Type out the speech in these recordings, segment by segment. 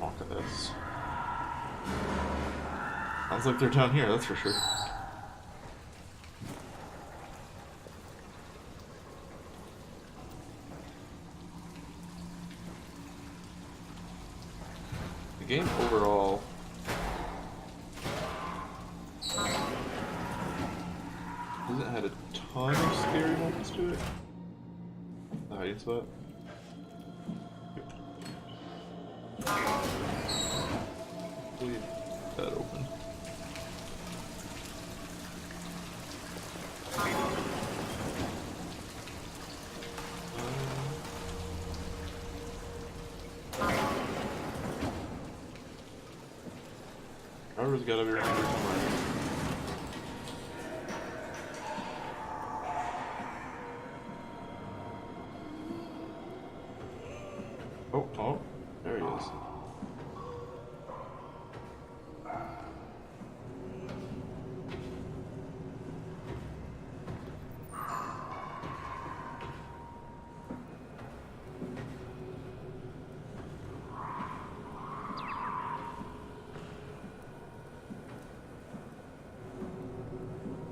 Fuck this. Sounds like they're down here, that's for sure. The game overall hasn't had a ton of scary moments to it. The hiding spot. Leave that open. Driver's gotta be around here somewhere. Oh, there he is.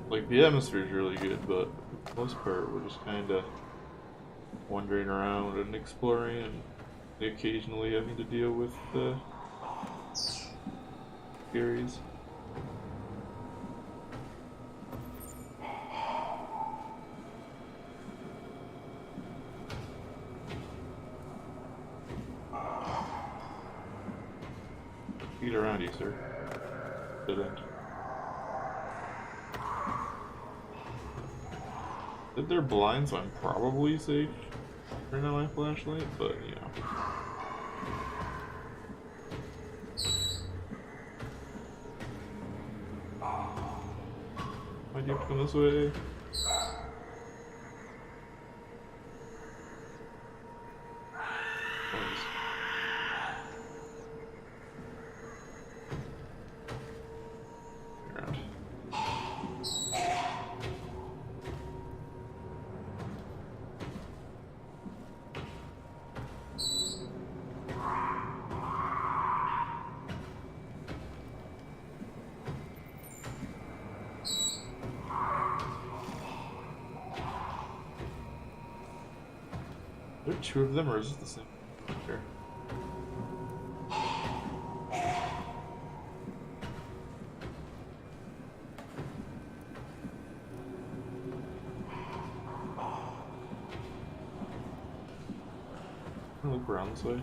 Like, the atmosphere is really good, but for the most part, we're just kind of wandering around and exploring and occasionally having to deal with the scaries. Feet around you, sir. Dead end. They're blind, so I'm probably safe turning on my flashlight, but you know. Why'd you have to come this way? Around. Are there two of them, or is it the same? Sure. I'm gonna look around this way.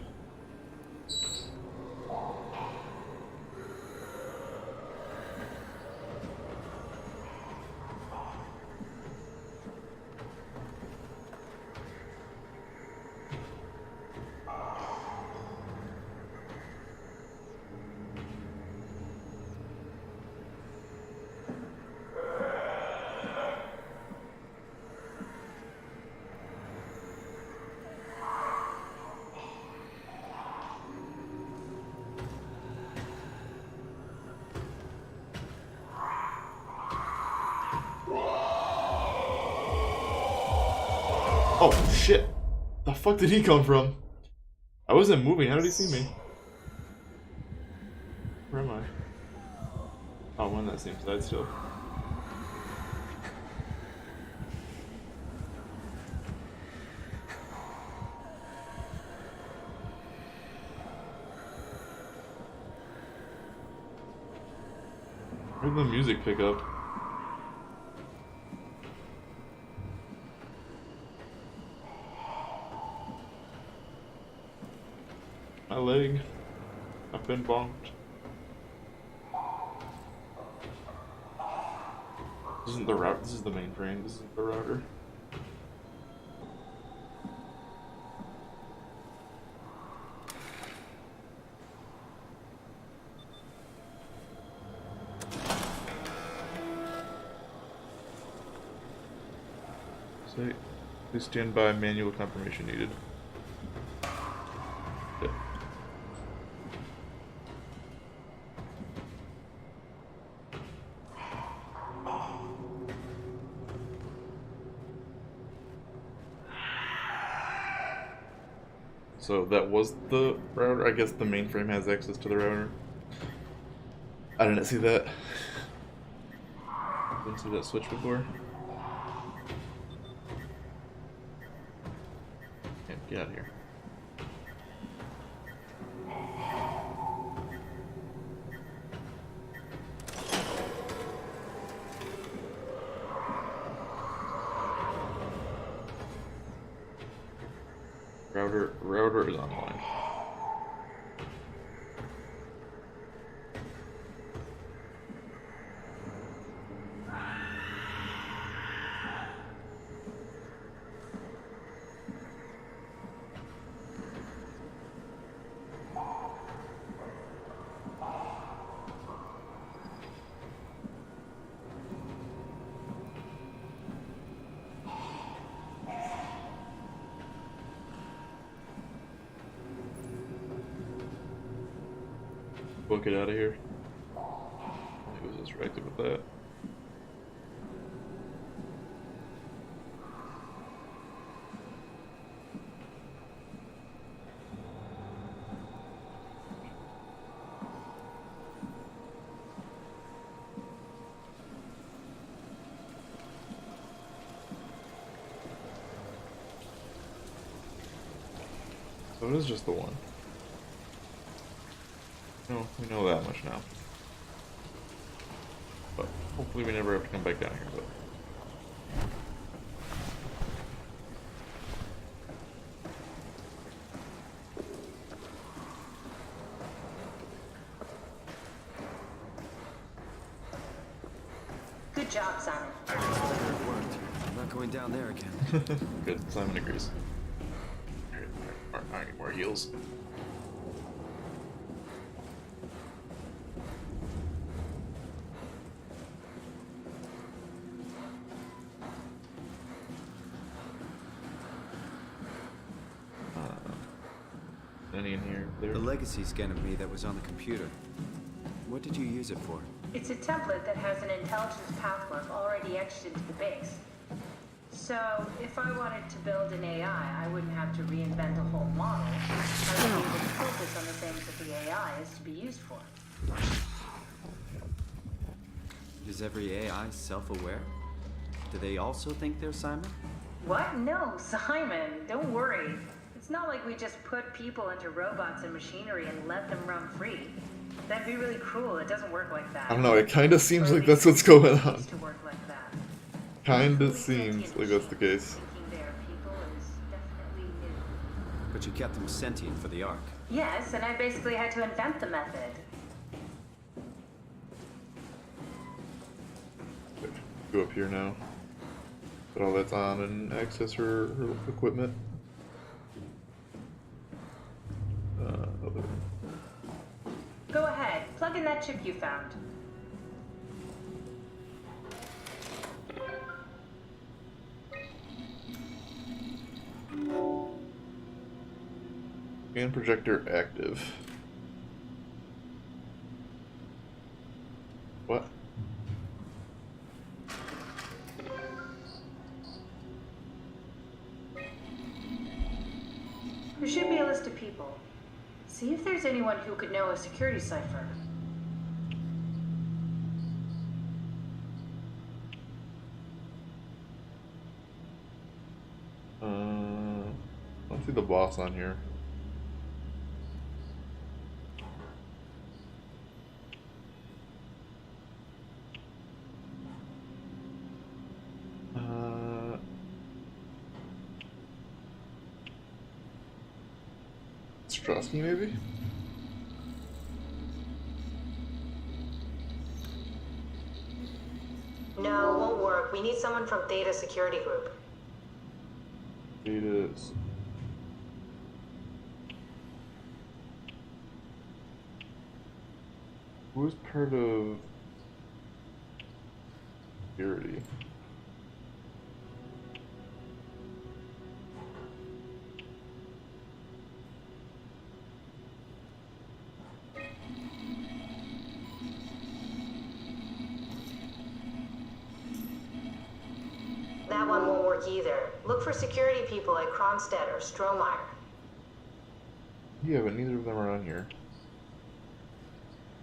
Oh shit! The fuck did he come from? I wasn't moving, how did he see me? Where am I? Oh, I'm on that same side still. Where did the music pick up? My leg. I've been bonked. This isn't the route. This is the mainframe. This isn't the router. Say, please stand by. Manual confirmation needed. Yeah. So that was the router. I guess the mainframe has access to the router. I didn't see that. Didn't see that switch before. Okay, get out of here. Router is online. Book it out of here. He was distracted with that. So it is just the one. No, we know that much now. But hopefully we never have to come back down here, but good job, Simon. Better it worked. I'm not going down there again. good. Simon agrees. Aren't any more heals. Any in here? There. The legacy scan of me that was on the computer. What did you use it for? It's a template that has an intelligence pathwork already etched into the base. So, if I wanted to build an AI, I wouldn't have to reinvent a whole model. I would be able to focus on the things that the AI is to be used for. Is every AI self-aware? Do they also think they're Simon? What? No, Simon, don't worry. It's not like we just put people into robots and machinery and let them run free. That'd be really cruel. It doesn't work like that. I don't know, it kinda seems like that's what's going on. To work like that. Kinda seems like that's the case. Thinking they are people is definitely new. But you kept them sentient for the Ark. Yes, and I basically had to invent the method. Go up here now. Put all that's on and access her equipment. Other. Go ahead, plug in that chip you found. Scan projector active. What? There should be a list of people. See if there's anyone who could know a security cipher. I don't see the boss on here. Strosky, maybe? No, won't work. We need someone from Theta Security Group. It is. Who's part of security? That one won't work either. Look for security people like Kronstadt or Strohmeyer. Yeah, but neither of them are on here.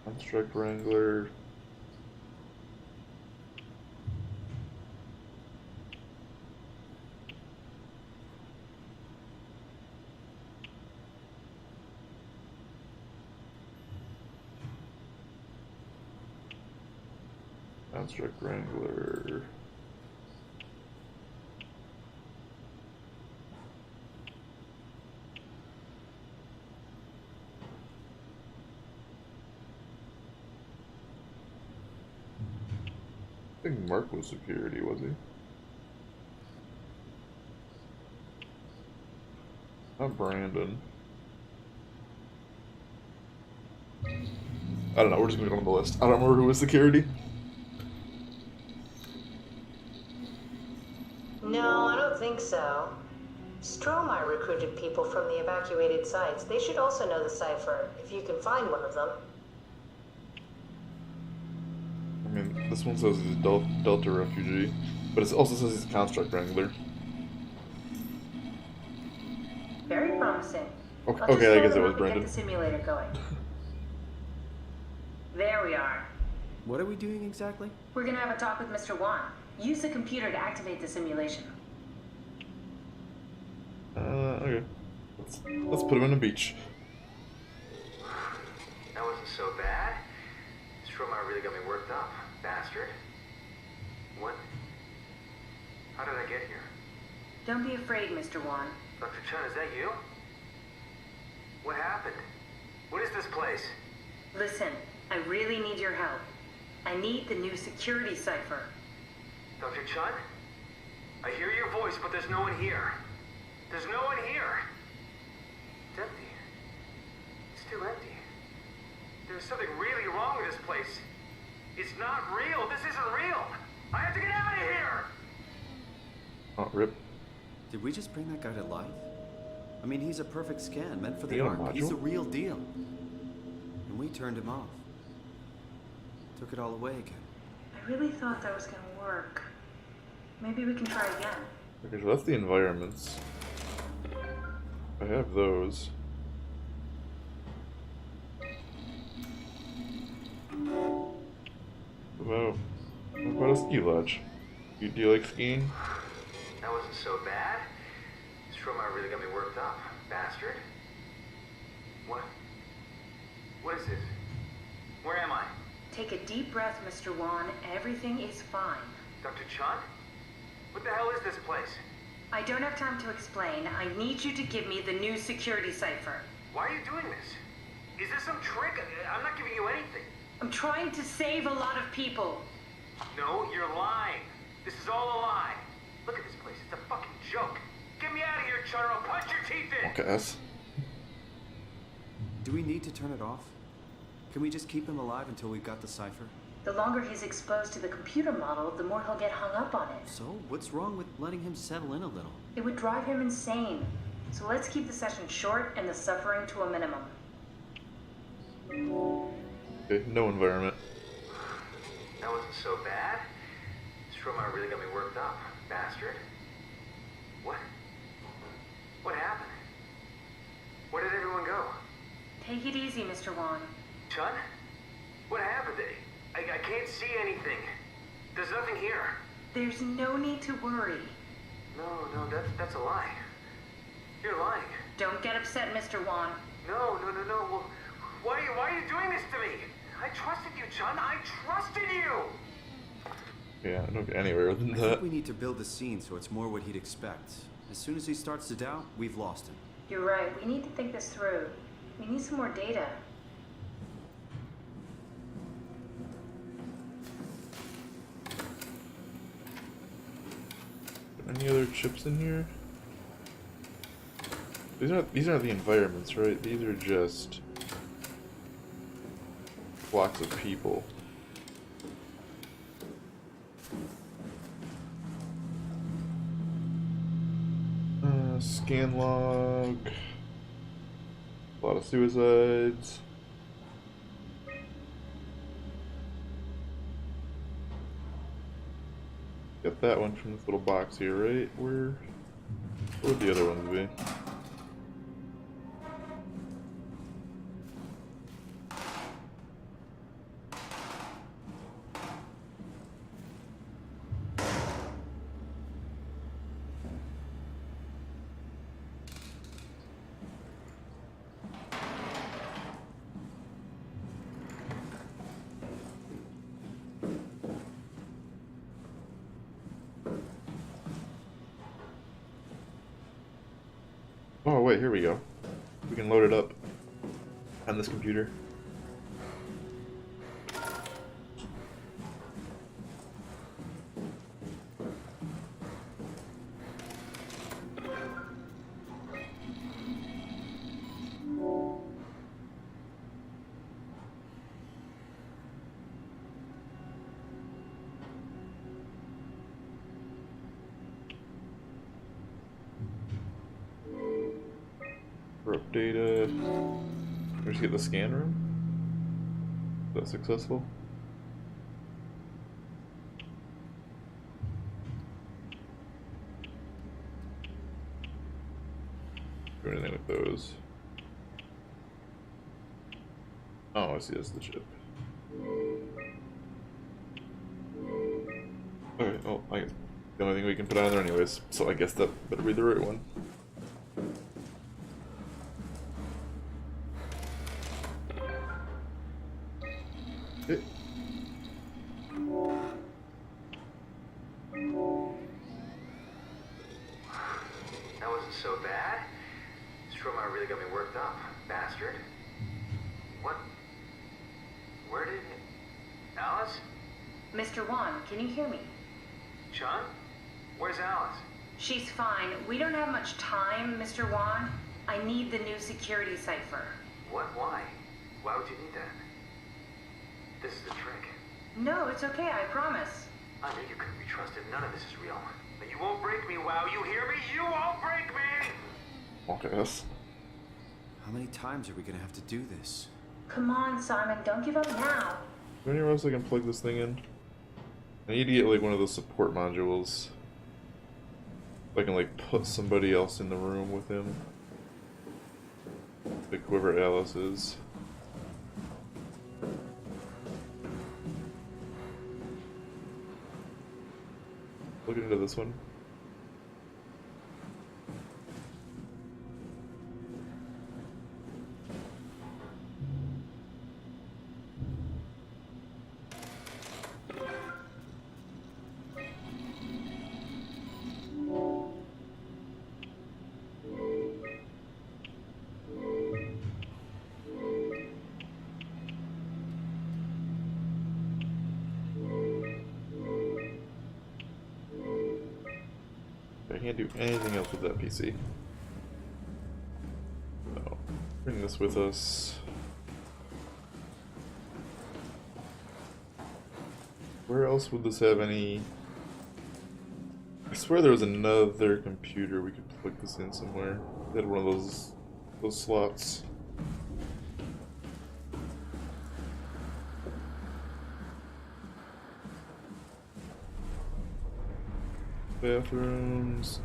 Construct Wrangler. Construct Wrangler. I think Mark was security, was he? Not Brandon. I don't know, we're just gonna go on the list. I don't remember who was security. No, I don't think so. SOMA recruited people from the evacuated sites. They should also know the cipher, if you can find one of them. I mean, this one says he's a Delta refugee, but it also says he's a Construct Wrangler. Very promising. Okay, I'll just okay, I go guess it them was up and Brandon. Get the simulator going. There we are. What are we doing exactly? We're gonna have a talk with Mr. Wan. Use the computer to activate the simulation. Okay. Let's put him on the beach. That wasn't so bad. Stromer really got me worked up, bastard. What? How did I get here? Don't be afraid, Mr. Wan. Dr. Chun, is that you? What happened? What is this place? Listen, I really need your help. I need the new security cipher. Dr. Chun? I hear your voice, but there's no one here. There's no one here. It's empty. It's too empty. There's something really wrong with this place. It's not real. This isn't real. I have to get out of here. Oh, rip. Did we just bring that guy to life? I mean, he's a perfect scan, meant for the Yeah, ark. He's module. the real deal. And we turned him off. Took it all away again. I really thought that was gonna work. Maybe we can try again. Okay, so that's the environments. I have those. What about a ski lodge? Do you like skiing? That wasn't so bad. Stromer really got me worked up, bastard. What? What is this? Where am I? Take a deep breath, Mr. Wan. Everything is fine. Dr. Chun? What the hell is this place? I don't have time to explain. I need you to give me the new security cipher. Why are you doing this? Is this some trick? I'm not giving you anything. I'm trying to save a lot of people. No, you're lying. This is all a lie. Look at this place. It's a fucking joke. Get me out of here, Chun, or I'll punch your teeth in. Okay, S. Do we need to turn it off? Can we just keep him alive until we've got the cipher? The longer he's exposed to the computer model, the more he'll get hung up on it. So, what's wrong with letting him settle in a little? It would drive him insane. So let's keep the session short and the suffering to a minimum. Okay, no environment. That wasn't so bad. Stromer really got me worked up, bastard. What? What happened? Where did everyone go? Take it easy, Mr. Wan. Chun? What happened? I can't see anything. There's nothing here. There's no need to worry. No, that's a lie. You're lying. Don't get upset, Mr. Wan. No. Well, why are you doing this to me? I trusted you, Chun. I trusted you. Yeah, I don't get anywhere with I think that. we need to build the scene so it's more what he'd expect. As soon as he starts to doubt, we've lost him. You're right. We need to think this through. We need some more data. Any other chips in here? These aren't the environments, right? These are just blocks of people. Scan log. A lot of suicides. Got that one from this little box here, right? Where would the other ones be? Oh wait, here we go. We can load it up on this computer. Updated. We just get the scan room. Is that successful? Do anything with those? Oh, I see. That's the chip. Okay. Oh, the only thing we can put on there, anyways. So I guess that better be the right one. Okay. That wasn't so bad. Stroma really got me worked up, bastard. What? Where did... Alice? Mr. Wan, can you hear me? Chun? Where's Alice? She's fine. We don't have much time, Mr. Wan. I need the new security cipher. What? Why? Why would you need that? This is the trick. No, it's okay, I promise. I knew you couldn't be trusted. None of this is real. But you won't break me, WoW. You hear me? You won't break me! Okay, yes. How many times are we gonna have to do this? Come on, Simon, don't give up now. Is there anywhere else I can plug this thing in? I need to get like one of those support modules. So I can like put somebody else in the room with him. Like whoever Alice is. Looking into this one. I can't do anything else with that PC. No. Bring this with us. Where else would this have any... I swear there was another computer we could plug this in somewhere. It had one of those slots. Bathrooms.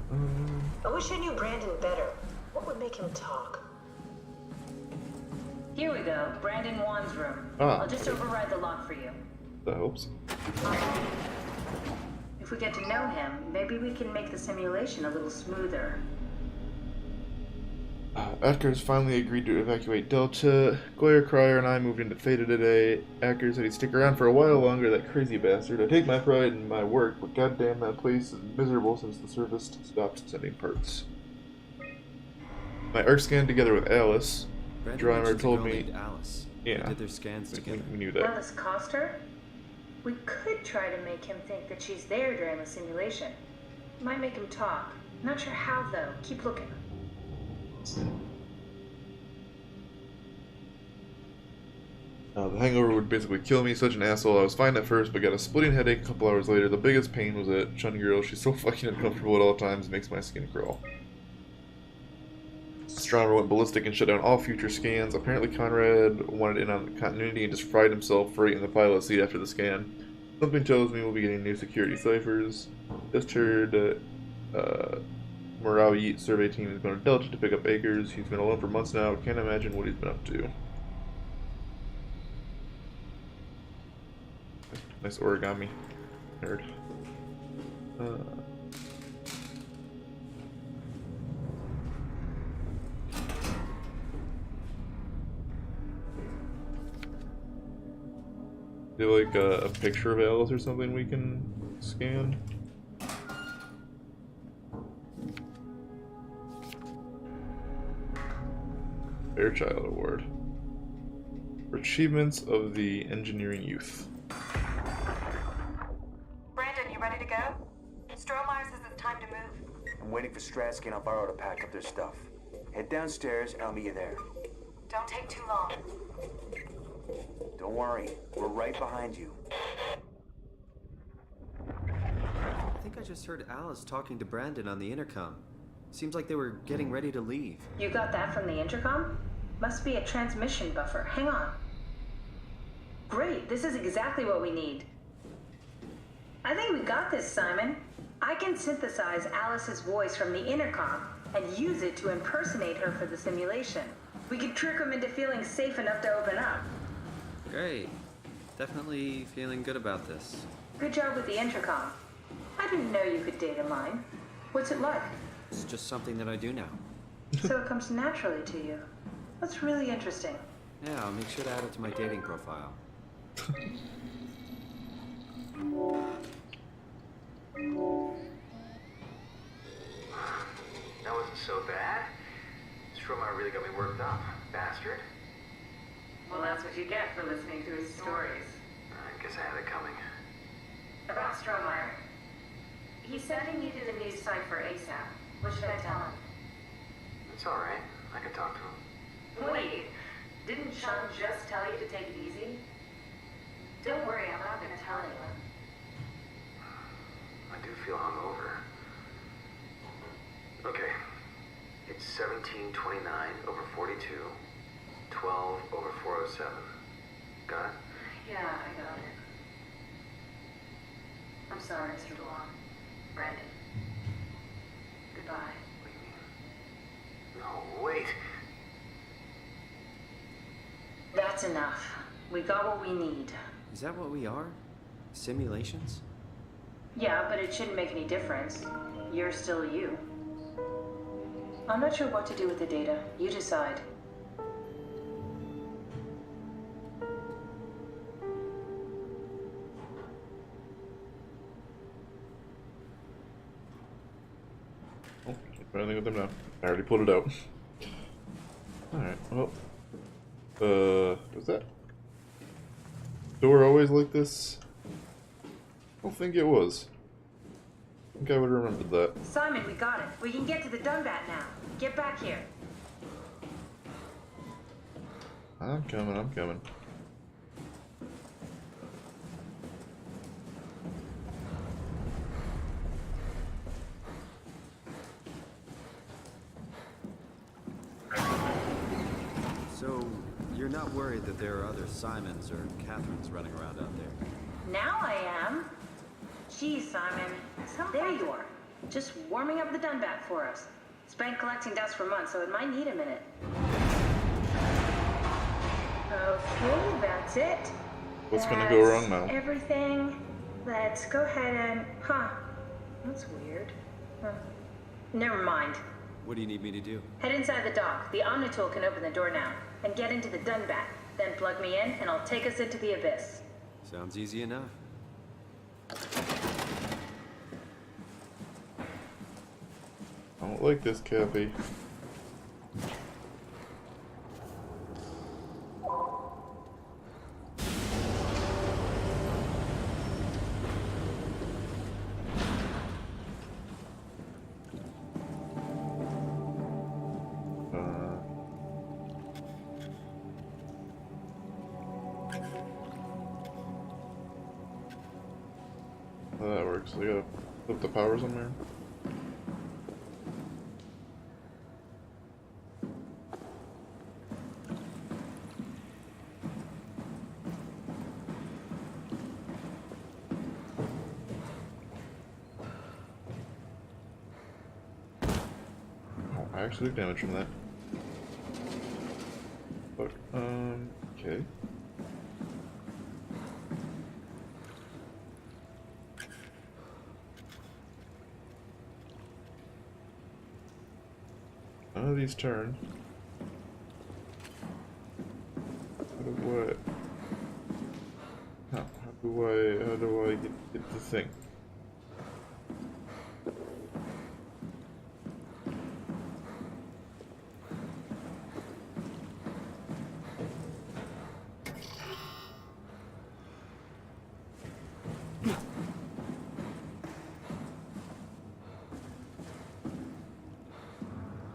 I wish I knew Brandon better. What would make him talk? Here we go, Brandon Wan's room. Ah. I'll just override the lock for you. That helps. If we get to know him, maybe we can make the simulation a little smoother. Acker finally agreed to evacuate Delta. Goyer, Cryer, and I moved into Theta today. Acker said he'd stick around for a while longer, that crazy bastard. I take my pride in my work, but goddamn, that place is miserable since the service stopped sending parts. My ARC scan together with Alice. Driver told me... Alice. Yeah. They did their scans together. We knew that. Alice Coster? We could try to make him think that she's there during the simulation. Might make him talk. Not sure how, though. Keep looking. The hangover would basically kill me, such an asshole. I was fine at first, but got a splitting headache a couple hours later. The biggest pain was that Chun girl. She's so fucking uncomfortable at all times, makes my skin crawl. Astronomer went ballistic and shut down all future scans. Apparently Conrad wanted in on the continuity and just fried himself right in the pilot seat after the scan. Something tells me we'll be getting new security ciphers. Just heard Murawi survey team is going to Delta to pick up Akers. He's been alone for months now. Can't imagine what he's been up to. Nice origami. Nerd. Do like a picture of Alice or something we can scan? Fairchild Award. For achievements of the engineering youth. Brandon, you ready to go? Strohmeyer says it's time to move. I'm waiting for Stratsky and Alvaro to pack up their stuff. Head downstairs and I'll meet you there. Don't take too long. Don't worry, we're right behind you. I think I just heard Alice talking to Brandon on the intercom. Seems like they were getting ready to leave. You got that from the intercom? Must be a transmission buffer. Hang on. Great, this is exactly what we need. I think we got this, Simon. I can synthesize Alice's voice from the intercom and use it to impersonate her for the simulation. We could trick them into feeling safe enough to open up. Great. Definitely feeling good about this. Good job with the intercom. I didn't know you could data mine. What's it like? It's just something that I do now. So it comes naturally to you. That's really interesting. Yeah, I'll make sure to add it to my dating profile. That wasn't so bad. Strohmeyer really got me worked up, bastard. Well, that's what you get for listening to his stories. I guess I had it coming. About Strohmeyer. He's sending you to the news site for ASAP. What should I tell him? It's alright. I can talk to him. Wait, didn't Sean just tell you to take it easy? Don't worry, I'm not gonna tell anyone. I do feel hungover. Okay. It's 1729 over 42, 12 over 407. Got it? Yeah, I got it. I'm sorry, Mr. DeLong. Brandon. Goodbye. What do you mean? No, wait. That's enough. We got what we need. Is that what we are? Simulations? Yeah, but it shouldn't make any difference. You're still you. I'm not sure what to do with the data. You decide. Oh, can't do anything with them now. I already pulled it out. Alright, well. Was that door always like this? I don't think it was. I think I would have remembered that. Simon, we got it. We can get to the Dunbat now. Get back here. I'm coming, I'm coming. So, you're not worried that there are other Simons or Catherines running around out there? Now I am. Geez, Simon. There you are. Just warming up the Dunbat for us. It's been collecting dust for months, so it might need a minute. Okay, that's it. What's gonna go wrong now? Everything. Let's go ahead and... Huh. That's weird. Huh. Never mind. What do you need me to do? Head inside the dock. The Omnitool can open the door now. And get into the Dunbat. Then plug me in, and I'll take us into the Abyss. Sounds easy enough. I don't like this, Cappy. That works. I gotta flip the powers on there. Oh, I actually took damage from that. Fuck. Okay. None of these turn. How do I get the thing?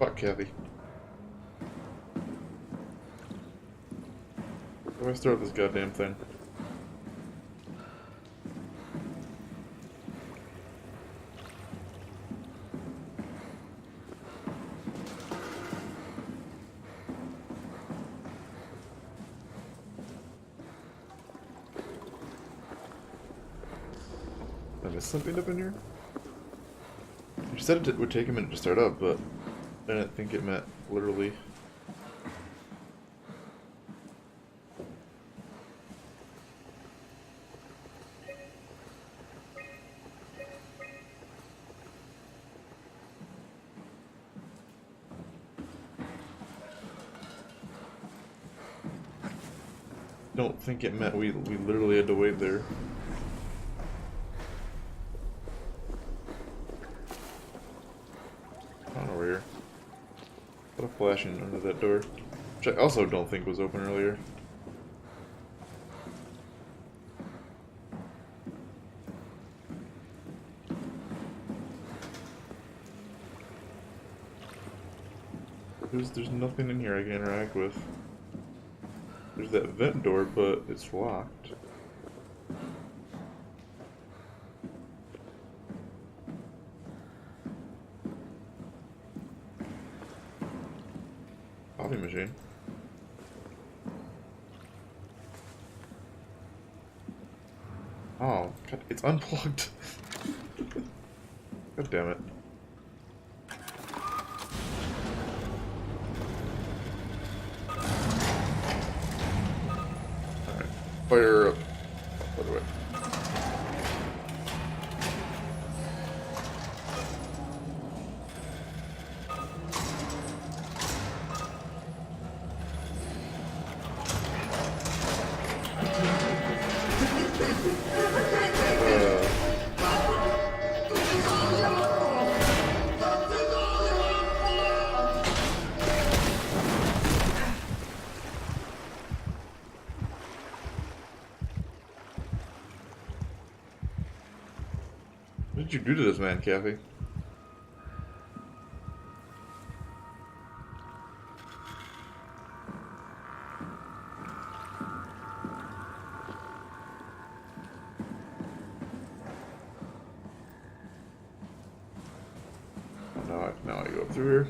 talk, Kathy. How do I start this goddamn thing? Did I miss something up in here? You said it would take a minute to start up, but I didn't think it meant literally. Don't think it meant we literally had to wait there. Over here. What a flashing under that door. Which I also don't think was open earlier. There's nothing in here I can interact with. There's that vent door, but it's locked. Coffee machine. Oh, God, it's unplugged. God damn it. Alright, fire up. By the way. What did you do to this man, Kathy? Now I go up through here.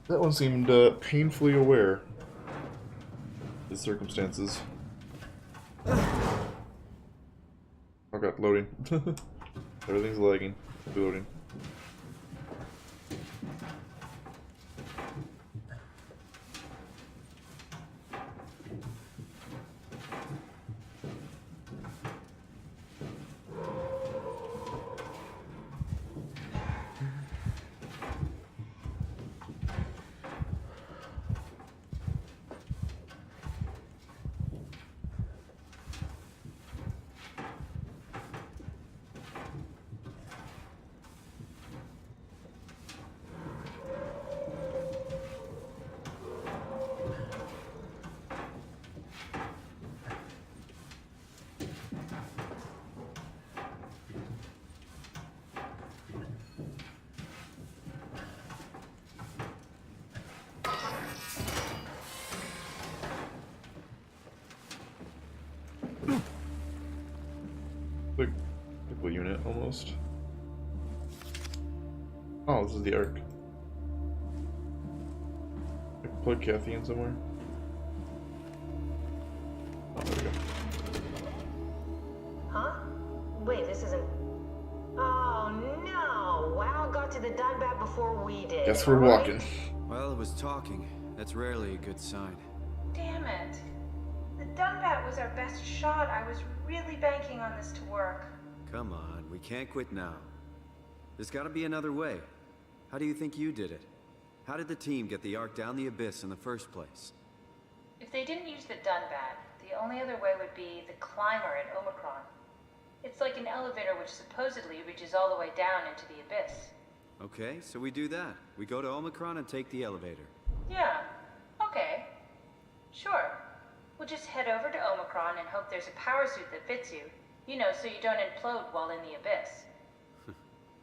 That one seemed painfully aware. The circumstances. Oh god, loading. Everything's lagging. Loading. Like, pickle unit, almost. Oh, this is the Ark. I can plug Kathy in somewhere. Oh, there we go. Huh? Wait, this isn't... Oh, no! WoW got to the Dunbat before we did. Guess we're alright? walking. Well, it was talking. That's rarely a good sign. Damn it. The Dunbat was our best shot. I was really banking on this to work. Come on, we can't quit now. There's gotta be another way. How do you think you did it? How did the team get the Ark down the abyss in the first place? If they didn't use the Dunbat, the only other way would be the climber at Omicron. It's like an elevator which supposedly reaches all the way down into the abyss. Okay, so we do that. We go to Omicron and take the elevator. Yeah, okay. Sure. We'll just head over to Omicron and hope there's a power suit that fits you. You know, so you don't implode while in the abyss.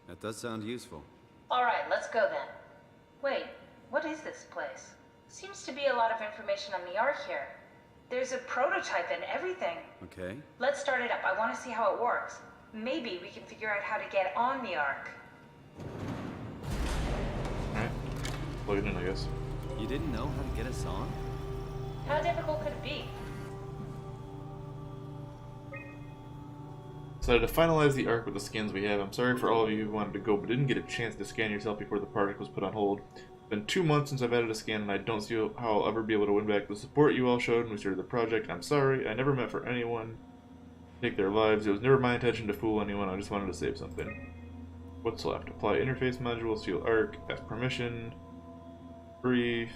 That does sound useful. Alright, let's go then. Wait, what is this place? Seems to be a lot of information on the Ark here. There's a prototype and everything. Okay. Let's start it up. I want to see how it works. Maybe we can figure out how to get on the Ark. Alright. Plug it in, I guess. You didn't know how to get us on? How difficult could it be? Decided to finalize the arc with the skins we have. I'm sorry for all of you who wanted to go but didn't get a chance to scan yourself before the project was put on hold. It's been 2 months since I've added a scan and I don't see how I'll ever be able to win back the support you all showed when we started the project. I'm sorry. I never meant for anyone to take their lives. It was never my intention to fool anyone. I just wanted to save something. What's left? Apply interface module, seal arc, ask permission, brief,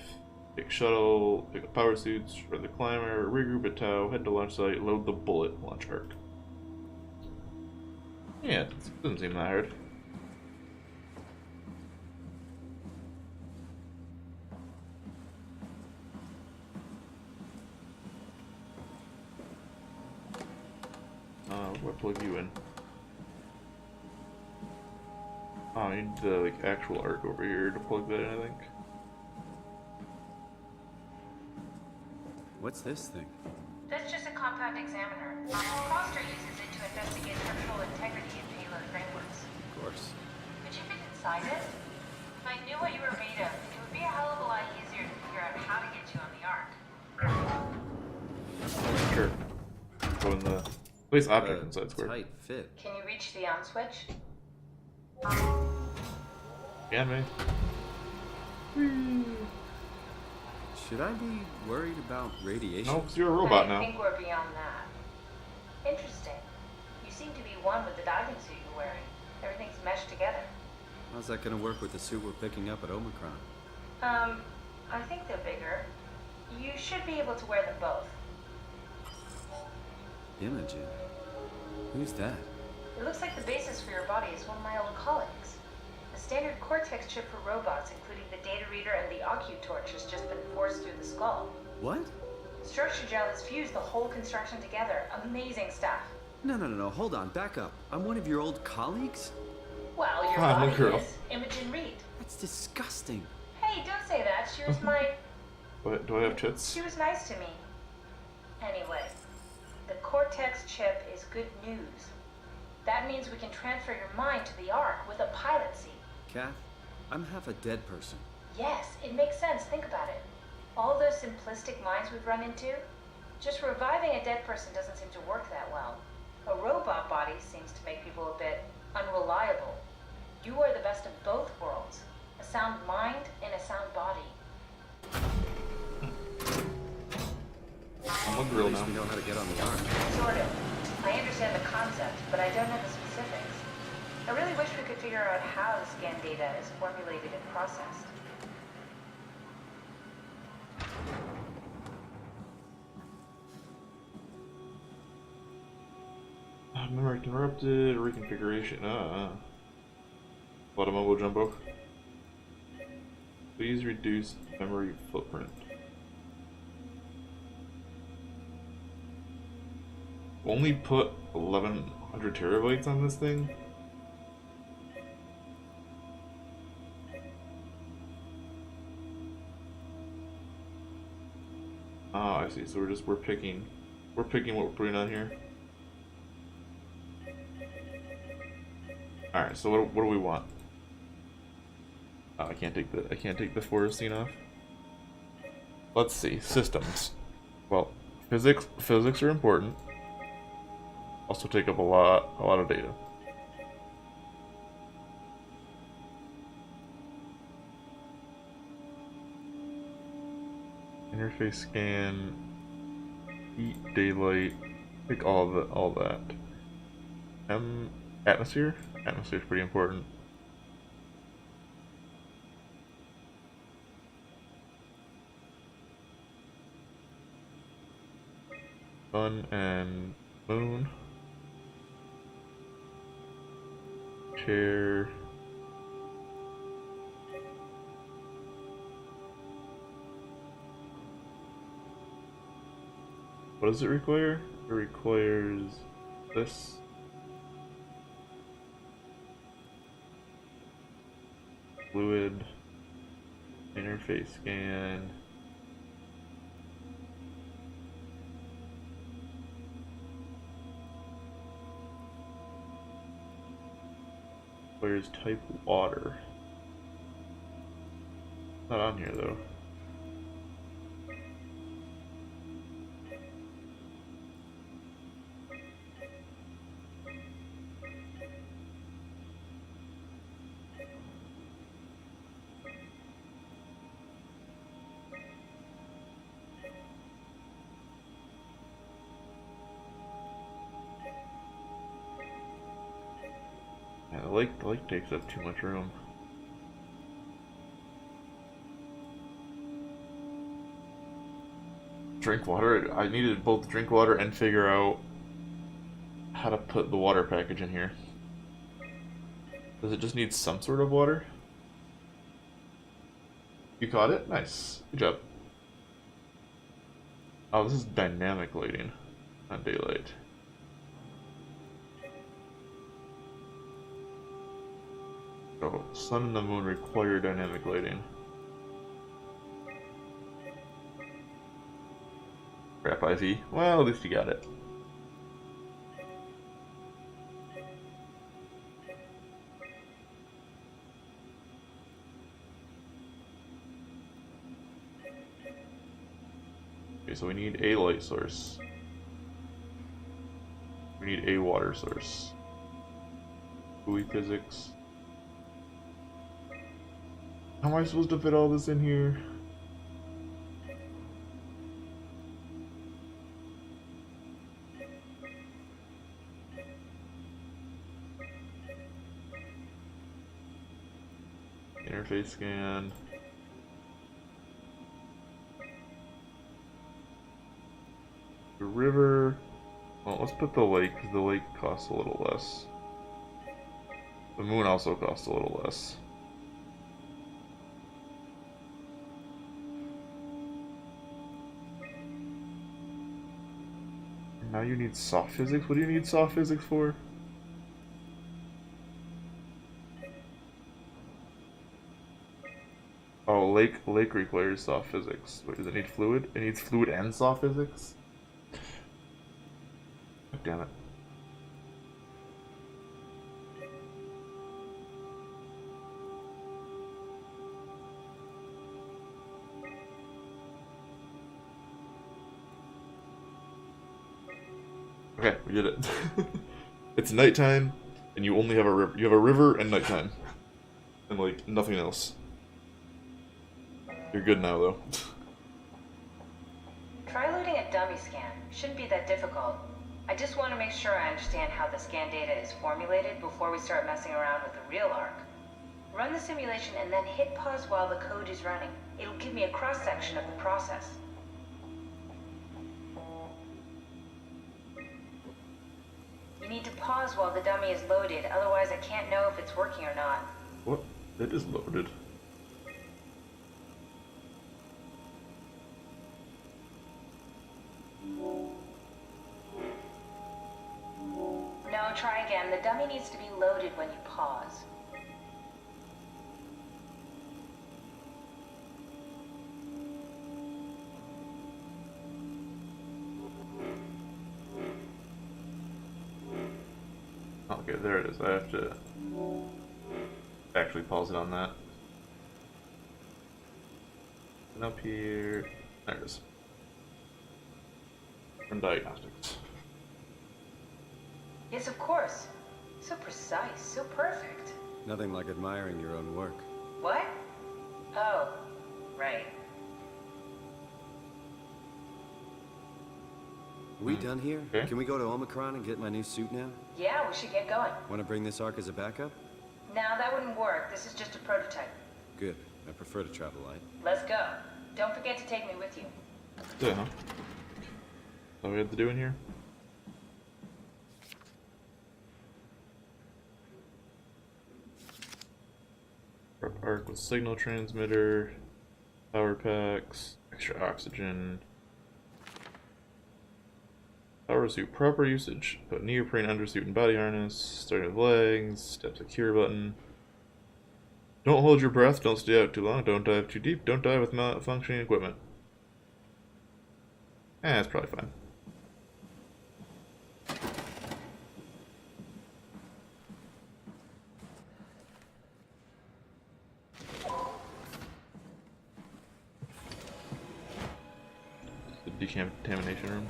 take shuttle, pick up power suits, run the climber, regroup at Tau, head to launch site, load the bullet, launch arc. Yeah, it doesn't seem that hard. What plug you in? Oh, I need the like actual arc over here to plug that in, I think. What's this thing? That's just a compound examiner. Foster uses it to investigate structural integrity in payload frameworks. Of course. Could you fit inside it? If I knew what you were made of, it would be a hell of a lot easier to figure out how to get you on the Ark. Sure. Go in the place object inside square. Tight fit. Can you reach the on switch? Can me. Should I be worried about radiation? Nope, you're a robot I now. think we're beyond that. Interesting. You seem to be one with the diving suit you're wearing. Everything's meshed together. How's that gonna work with the suit we're picking up at Omicron? I think they're bigger. You should be able to wear them both. Imogen. Who's that? It looks like the basis for your body is one of my old colleagues. A standard Cortex chip for robots, including the data reader and the OcuTorch, has just been forced through the skull. What? Structure gel has fused the whole construction together. Amazing stuff. No, hold on, back up. I'm one of your old colleagues? Well, your Ah, no body girl. is Imogen Reed. That's disgusting. Hey, don't say that. She was my... What, do I have tits? She was nice to me. Anyway, the Cortex chip is good news. That means we can transfer your mind to the Ark with a pilot seat. Kath, I'm half a dead person. Yes, it makes sense. Think about it. All those simplistic minds we've run into, just reviving a dead person doesn't seem to work that well. A robot body seems to make people a bit unreliable. You are the best of both worlds. A sound mind and a sound body. I'm a At grill least now. we know how to get on the Ark. Sort of. I understand the concept, but I don't know the specifics. I really wish we could figure out how the scan data is formulated and processed. Memory interrupted, reconfiguration. A lot of mumbo jumbo. Please reduce memory footprint. Only put 1100 terabytes on this thing? Oh, I see. So we're picking what we're putting on here. All right. So what do we want? Oh, I can't take the forest scene off. Let's see. Systems. Well, physics are important. Also take up a lot of data. Interface scan, heat, daylight, pick all that. Atmosphere? Atmosphere is pretty important. Sun and moon. Chair. What does it require? It requires This. Fluid. Interface scan. Where's type water? Not on here though. Yeah, the lake takes up too much room. Drink water? I needed both drink water and figure out how to put the water package in here. Does it just need some sort of water? You caught it? Nice. Good job. Oh, this is dynamic lighting, not daylight. Oh, sun and the moon require dynamic lighting. Crap, Ivy. Well, at least you got it. Okay, so we need a light source. We need a water source. Buoy physics. How am I supposed to fit all this in here? Interface scan. The river. Well, let's put the lake, because the lake costs a little less. The moon also costs a little less. Now you need soft physics? What do you need soft physics for? Oh, lake requires soft physics. Wait, does it need fluid? It needs fluid and soft physics? Oh, damn it. Okay, we did it. It's nighttime, and you only have a river. You have a river and nighttime, and like nothing else. You're good now, though. Try loading a dummy scan. Shouldn't be that difficult. I just want to make sure I understand how the scan data is formulated before we start messing around with the real ARC. Run the simulation and then hit pause while the code is running. It'll give me a cross-section of the process. You need to pause while the dummy is loaded, otherwise I can't know if it's working or not. What? It is loaded. No, try again. The dummy needs to be loaded when you pause. Okay, there it is. I have to actually pause it on that. And up here, there it is. From diagnostics. Yes, of course. So precise, so perfect. Nothing like admiring your own work. What? Oh, right. We done here? Okay. Can we go to Omicron and get my new suit now? Yeah, we should get going. Want to bring this arc as a backup? No, that wouldn't work. This is just a prototype. Good. I prefer to travel light. Let's go. Don't forget to take me with you. Yeah, huh? What we have to do in here? Arc with signal transmitter, power packs, extra oxygen. Power power suit. Proper usage. Put neoprene undersuit and body harness. Starting with legs. Step secure button. Don't hold your breath. Don't stay out too long. Don't dive too deep. Don't dive with malfunctioning equipment. That's probably fine. The decontamination room.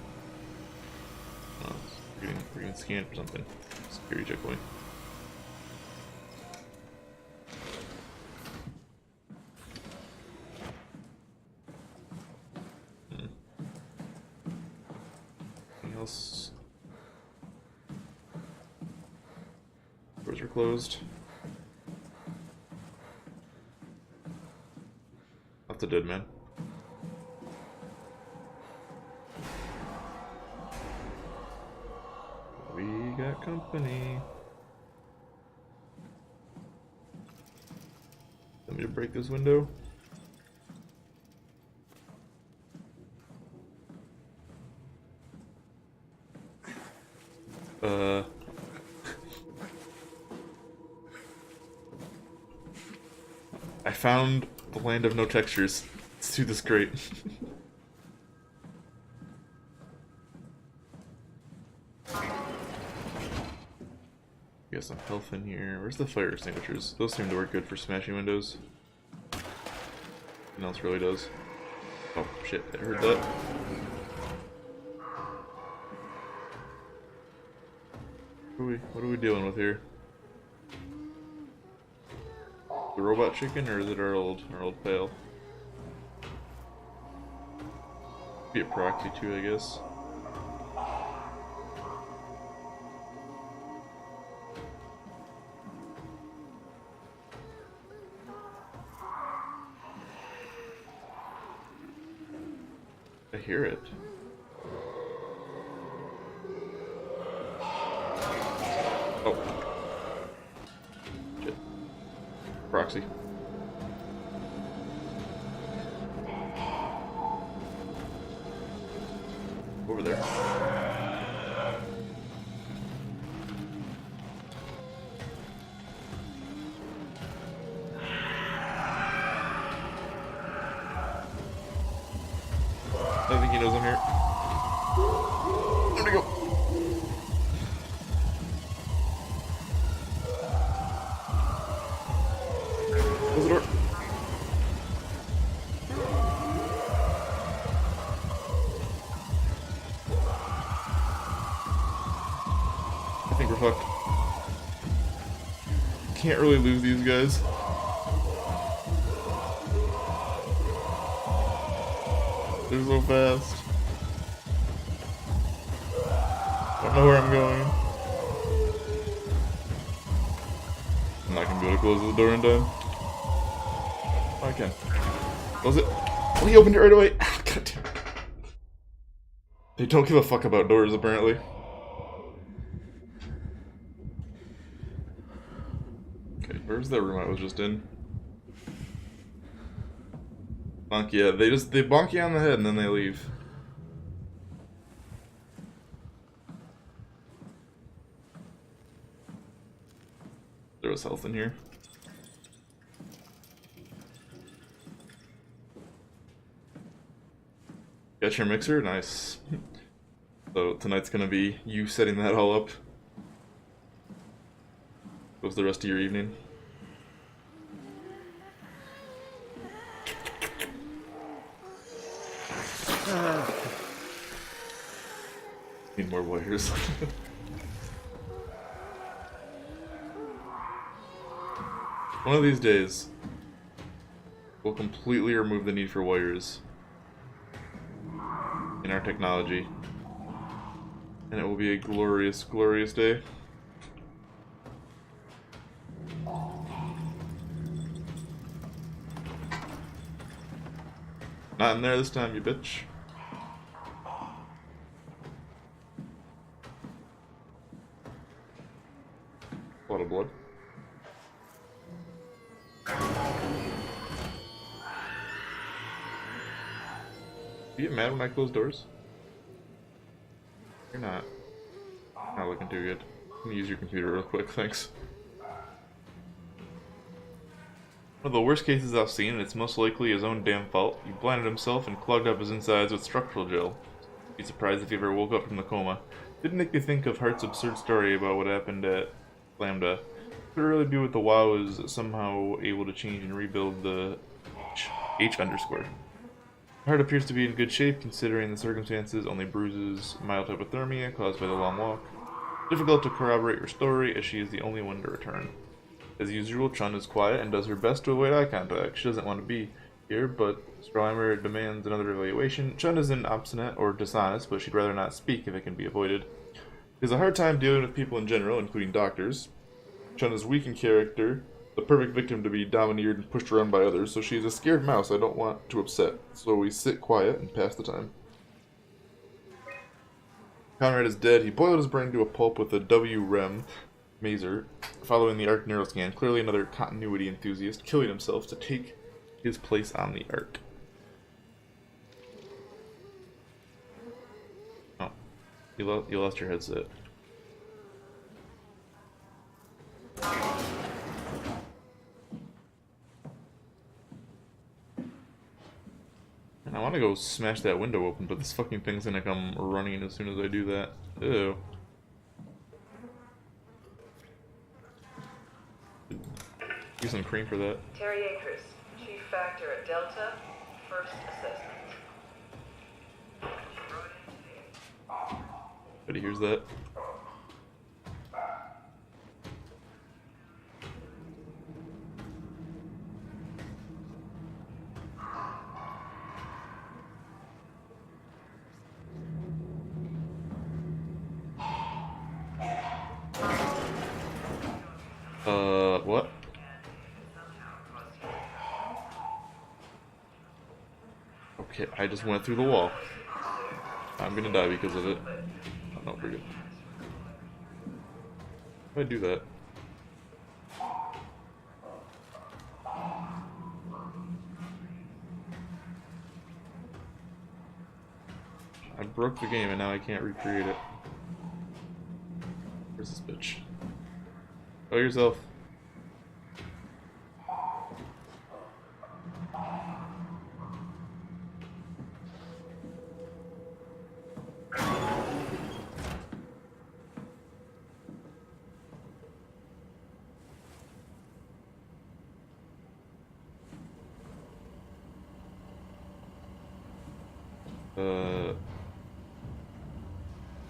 Oh, we're getting scanned for something. Security checkpoint. Anything else? Doors are closed. That's a dead man. We got company. Want me to break this window? I found the land of no textures. Let's do this great. Got some health in here. Where's the fire extinguishers? Those seem to work good for smashing windows. Nothing else really does. Oh shit, I heard that. What are we dealing with here? The robot chicken, or is it our old pal? Be a proxy too, I guess. I hear it. Oh. Shit. Proxy. Over there. I think he knows I'm here. There we go. Close the door. I think we're fucked. Can't really lose these guys. They're so fast. Don't know where I'm going. I'm not gonna be able to close the door in time. Oh, I can. Close it. Oh, he opened it right away. God damn it. They don't give a fuck about doors, apparently. Okay, where's the room I was just in? Bonk, yeah, they bonk you on the head and then they leave. There was health in here. Got your mixer? Nice. So tonight's gonna be you setting that all up. Goes the rest of your evening. Need more wires. One of these days, we'll completely remove the need for wires in our technology. And it will be a glorious, glorious day. Not in there this time, you bitch. A lot of blood. You get mad when I close doors? You're not looking too good. Let me use your computer real quick, thanks. One of the worst cases I've seen, and it's most likely his own damn fault. He blinded himself and clogged up his insides with structural gel. Be surprised if he ever woke up from the coma. Didn't make me think of Hart's absurd story about what happened at Lambda. Could it really be what the WoW is somehow able to change and rebuild the H underscore? Hart appears to be in good shape considering the circumstances, only bruises, mild hypothermia caused by the long walk. Difficult to corroborate her story as she is the only one to return. As usual, Chun is quiet and does her best to avoid eye contact. She doesn't want to be here, but Straheimer demands another evaluation. Chun isn't obstinate or dishonest, but she'd rather not speak if it can be avoided. She has a hard time dealing with people in general, including doctors. Chun is weak in character, the perfect victim to be domineered and pushed around by others, so she's a scared mouse I don't want to upset. So we sit quiet and pass the time. Conrad is dead. He boiled his brain to a pulp with a W-REM mazer following the Ark neuroscan. Clearly another continuity enthusiast, killing himself to take his place on the Ark. Oh, you lost your headset. And I want to go smash that window open, but this fucking thing's gonna come running as soon as I do that. Ew. Use some cream for that. Terry Akers, Chief Factor at Delta, first assessment. But here's that. What? Okay, I just went through the wall. I'm gonna die because of it. Oh, no, we're good. Why do that? I broke the game and now I can't recreate it. Where's this bitch? Go yourself.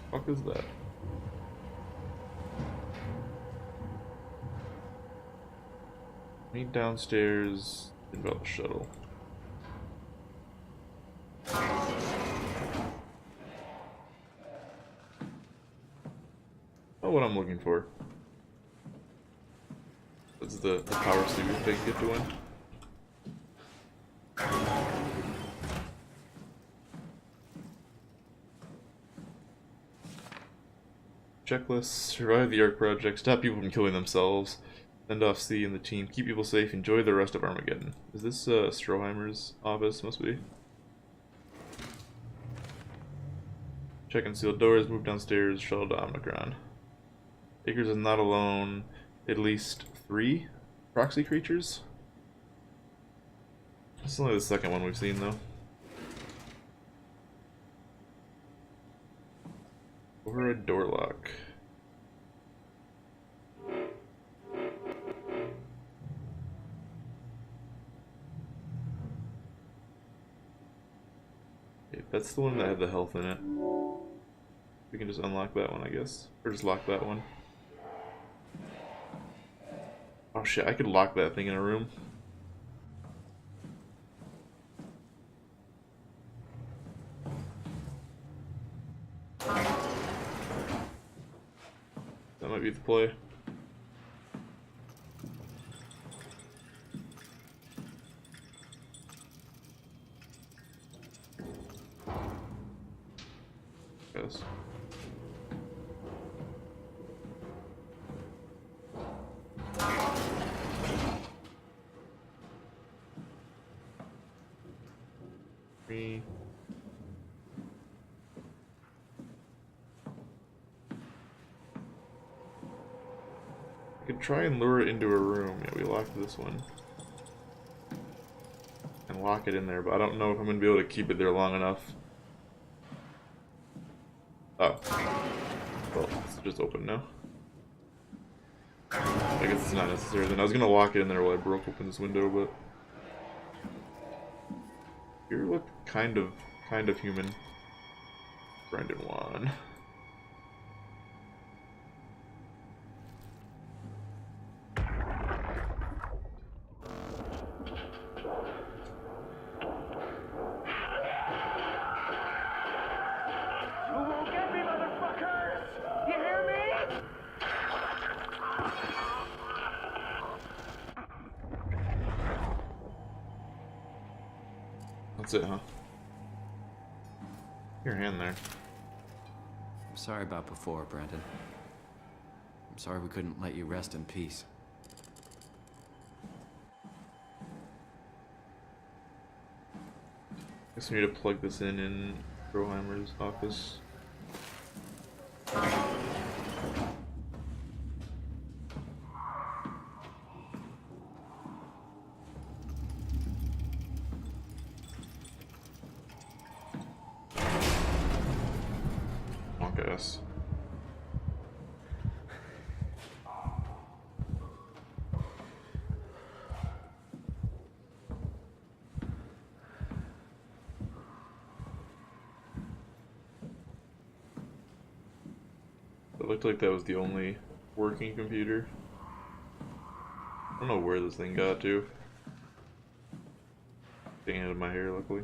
Fuck is that? Meet downstairs about the shuttle. Oh, what I'm looking for. That's the power suit they get to win. Checklist: survive the Ark project, stop people from killing themselves, send off C and the team, keep people safe, enjoy the rest of Armageddon. Is this Straheimer's office? Must be. Check and seal doors, move downstairs, shuttle to Omicron. Akers is not alone. At least 3 proxy creatures? This is only the second one we've seen though. Override door lock. Okay, that's the one that had the health in it. We can just unlock that one, I guess. Or just lock that one. Oh shit, I could lock that thing in a room. That might be the play. Yes. could try and lure it into a room. Yeah, we locked this one. And lock it in there, but I don't know if I'm going to be able to keep it there long enough. Oh. Well, it's just open now. I guess it's not necessary then. I was going to lock it in there while I broke open this window, but... You look kind of human. Brendan 1. That's it, huh? Your hand there. I'm sorry about before, Brandon. I'm sorry we couldn't let you rest in peace. Guess we need to plug this in Broheimer's office. Guess. It looked like that was the only working computer. I don't know where this thing got to. Staying out of my hair, luckily.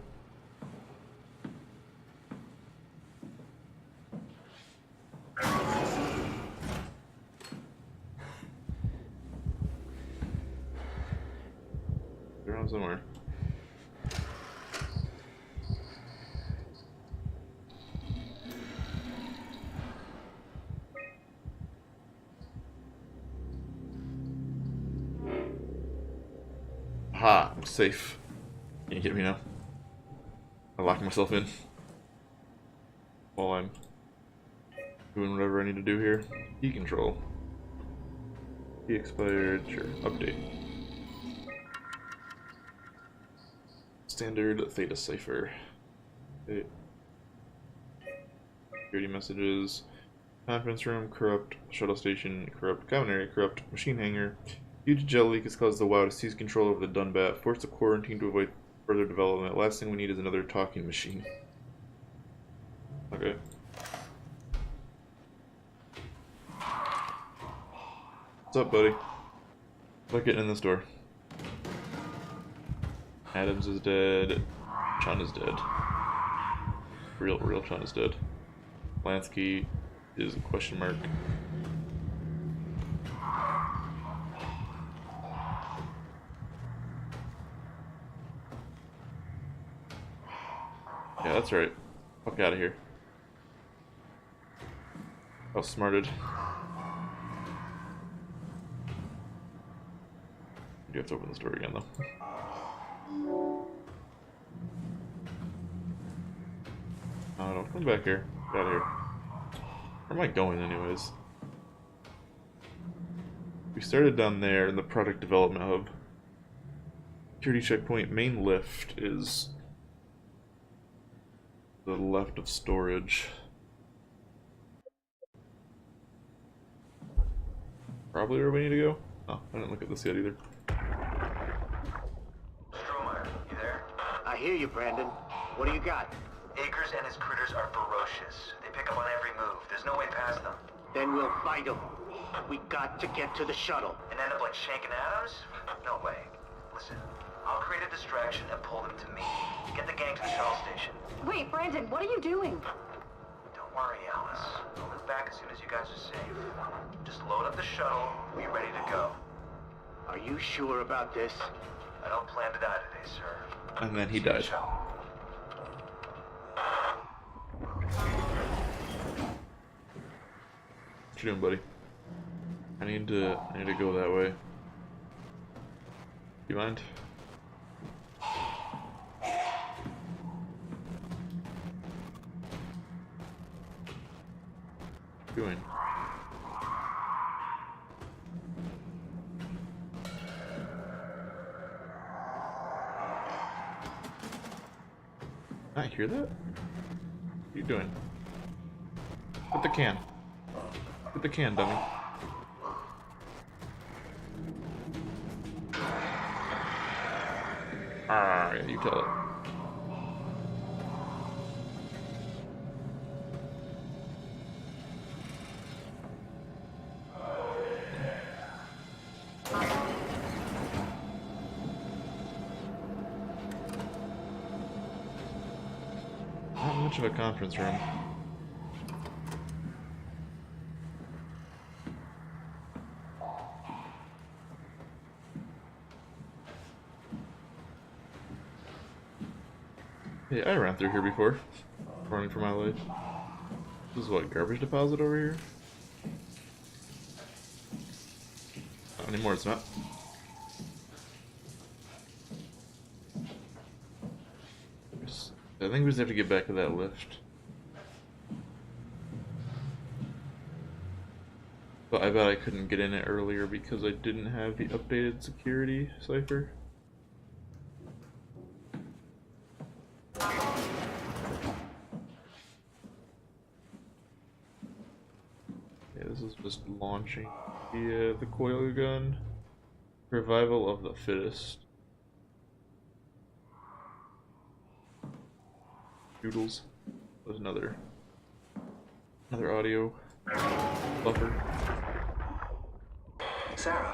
Around somewhere. Aha, I'm safe. Can you get me now? I locked myself in while I'm doing whatever I need to do here. Key control. Key expired, sure. Update. Standard Theta cipher. Okay. Security messages. Conference room, corrupt. Shuttle station, corrupt. Common area, corrupt. Machine hangar. Huge gel leak has caused the WoW to seize control over the Dunbat. Force the quarantine to avoid further development. Last thing we need is another talking machine. Okay. What's up, buddy? Look, getting in this door. Adams is dead. Chun is dead. Real Chun is dead. Lansky is a question mark. Yeah, that's right. Fuck out of here. Outsmarted. You have to open this door again, though. Oh, don't come back here. Get out of here. Where am I going, anyways? We started down there in the product development hub. Security checkpoint. Main lift is the left of storage. Probably where we need to go. Oh, I didn't look at this yet either. Stromeyer, you there? I hear you, Brandon. What do you got? Akers and his critters are ferocious. They pick up on every move. There's no way past them. Then we'll fight them. We got to get to the shuttle. And end up like Shank and Adams? No way. Listen, I'll create a distraction and pull them to me. Get the gang to the shuttle station. Wait, Brandon, what are you doing? Don't worry, Alice. I'll be back as soon as you guys are safe. Just load up the shuttle. We're ready to go. Are you sure about this? I don't plan to die today, sir. And then he See you, died. shuttle. What you doing, buddy? I need to go that way. You mind? Doing. I hear that? What are you doing? Put the can. Put the can, dummy. Ah, yeah, you tell it. Not much of a conference room. Hey, I ran through here before. Running for my life. This is what, garbage deposit over here? Not anymore, it's not. I think we just have to get back to that lift. But I bet I couldn't get in it earlier because I didn't have the updated security cipher. Yeah, this is just launching the coil gun. Revival of the fittest. Doodles. There's another audio buffer. Sarah,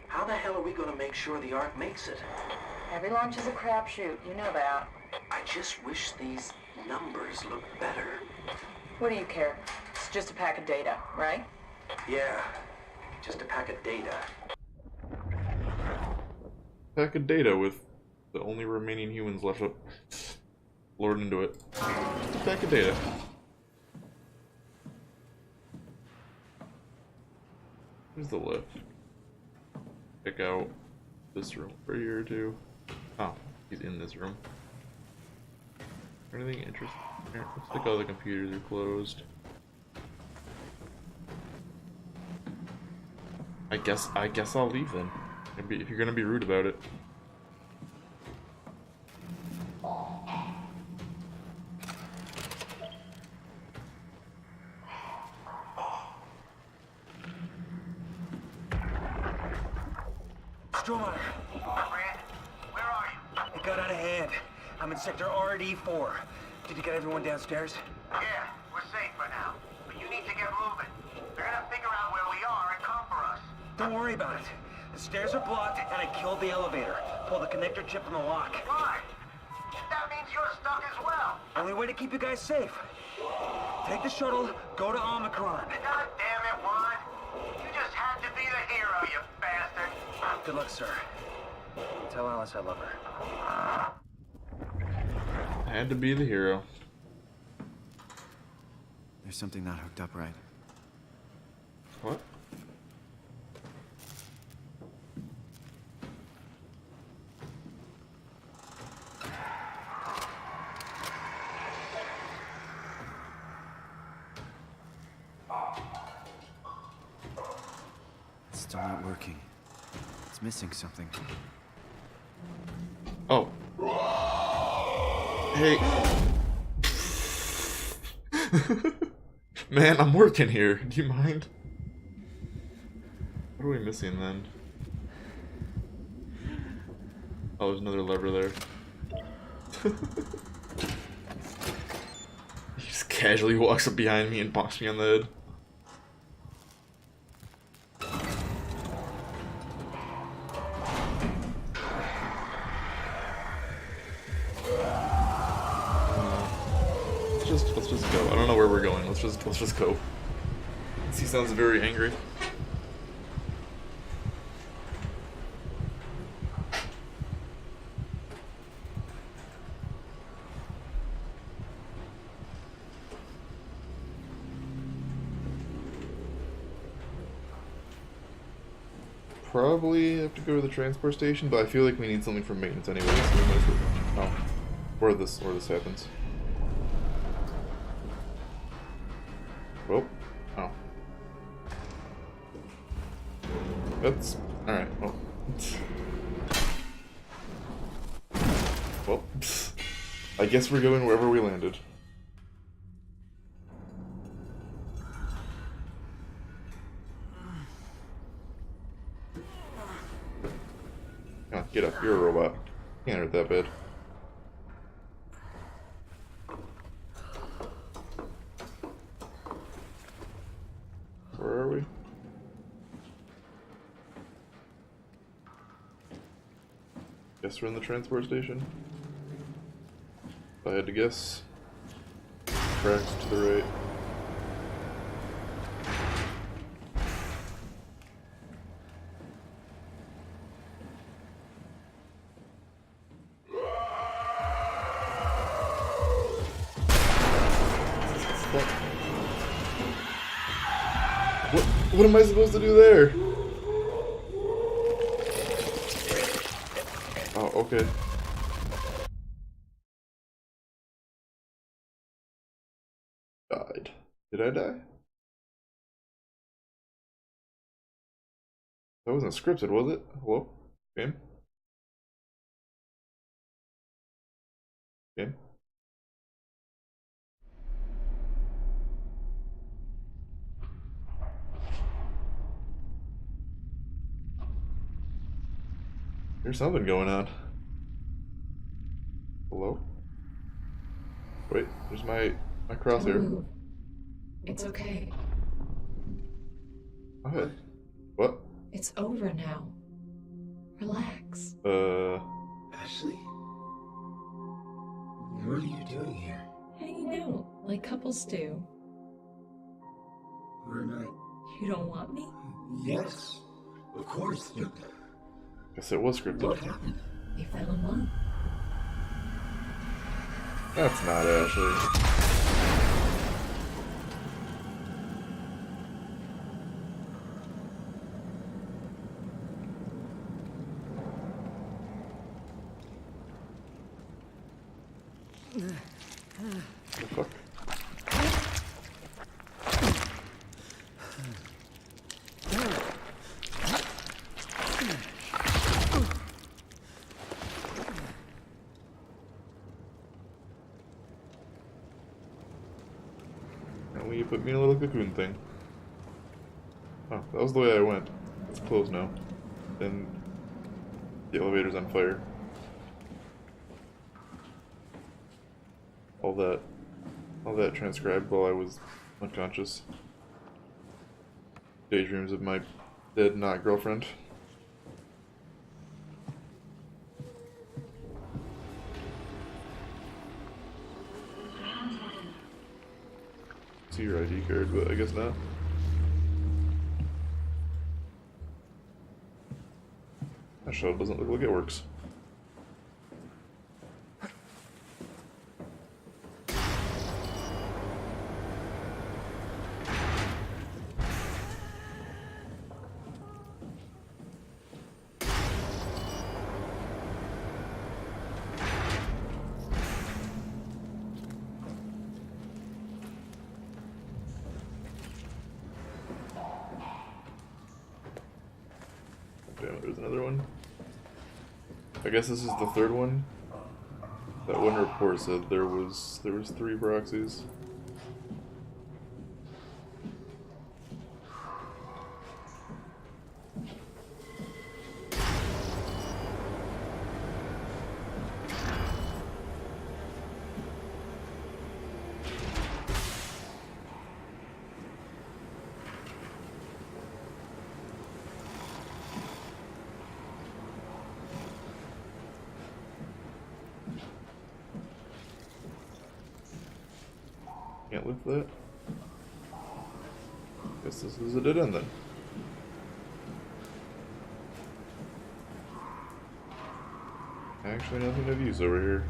how the hell are we gonna make sure the Ark makes it? Every launch is a crapshoot, you know that. I just wish these numbers looked better. What do you care? It's just a pack of data, right? Yeah, just a pack of data. Pack of data with the only remaining humans left up. Lord into it. Pack of data. Here's the lift. Check out this room for here or two. Oh, he's in this room. Anything interesting here? Looks like all the computers are closed. I guess I'll leave then. If you're gonna be rude about it. Stromer! Brand, where are you? It got out of hand. I'm in sector RD4. Did you get everyone downstairs? Yeah, we're safe for now. But you need to get moving. They're gonna figure out where we are and come for us. Don't worry about it. The stairs are blocked and I killed the elevator. Pull the connector chip from the lock. Why? That means you're stuck as well. Only way to keep you guys safe. Take the shuttle, go to Omicron. God damn it, Juan. You just had to be the hero, you bastard. Good luck, sir. Tell Alice I love her. Had to be the hero. There's something not hooked up right. What? It's still not working. It's missing something. Oh. Hey. Man, I'm working here. Do you mind? What are we missing then? Oh, there's another lever there. He just casually walks up behind me and bonks me on the head. Let's just go. I don't know where we're going. Let's just go. He sounds very angry. Probably have to go to the transport station, but I feel like we need something from maintenance anyway, so we might as well. Oh, where this happens. Well, oh. That's alright, well. Well. I guess we're going wherever we landed. Come on, get up. You're a robot. Can't hurt that bad. Where are we? Guess we're in the transport station. If I had to guess. Tracks to the right. What am I supposed to do there? Oh, okay. Died. Did I die? That wasn't scripted, was it? Hello? Game? Game? There's something going on. Hello? Wait, there's my crosshair. It's okay. What? What? It's over now. Relax. Ashley? What are you doing here? Hanging out, like couples do. We're not... You don't want me? Yes, of course. Guess it was scripted. What happened? We fell in love. That's not Ashley. The fuck? Now you put me in a little cocoon thing. Oh, that was the way I went. It's closed now. And the elevator's on fire. All that transcribed while I was unconscious. Daydreams of my dead not girlfriend. See your ID card, but I guess not. That shell doesn't look like it works. Damn it, there's another one. I guess this is the third one. That one report said there was 3 proxies. Can't lift that. Guess this is a dead end then. Actually, nothing of use over here.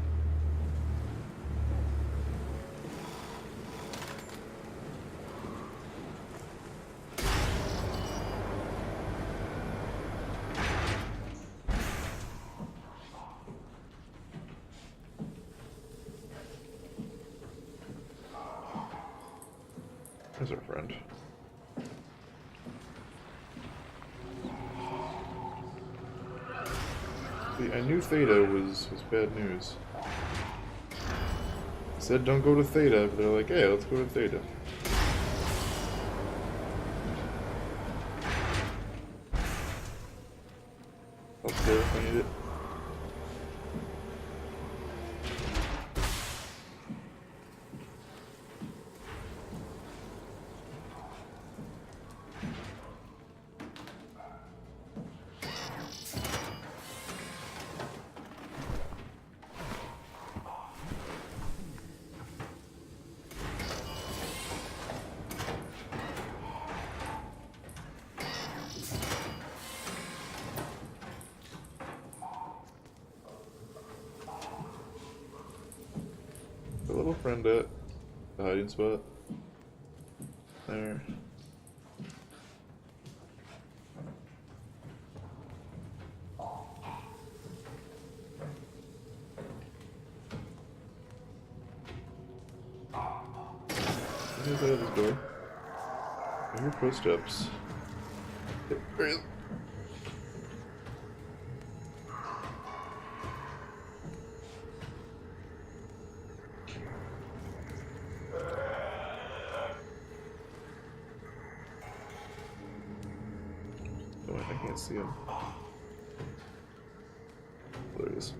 There's our friend. See, I knew Theta was bad news. said don't go to Theta, but they're like, hey, let's go to Theta. Up there if I need it. The little friend at the hiding spot. There. Here's out of this door. I hear footsteps. There he is. Oh, I can't see him. There he is.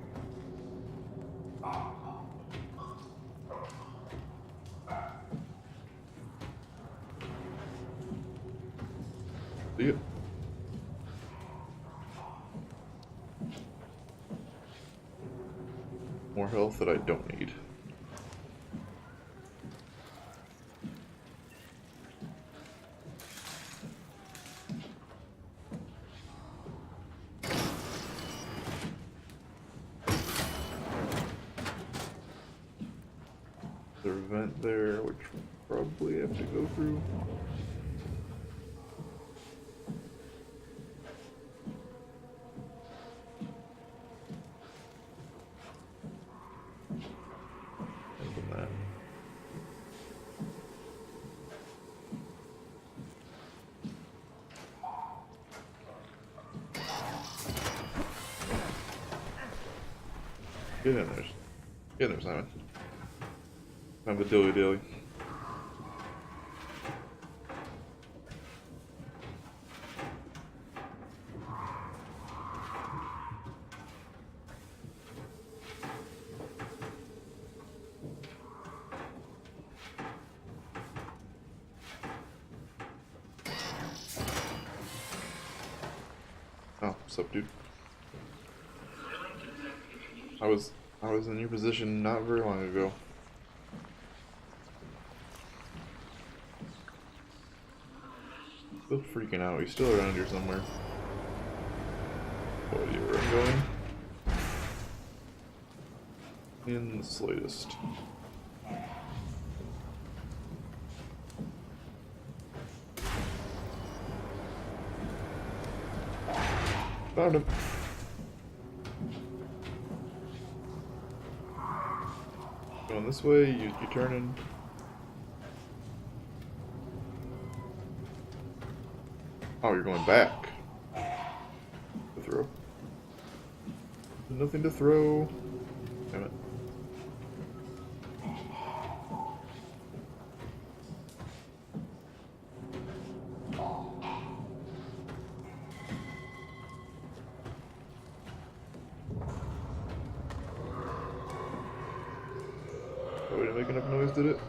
See ya. More health that I don't need. There's a vent there, which we'll probably have to go through. Open that. Get in there. Get in there, Simon. Have a dilly dilly. Oh, what's up, dude? I was in your position not very long ago. Still freaking out. He's still around here somewhere. What are you where I'm going? In the slightest. Found him. Going this way, you turning. Oh, you're going back. To throw. Nothing to throw. Damn it. Oh, did it make enough noise, did it?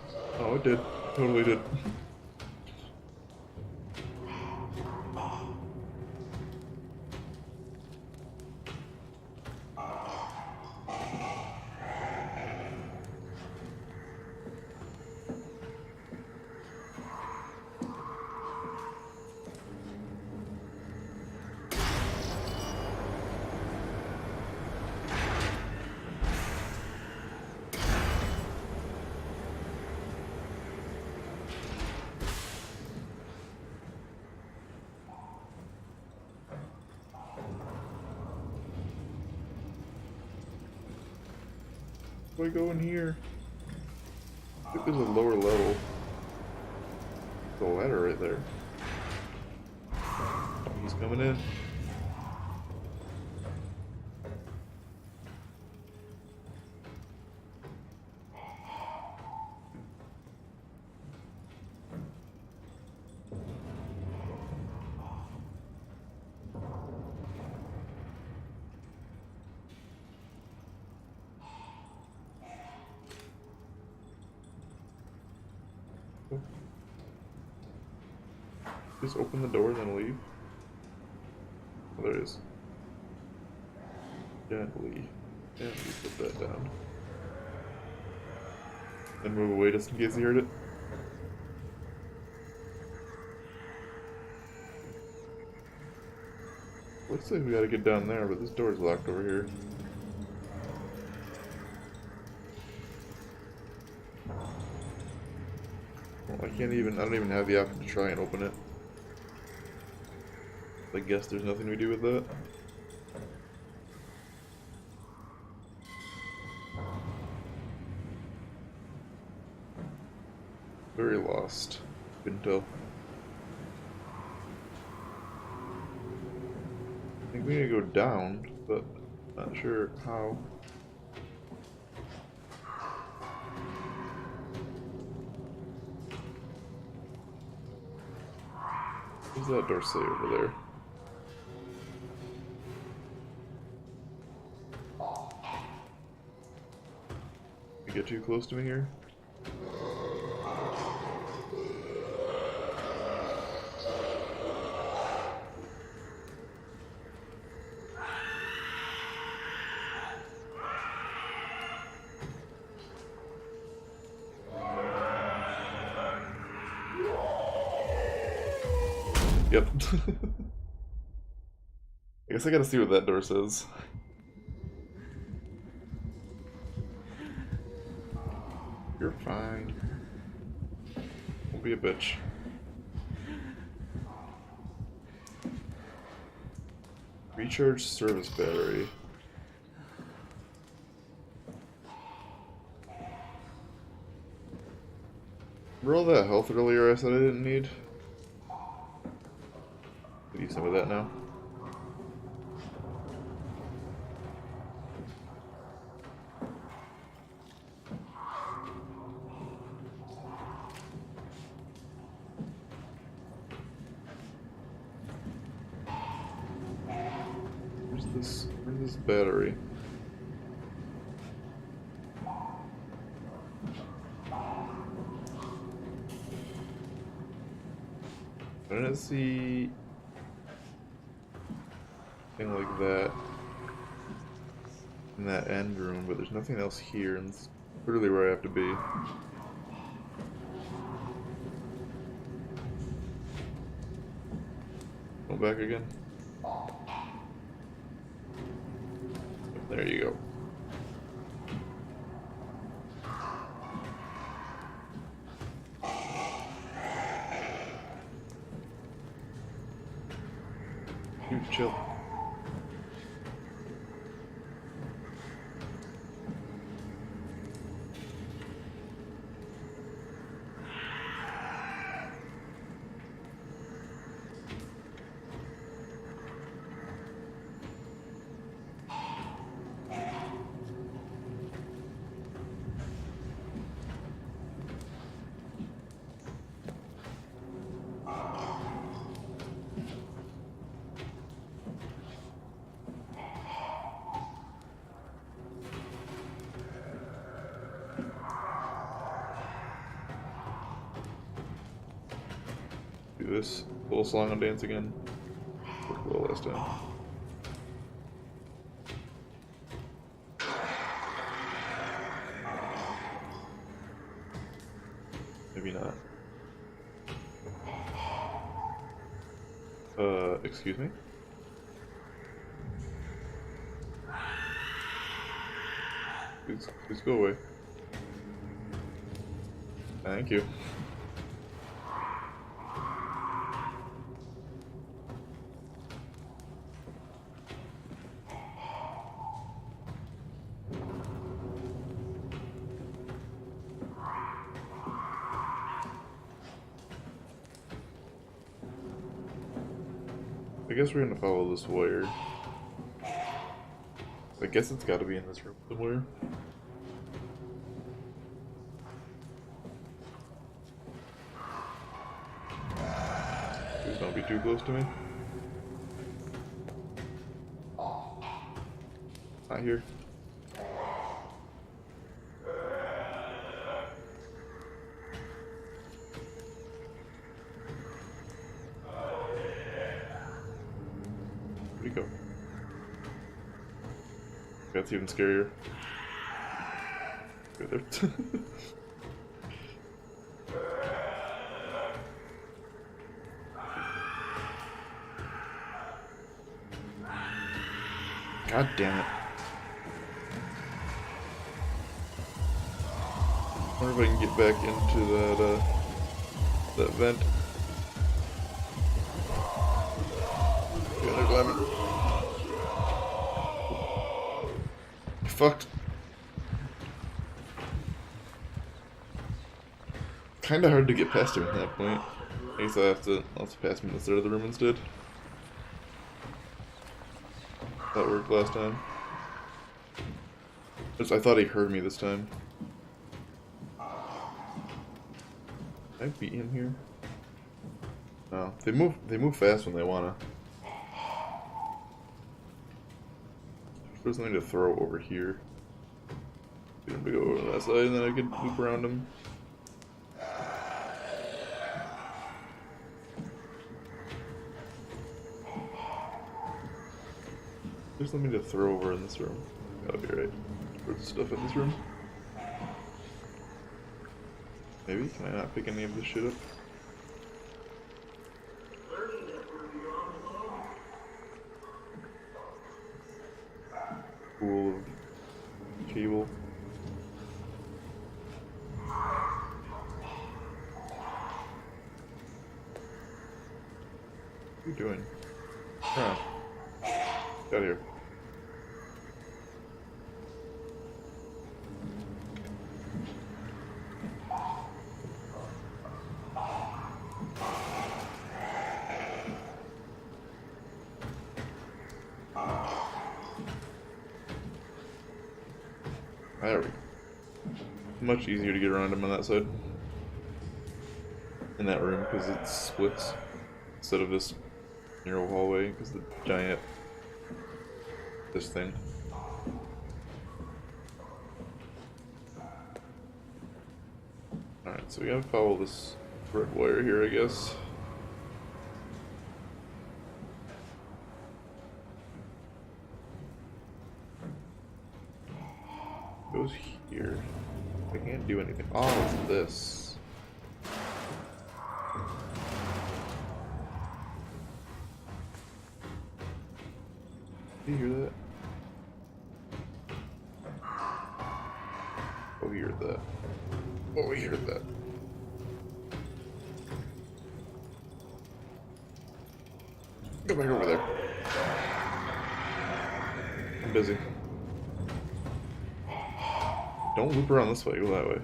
Oh, it did. Totally did. Do I go in here? I think there's a lower level. The ladder right there. Oh, he's coming in. Just open the door and then leave. Oh, there it is. Gently put that down. Then move away just in case he heard it. Looks like we gotta get down there, but this door's locked over here. Well, I don't even have the option to try and open it. I guess there's nothing we do with that. Very lost. Couldn't tell. I think we need to go down, but not sure how. What does that door say over there? You get too close to me here? Yep. I guess I gotta see what that door says. You're fine. Don't be a bitch. Recharge service battery. Remember all that health earlier I said I didn't need? I need some of that now. Where's this battery? I didn't see anything like that in that end room, but there's nothing else here, and it's literally where I have to be. Go back again. There you go. Dude, chill. Do this full song and dance again. Worked well last time. Maybe not. Excuse me? Please go away. Thank you. I guess we're gonna follow this wire. I guess it's gotta be in this room somewhere. Please don't be too close to me. Not here. That's even scarier. Right there. God damn it. I wonder if I can get back into that vent. Yeah, they're climbing. Fucked. Kinda hard to get past him at that point. I guess I'll have to pass him to the start of the room instead. That worked last time. I thought he heard me this time. Can I beat him here? No. They move fast when they wanna. There's something to throw over here. Get him to go over to that side and then I could loop around him. There's something to throw over in this room. Gotta be right. There's stuff in this room. Maybe? Can I not pick any of this shit up? Pool of cable. What are you doing? Huh. Get out of here. There we go. Much easier to get around him on that side. In that room, because it splits. Instead of this narrow hallway, because the giant... this thing. Alright, so we gotta follow this red wire here, I guess. Goes here. I can't do anything. Oh, it's this. Do you hear that? Oh, we heard that. Oh, we heard that. Go back over there. I'm busy. Don't loop around this way, go that way.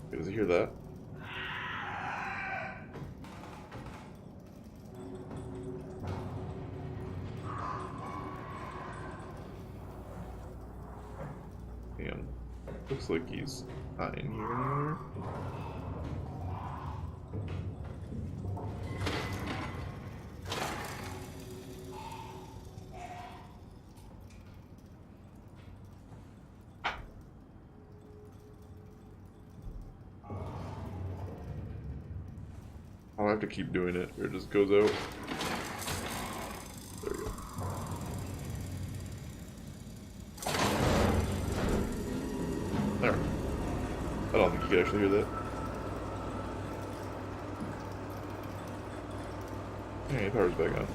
Okay, does he hear that? And looks like he's not in here anymore. I'll have to keep doing it, or it just goes out. There we go. There. I don't think you can actually hear that. Hey, power's back on.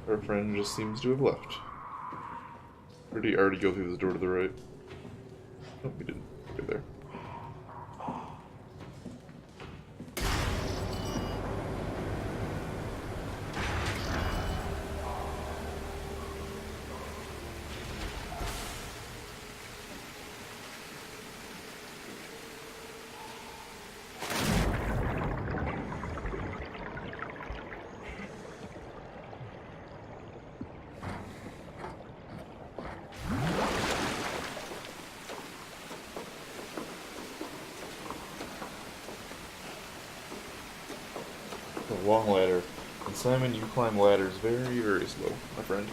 Our friend just seems to have left. Or did he already go through this door to the right? Nope, he didn't. Go there. A long ladder. And Simon, you climb ladders very, very slow, my friend.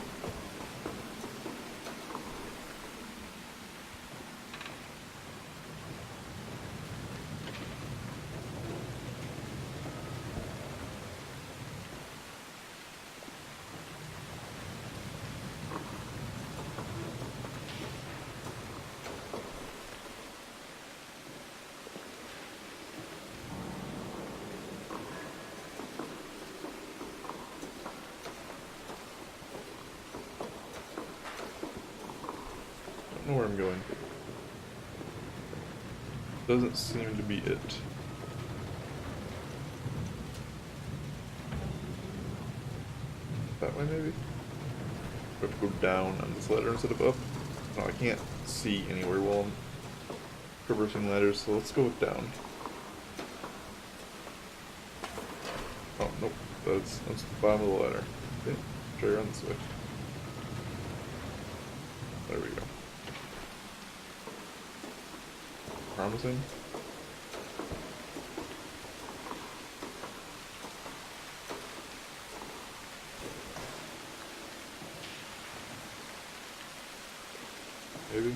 know where I'm going. Doesn't seem to be it. That way, maybe? I have to go down on this ladder instead of up. No, I can't see anywhere while I'm traversing ladders, so let's go with down. Oh, nope. That's the bottom of the ladder. Okay, try around this way. There we go. Promising. Maybe.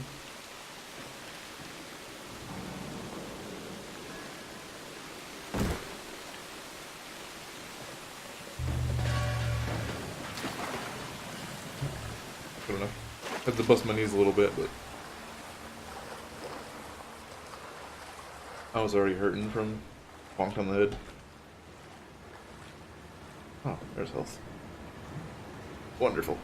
Good enough. Had to bust my knees a little bit, but I was already hurting from bonked on the head. Oh, there's health. Wonderful.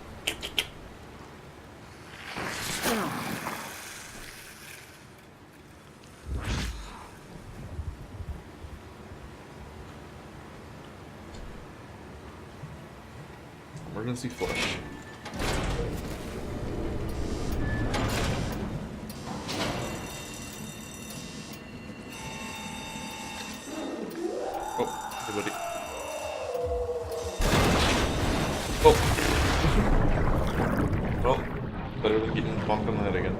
Emergency flush. Oh, hey buddy. Oh! Well, better than getting bonked on the head again.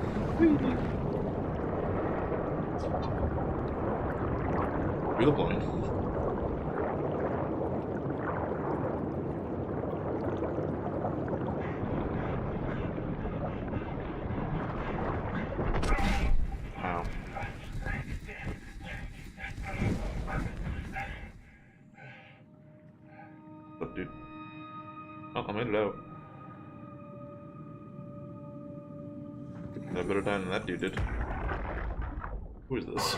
Wheel blowing. Wow. What, dude? Oh, I made it out. I better die than that dude did. Who is this?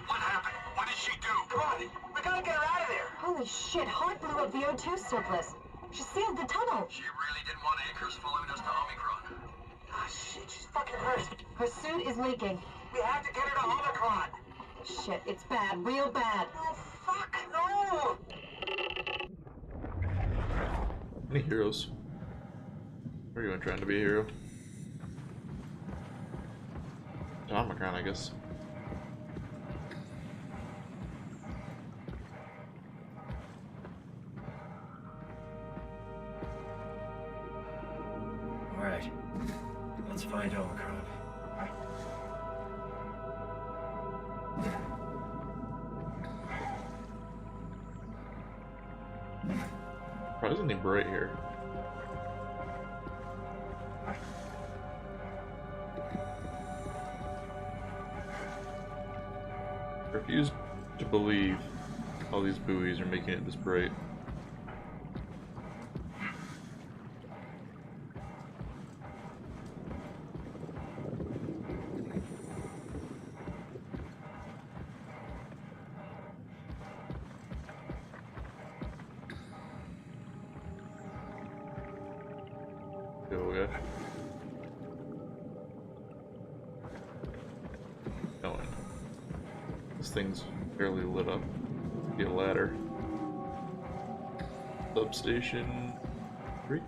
What happened? What did she do? Come on, we gotta get her out of there. Holy shit, Hart blew up the O2 surplus. She sealed the tunnel. She really didn't want anchors following us to Omicron. Ah, shit, she's fucking hurt. Her suit is leaking. We have to get her to Omicron. Shit, it's bad, real bad. Oh, fuck, no! Any heroes? Or are you trying to be a hero? Omicron, I guess. Alright. Let's find Omicron. Surprisingly bright here. I refuse to believe all these buoys are making it this bright. Go, guy. Going. This thing's barely lit up. Be a ladder. Substation 3.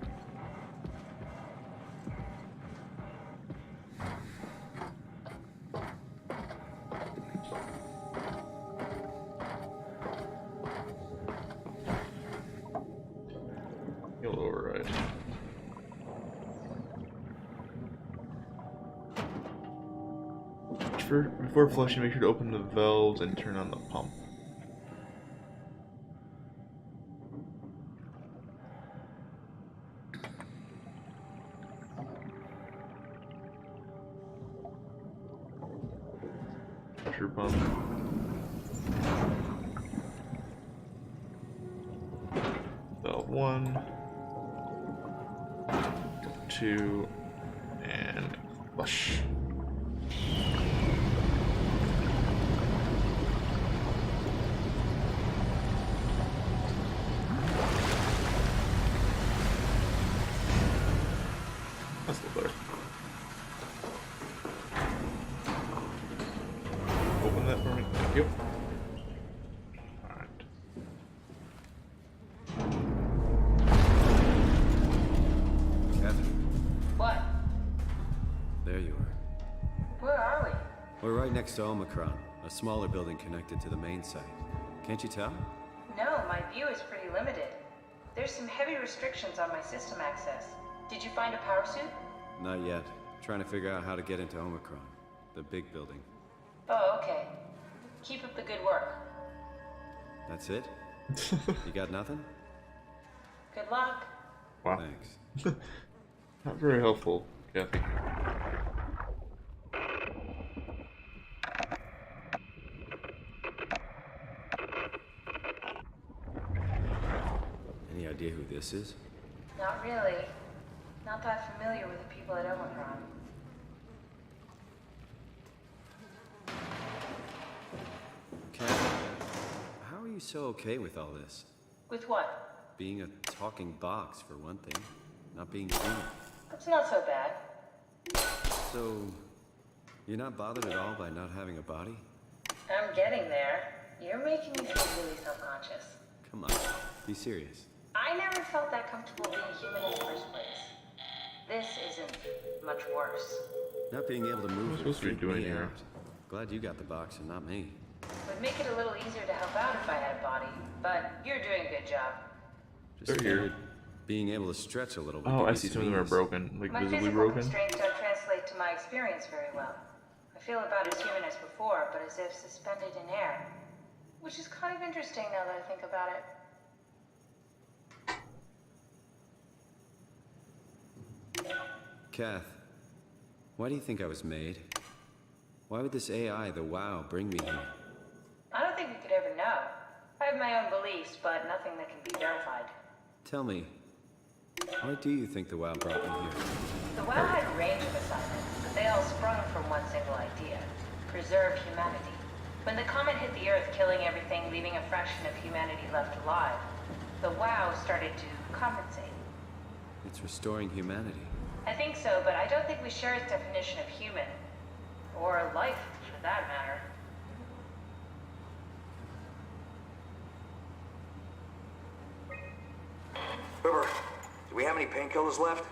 You'll override. Before flushing, make sure to open the valves and turn on the pump. Pressure pump. Valve 1, 2, and flush. That's a little better. Open that for me. Thank you. Alright. Kevin, What? there you are. Where are we? We're right next to Omicron, a smaller building connected to the main site. Can't you tell? No, my view is pretty limited. There's some heavy restrictions on my system access. Did you find a power suit? Not yet. Trying to figure out how to get into Omicron, the big building. Oh, okay. Keep up the good work. That's it? You got nothing? Good luck. Wow. Thanks. Not very helpful, Kathy. Any idea who this is? Not really. Not that familiar with the people at Omicron. Kevin, how are you so okay with all this? With what? Being a talking box, for one thing. Not being human. That's not so bad. So, you're not bothered at all by not having a body? I'm getting there. You're making me feel really self-conscious. Come on, be serious. I never felt that comfortable being human in the first place. This isn't much worse. Not being able to move supposed to be freaked doing me here? out. Glad you got the box and not me. Would make it a little easier to help out if I had a body, but you're doing a good job. Just They're here. figured being able to stretch a little bit. Oh, could I be see. some Some of them are ease. broken, like My visibly physical broken. constraints don't translate to my experience very well. I feel about as human as before, but as if suspended in air. Which is kind of interesting now that I think about it. Kath, why do you think I was made? Why would this AI, the WoW, bring me here? I don't think we could ever know. I have my own beliefs, but nothing that can be verified. Tell me, why do you think the WoW brought me here? The WoW had a range of assignments, but they all sprung from one single idea: preserve humanity. When the comet hit the Earth, killing everything, leaving a fraction of humanity left alive, the WoW started to compensate. It's restoring humanity. I think so, but I don't think we share its definition of human. Or life, for that matter. River, do we have any painkillers left?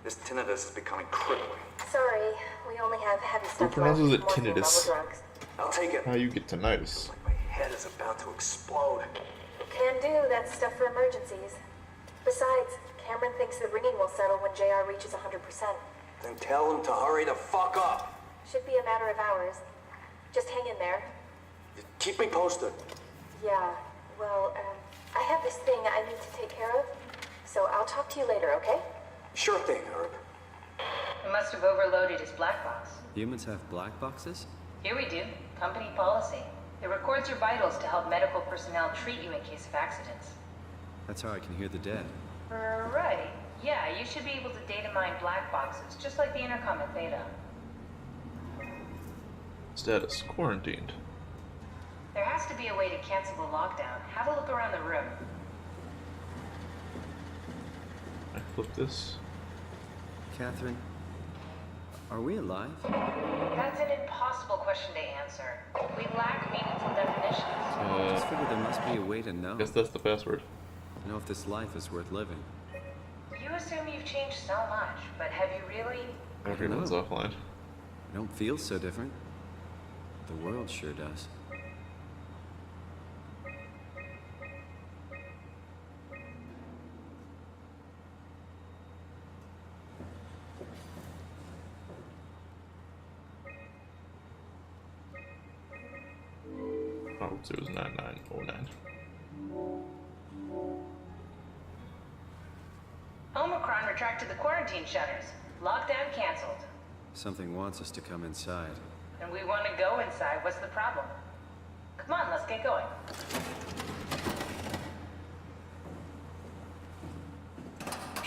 This tinnitus is becoming crippling. Sorry, we only have heavy Who stuff pronounces it left. Morphine level tinnitus? drugs. I'll take it. How you get tinnitus? Like my head is about to explode. Can do, that's stuff for emergencies. Besides, Cameron thinks the ringing will settle when JR reaches 100%. Then tell him to hurry the fuck up. Should be a matter of hours. Just hang in there. Keep me posted. Yeah, well, I have this thing I need to take care of, so I'll talk to you later, okay? Sure thing, Herb. We must have overloaded his black box. Humans have black boxes? Here we do. Company policy. It records your vitals to help medical personnel treat you in case of accidents. That's how I can hear the dead. Right. Yeah, you should be able to data mine black boxes, just like the intercom at Theta. Status quarantined. There has to be a way to cancel the lockdown. Have a look around the room. I flip this. Catherine, are we alive? That's an impossible question to answer. We lack meaningful definitions. I just figured there must be a way to know. Guess that's the password. Know if this life is worth living. You assume you've changed so much, but have you really? Everyone's know. offline. I don't feel so different. The world sure does. Oh, so it was 9909. Omicron retracted the quarantine shutters. Lockdown canceled. Something wants us to come inside. And we want to go inside. What's the problem? Come on, let's get going.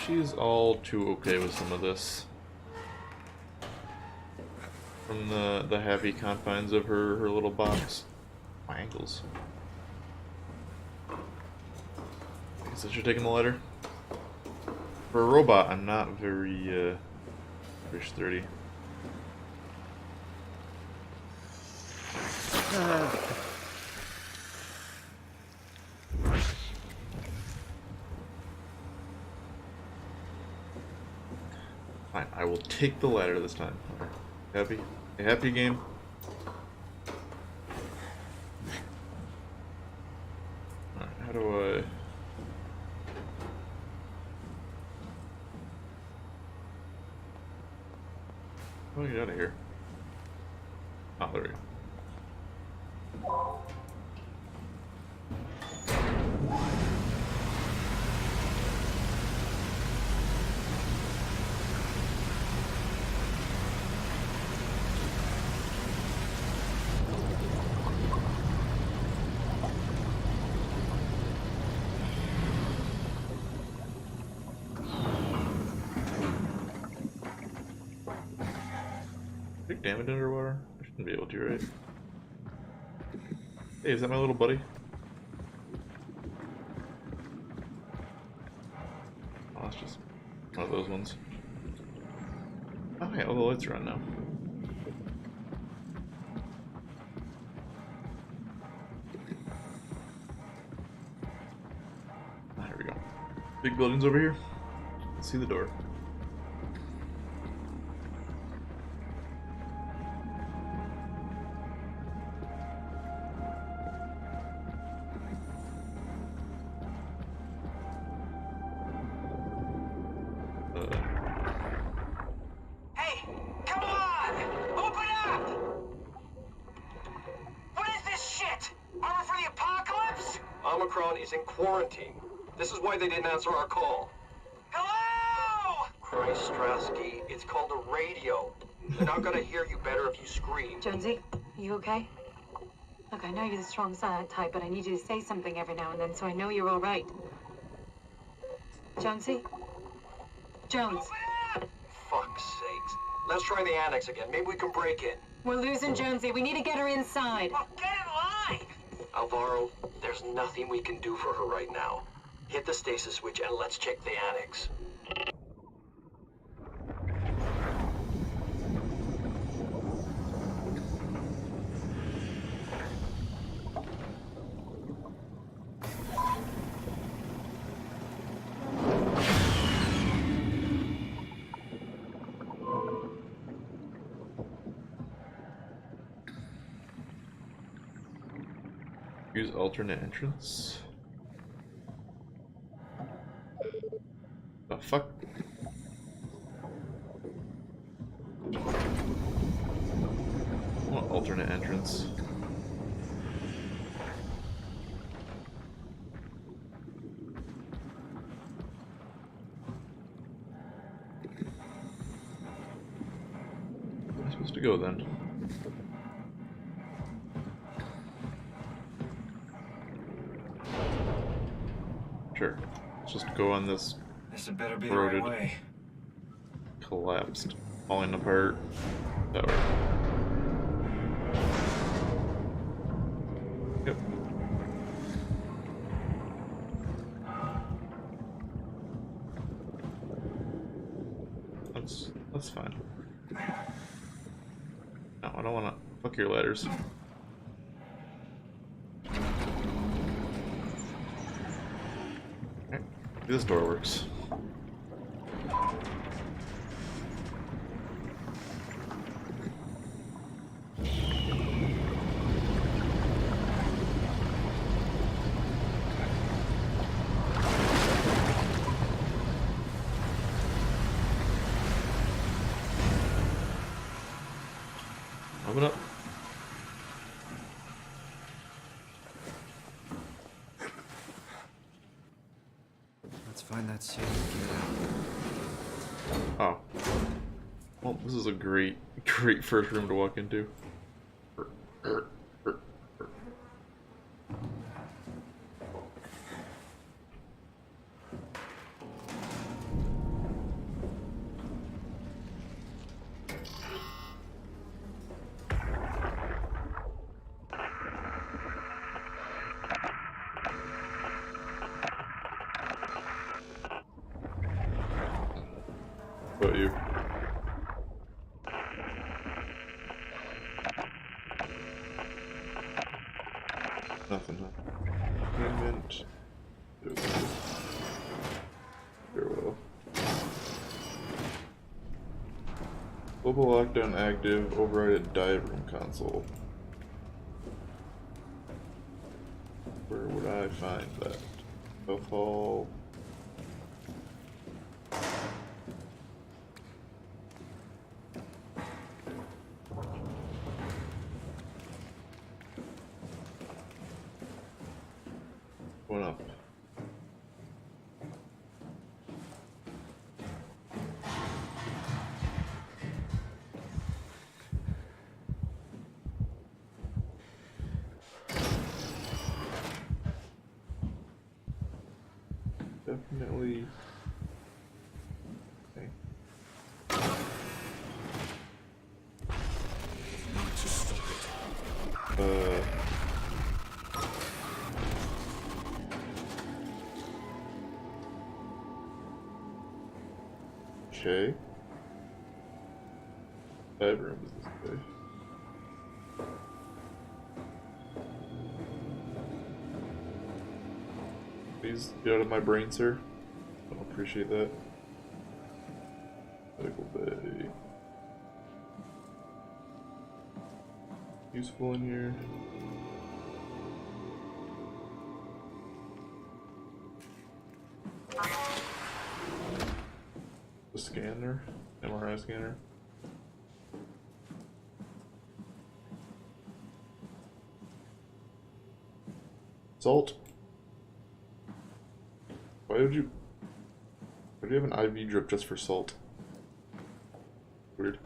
She's all too okay with some of this. From the happy confines of her little box. My ankles. I guess I should take him the letter. For a robot, I'm not very Fish 30. Fine, I will take the ladder this time. Happy? A happy game? Alright, how do I... How do I get out of here? Oh, there we go. Take damage underwater? I shouldn't be able to, right? Hey, is that my little buddy? Oh, that's just one of those ones. Oh yeah, all the lights are on now. Ah, here we go. Big buildings over here. Let's see the door. Hey, come on! Open up! What is this shit? Armor for the apocalypse? Omicron is in quarantine. This is why they didn't answer our call. Hello! Christ, Strasky, it's called a radio. They're not gonna hear you better if you scream. Jonesy, you okay? Look, I know you're the strong silent type, but I need you to say something every now and then so I know you're all right. Jonesy? Jones, Fuck's sakes. Let's try the annex again. Maybe we can break in. we're losing Jonesy. We need to get her inside. Well, get in line! Alvaro, there's nothing we can do for her right now. Hit the stasis switch and let's check the annex. Use alternate entrance. The fuck? What alternate entrance? Where am I supposed to go then? Sure. Let's just go on this This had better be corroded, the right way. collapsed, falling apart tower. Yep. That's fine. No, I don't wanna fuck your ladders. Okay, this door works. Open up. Let's find that safe and get out. Oh. Well, this is a great first room to walk into. About you. Global lockdown active. Override at dive room console. Where would I find that? Health hall. Going up. Definitely. Okay. Okay. Dive room is this way. Please get out of my brain, sir. I don't appreciate that. Medical bay. Useful in here. The scanner, MRI scanner. Salt. Why do you have an IV drip just for salt? Weird.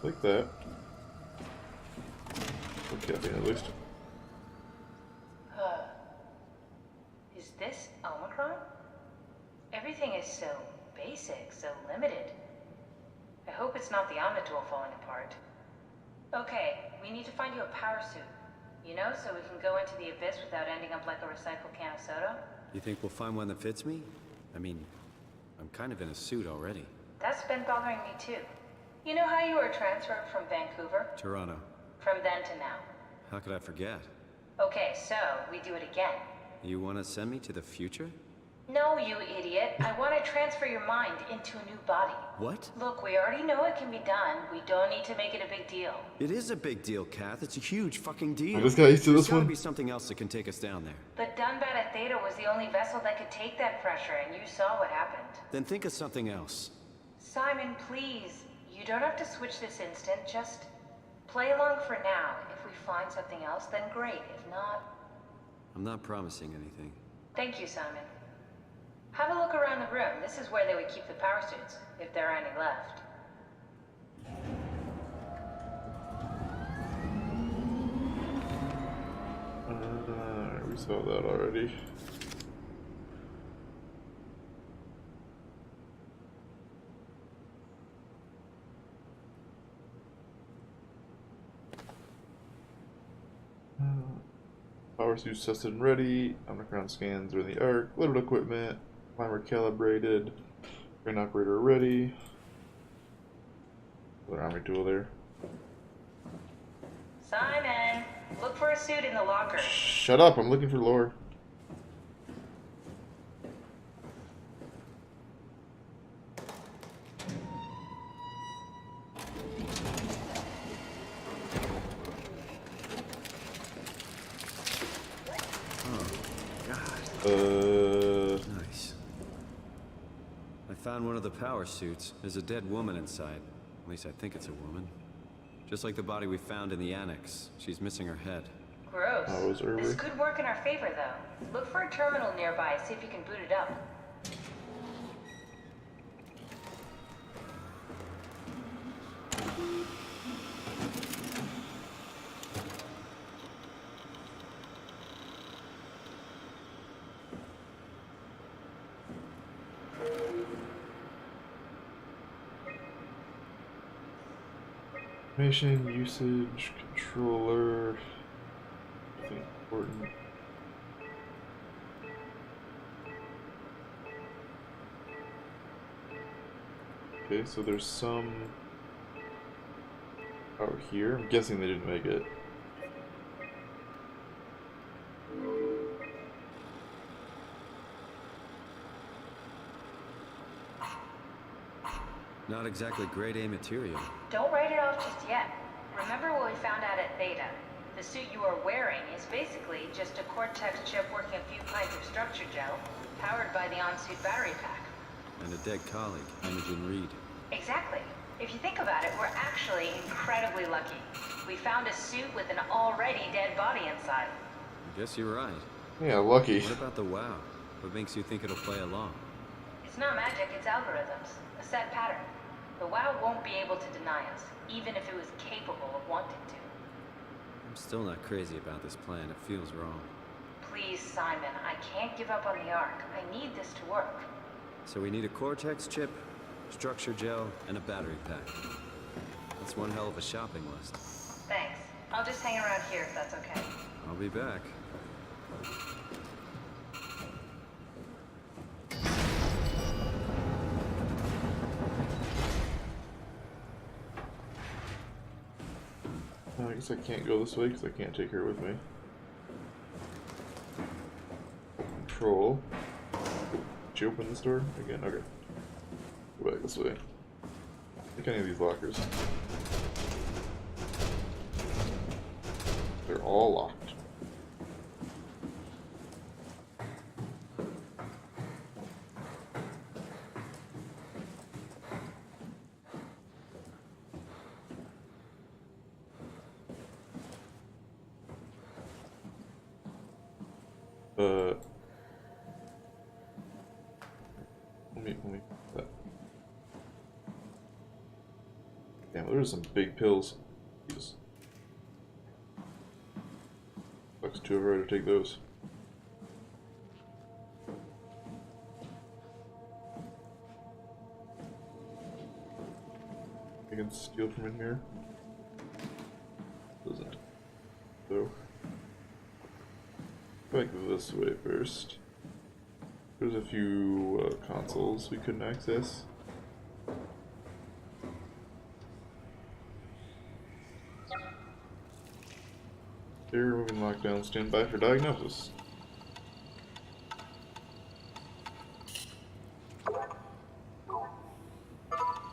Like that. Okay, at least. Is this Omicron? Everything is so basic, so limited. I hope it's not the Omnitool falling apart. Okay, we need to find you a power suit. You know, so we can go into the abyss without ending up like a recycled can of soda. You think we'll find one that fits me? I mean, I'm kind of in a suit already. That's been bothering me too. You know how you were transferred from Vancouver? Toronto. From then to now. How could I forget? Okay, so we do it again. You want to send me to the future? No, you idiot. I want to transfer your mind into a new body. What? Look, we already know it can be done. We don't need to make it a big deal. It is a big deal, Kath. It's a huge fucking deal. I just got used to this There's gotta one. be something else that can take us down there. The Dunbat at Theta was the only vessel that could take that pressure, and you saw what happened. Then think of something else. Simon, please. You don't have to switch this instant. Just play along for now. If we find something else, then great. If not... I'm not promising anything. Thank you, Simon. Have a look around the room. This is where they would keep the power suits, if there are any left. We saw that already. Power suits tested and ready. Underground scans are in the arc. Loaded equipment. Climber calibrated. Crane operator ready. Another army tool there. Simon! Look for a suit in the locker. Shut up! I'm looking for lore. Nice. I found one of the power suits. There's a dead woman inside. At least I think it's a woman. Just like the body we found in the annex. She's missing her head. Gross. That was early. This could work in our favor, though. Look for a terminal nearby, see if you can boot it up. Information usage controller. Nothing important. Okay, so there's some out here. I'm guessing they didn't make it. Not exactly grade A material. Don't write it off just yet. Remember what we found out at Theta? The suit you are wearing is basically just a Cortex chip working a few pints of structure gel, powered by the on-suit battery pack. And a dead colleague, Imogen Reed. Exactly. If you think about it, we're actually incredibly lucky. We found a suit with an already dead body inside. I guess you're right. Yeah, lucky. What about the WoW? What makes you think it'll play along? It's not magic, it's algorithms. A set pattern. The WoW won't be able to deny us, even if it was capable of wanting to. I'm still not crazy about this plan. It feels wrong. Please, Simon, I can't give up on the Ark. I need this to work. So we need a Cortex chip, structure gel, and a battery pack. That's one hell of a shopping list. Thanks. I'll just hang around here if that's okay. I'll be back. I guess I can't go this way because I can't take her with me. Control. Did you open this door? Again, okay. Go back this way. Take any of these lockers. They're all locked. Let me. Damn, those are some big pills. Jesus. Sucks too hard to take those. I can steal from in here. Doesn't. So. Back this way first. There's a few consoles we couldn't access. They're moving lockdown. Stand by for diagnosis.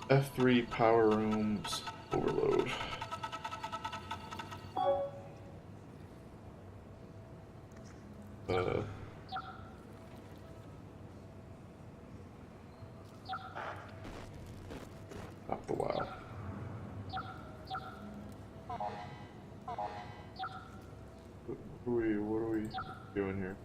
F3 power rooms overload. Not the WoW. What are we doing here?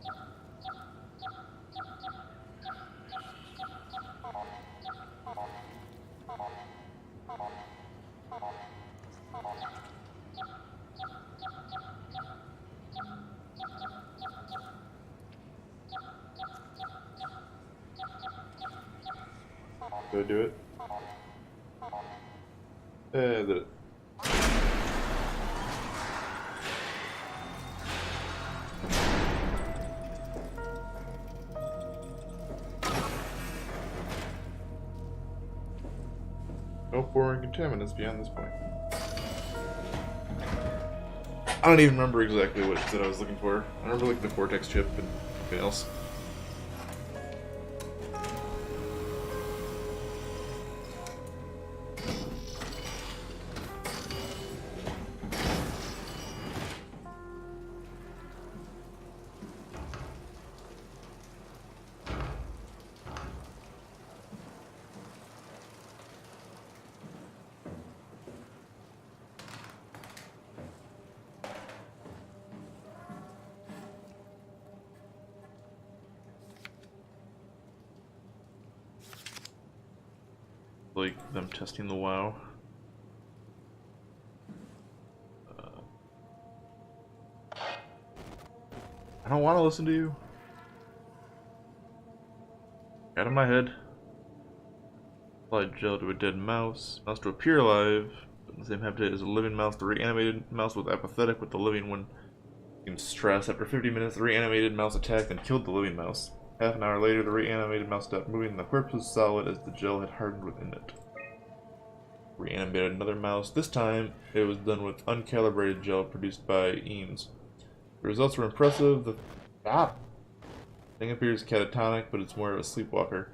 Did I do it? I did it. No foreign contaminants beyond this point. I don't even remember exactly what it said I was looking for. I remember like the Cortex chip and anything else. Like them testing the WoW. I don't want to listen to you. Out of my head. Applied gel to a dead mouse. Mouse to appear alive. In the same habitat as a living mouse, the reanimated mouse was apathetic with the living one in stress. After 50 minutes, the reanimated mouse attacked and killed the living mouse. Half an hour later, the reanimated mouse stopped moving and the corpse was solid as the gel had hardened within it. Reanimated another mouse. This time, it was done with uncalibrated gel produced by Eames. The results were impressive. The thing appears catatonic, but it's more of a sleepwalker.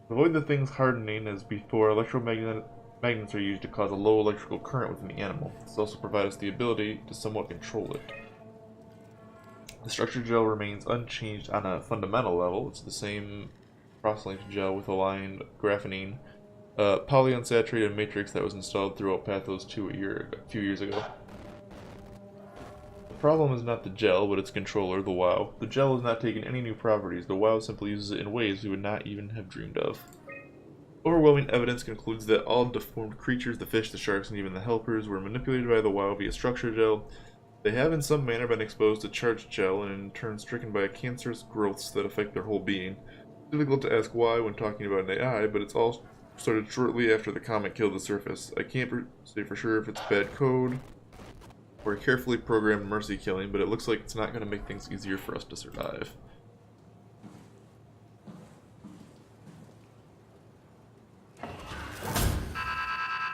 To avoid the thing's hardening as before, electromagnets are used to cause a low electrical current within the animal. This also provides us the ability to somewhat control it. The structure gel remains unchanged on a fundamental level. It's the same cross-linked gel with aligned graphenine polyunsaturated matrix that was installed throughout Pathos 2 a few years ago. The problem is not the gel, but its controller, the WoW. The gel has not taken any new properties. The WoW simply uses it in ways we would not even have dreamed of. Overwhelming evidence concludes that all deformed creatures, the fish, the sharks, and even the helpers, were manipulated by the WoW via structure gel. They have in some manner been exposed to charged gel and in turn stricken by cancerous growths that affect their whole being. It's difficult to ask why when talking about an AI, but it's all started shortly after the comet killed the surface. I can't say for sure if it's bad code or a carefully programmed mercy killing, but it looks like it's not going to make things easier for us to survive.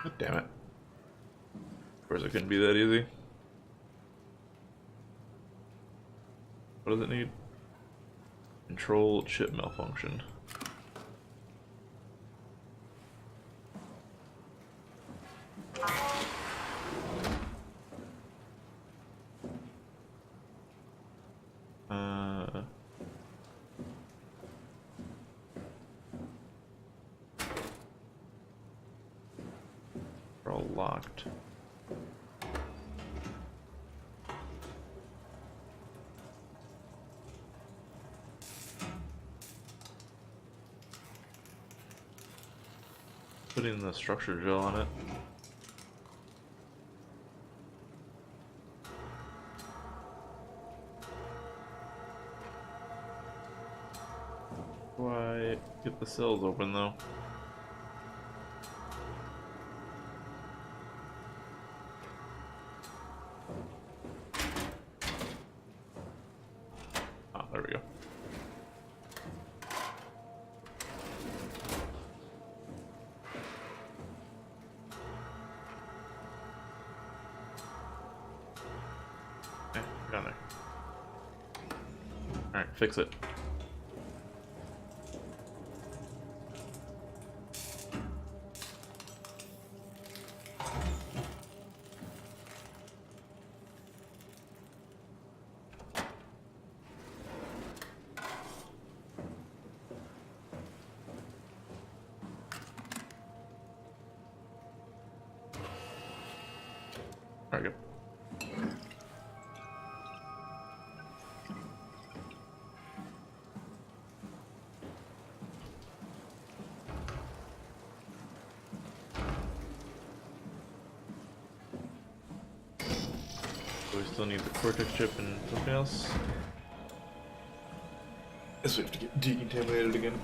God damn it. Of course it couldn't be that easy. What does it need? Control chip malfunction. They're all locked. Putting the structure gel on it. Why get the cells open though? Ah, there we go. Okay, got there. Alright, fix it. There we go. So we still need the cortex chip and something else. Guess we have to get decontaminated again.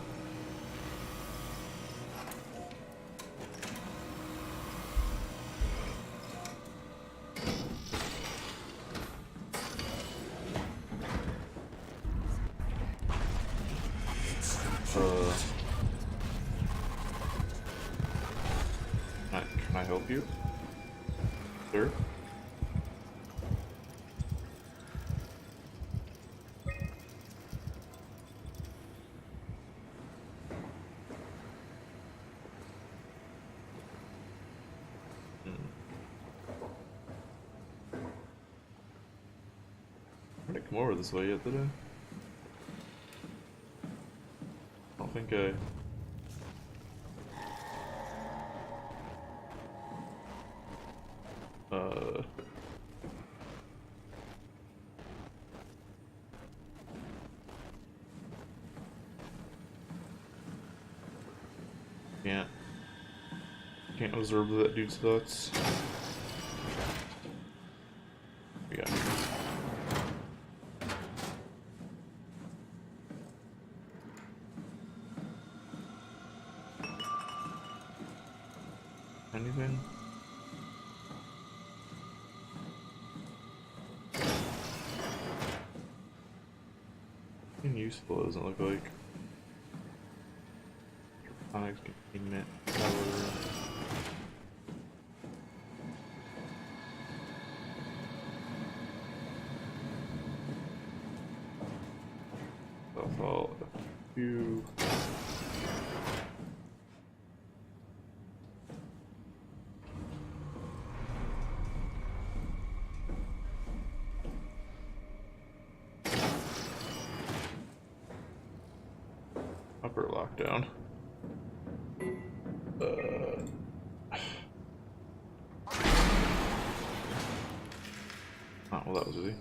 Can I help you, sir? I didn't come over this way yet, did I? I don't think I... Can't absorb that dude's thoughts. Yeah. Anything? Anything useful doesn't look like. Electronics containment tower. Fall a few. Upper lockdown. Oh, well, that was easy.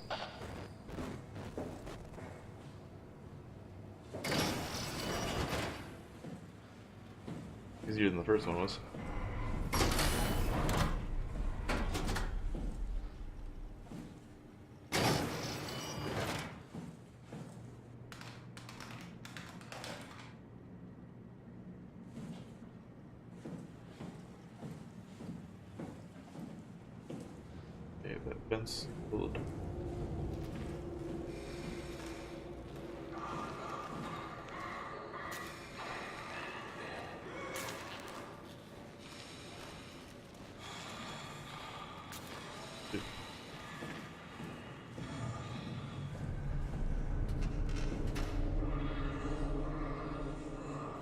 Easier than the first one was. Okay, that fence filled.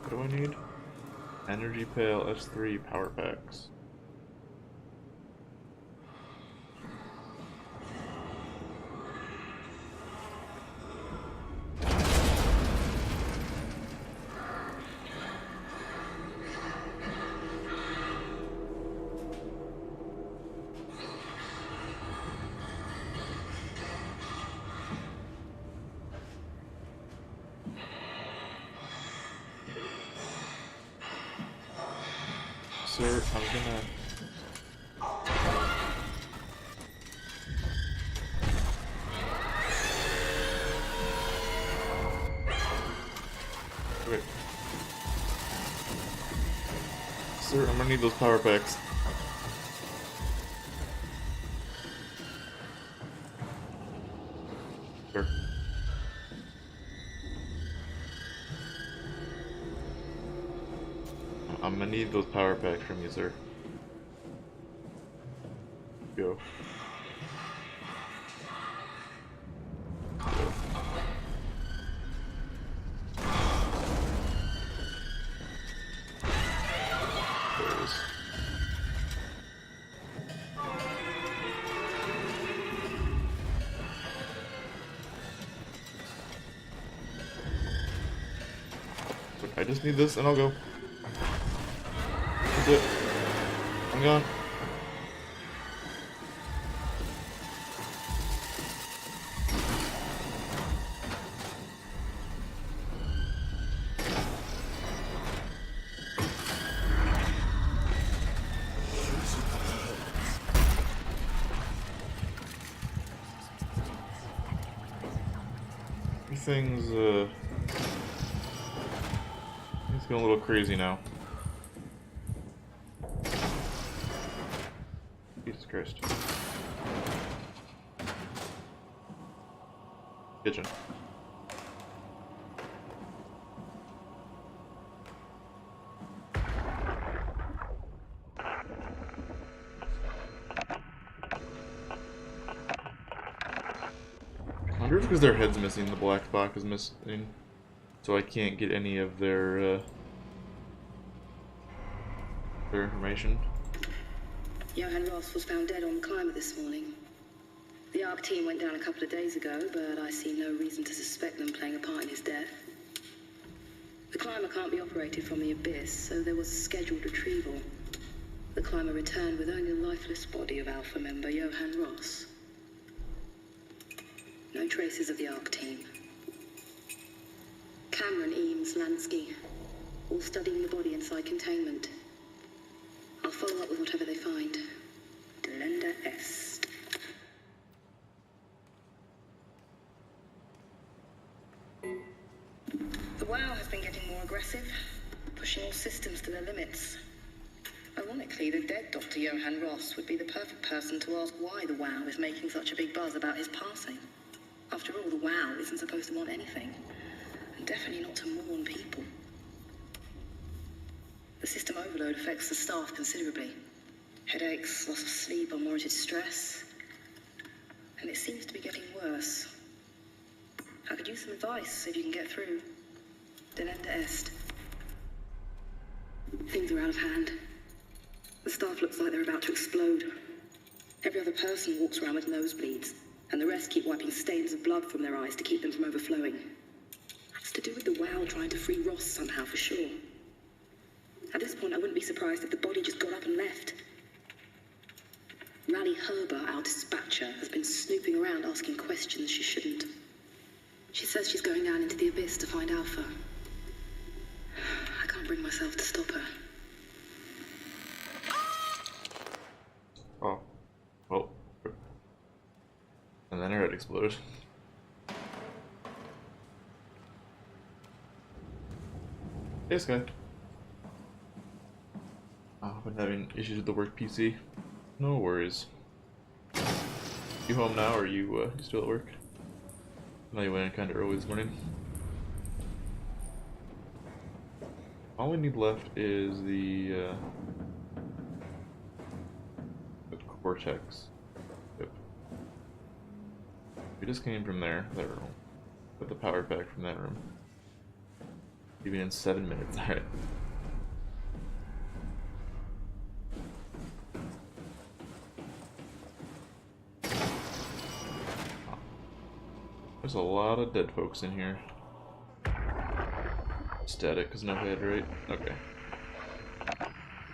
What do I need? Energy pail, S3 power packs. Sir, I'm gonna... Okay. Sir, I'm gonna need those power packs. Sure. I'm gonna need those power packs from you, sir. Go. There it is. I just need this and I'll go. That's it. I'm gone. Everything's it's going a little crazy now. Jesus Christ. Kitchen. I wonder if because their head's missing, the black box is missing, so I can't get any of their information. Johann Ross was found dead on the climber this morning. The ARC team went down a couple of days ago, but I see no reason to suspect them playing a part in his death. The climber can't be operated from the abyss, so there was a scheduled retrieval. The climber returned with only the lifeless body of Alpha member Johann Ross. No traces of the ARC team. Cameron, Eames, Lansky, all studying the body inside containment. I'll follow up with whatever they find. Delenda Est. The WoW has been getting more aggressive, pushing all systems to their limits. Ironically, the dead Dr. Johann Ross would be the perfect person to ask why the WoW is making such a big buzz about his passing. After all, the WoW isn't supposed to want anything. definitely not to mourn people. The system overload affects the staff considerably. Headaches, loss of sleep, unwarranted stress. And it seems to be getting worse. I could use some advice if you can get through. Delenda est. Things are out of hand. The staff looks like they're about to explode. Every other person walks around with nosebleeds, and the rest keep wiping stains of blood from their eyes to keep them from overflowing. That's to do with the WOW trying to free Ross somehow, for sure. At this point, I wouldn't be surprised if the body just got up and left. Rally Herber, our dispatcher, has been snooping around asking questions she shouldn't. She says she's going down into the abyss to find Alpha. I can't bring myself to stop her. Oh. Well. And then her head exploded. Hey, Sky. I've been having issues with the work PC. No worries. You home now, or you still at work? I know you went in kind of early this morning. All we need left is the Cortex. Yep. We just came from there, that room. Got the power pack from that room. Even in 7 minutes, alright. There's a lot of dead folks in here. Static, because no head, right? Okay.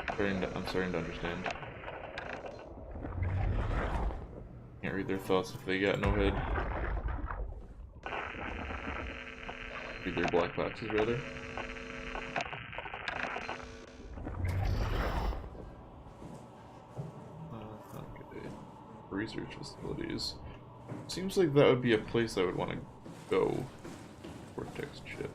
I'm starting to understand. Can't read their thoughts if they got no head. Read their black boxes, rather. Okay. Research facilities. Seems like that would be a place I would want to go. Vortex chip.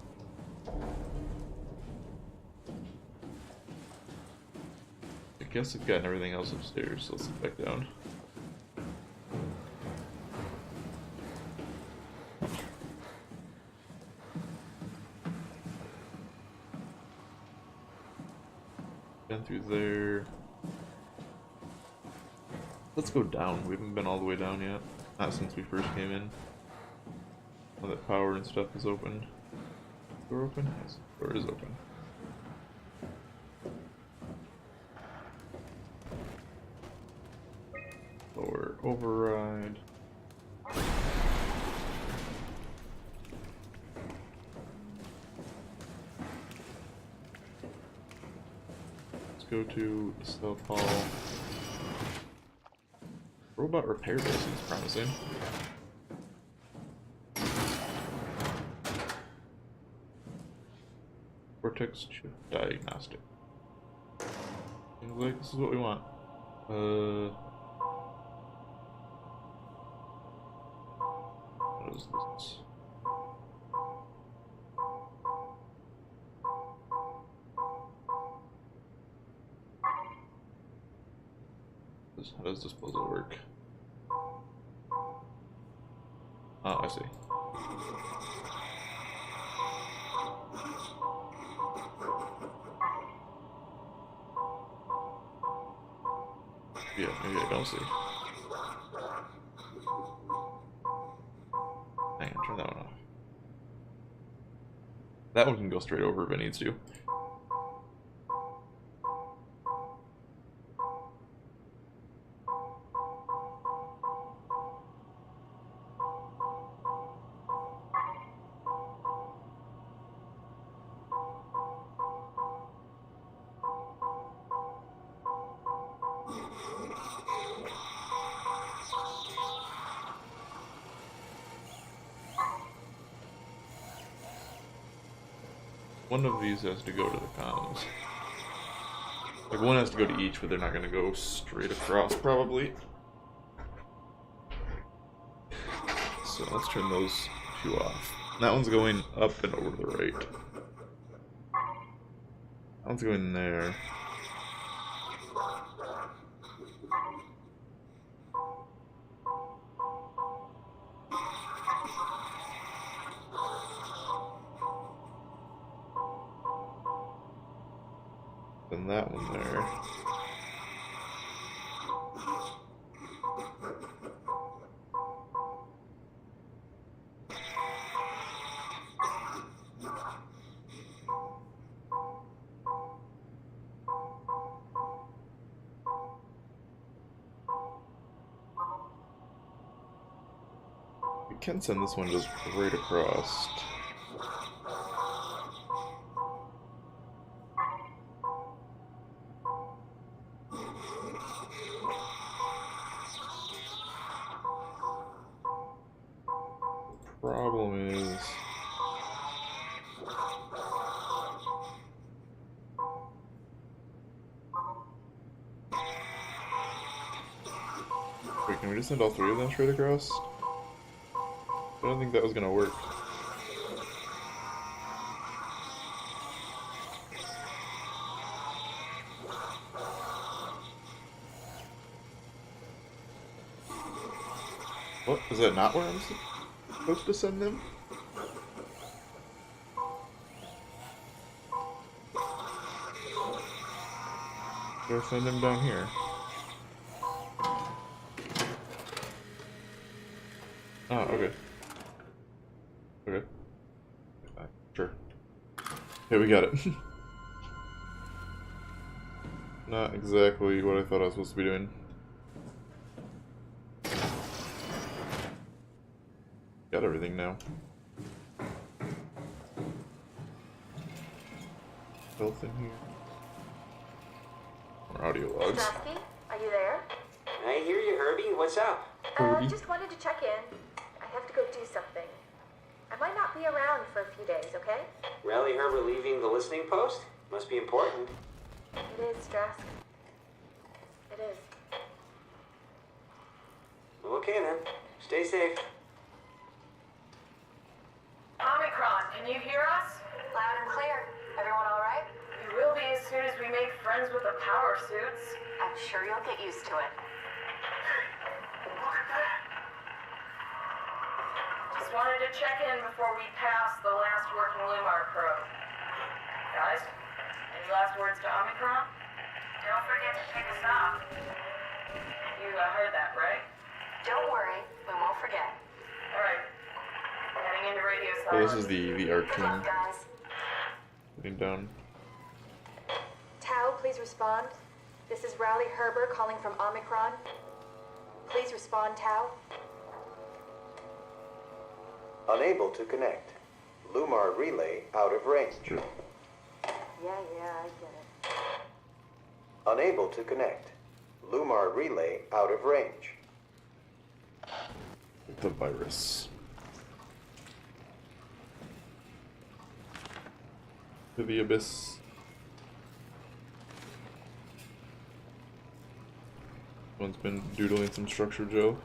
I guess I've gotten everything else upstairs, so let's get back down. Been through there. Let's go down. We haven't been all the way down yet. Not since we first came in. All that power and stuff is open. Door open? Yes, door is open. Lower override. Let's go to the South Hall. Robot repair base is promising. Vortex chip diagnostic. Seems like this is what we want. What is this? How does this puzzle work? Oh, I see. Yeah, maybe I don't see. Hang on, turn that one off. That one can go straight over if it needs to. One of these has to go to the comms. Like, one has to go to each, but they're not going to go straight across, probably. So let's turn those two off. That one's going up and over the right. That one's going there. Then that one there. We can send this one just right across. Problem is, wait, can we just send all three of them straight across? I don't think that was gonna work. What? Is that not where I'm supposed to send them? Or send them down here? Oh, okay. Okay. Sure. Yeah, we got it. Not exactly what I thought I was supposed to be doing. Got everything now. Health in here. More audio logs. Strasky, are you there? I hear you, Herbie. What's up? Herbie? Just wanted to check in. I have to go do something. I might not be around for a few days, okay? Rally Herbert leaving the listening post? Must be important. It is, Strask. It is. Well, okay then. Stay safe. Omicron, can you hear us? Loud and clear. Everyone all right? We will be as soon as we make friends with the power suits. I'm sure you'll get used to it. Look at that. Just wanted to check in before we pass the last working Lumar probe. Guys, any last words to Omicron? Don't forget to pick us up. You heard that, right? Don't worry, we won't forget. Alright. Heading into radio Oh, silence. this is the arc Good team. luck, guys. Getting down. Tau, please respond. This is Rowley Herber calling from Omicron. Please respond, Tau. Unable to connect. Lumar relay out of range. Sure. Yeah, I get it. Unable to connect. Lumar relay out of range. The virus. To the abyss. One's been doodling some structure, Joe.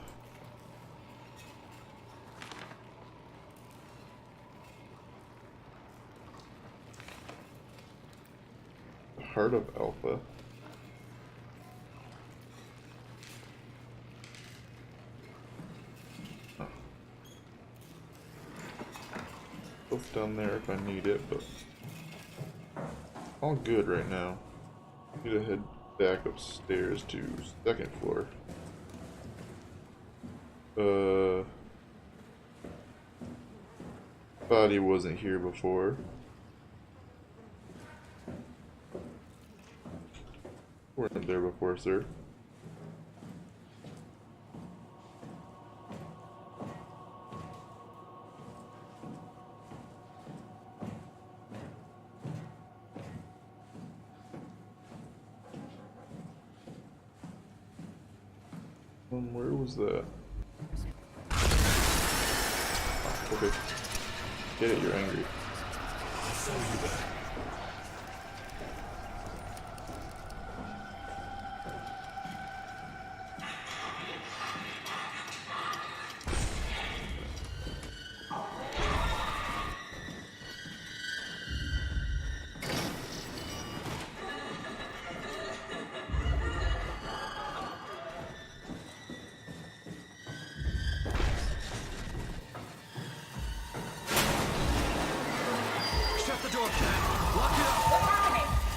The heart of Alpha. Oh. Both down there if I need it, but all good right now. Need to head back upstairs to second floor. Body wasn't here before. Weren't there before, sir. Where was that? Oh, okay. Get it, you're angry.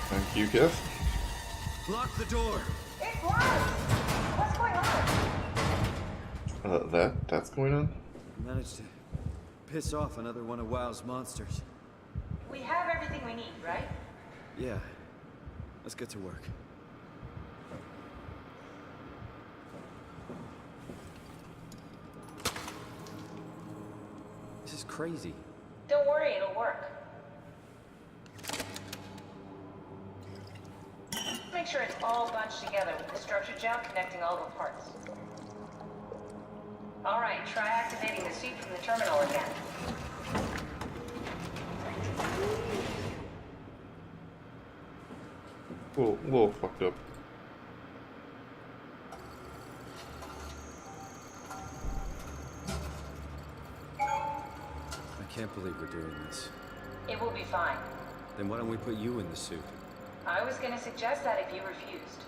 Thank you, Kev. Lock the door! It's locked! What's going on? That's going on? I managed to piss off another one of WoW's monsters. We have everything we need, right? Yeah. Let's get to work. This is crazy. Don't worry, it'll work. Make sure it's all bunched together with the structure gel connecting all the parts. Alright, try activating the suit from the terminal again. A little fucked up. I can't believe we're doing this. It will be fine. Then why don't we put you in the suit? I was gonna suggest that if you refused.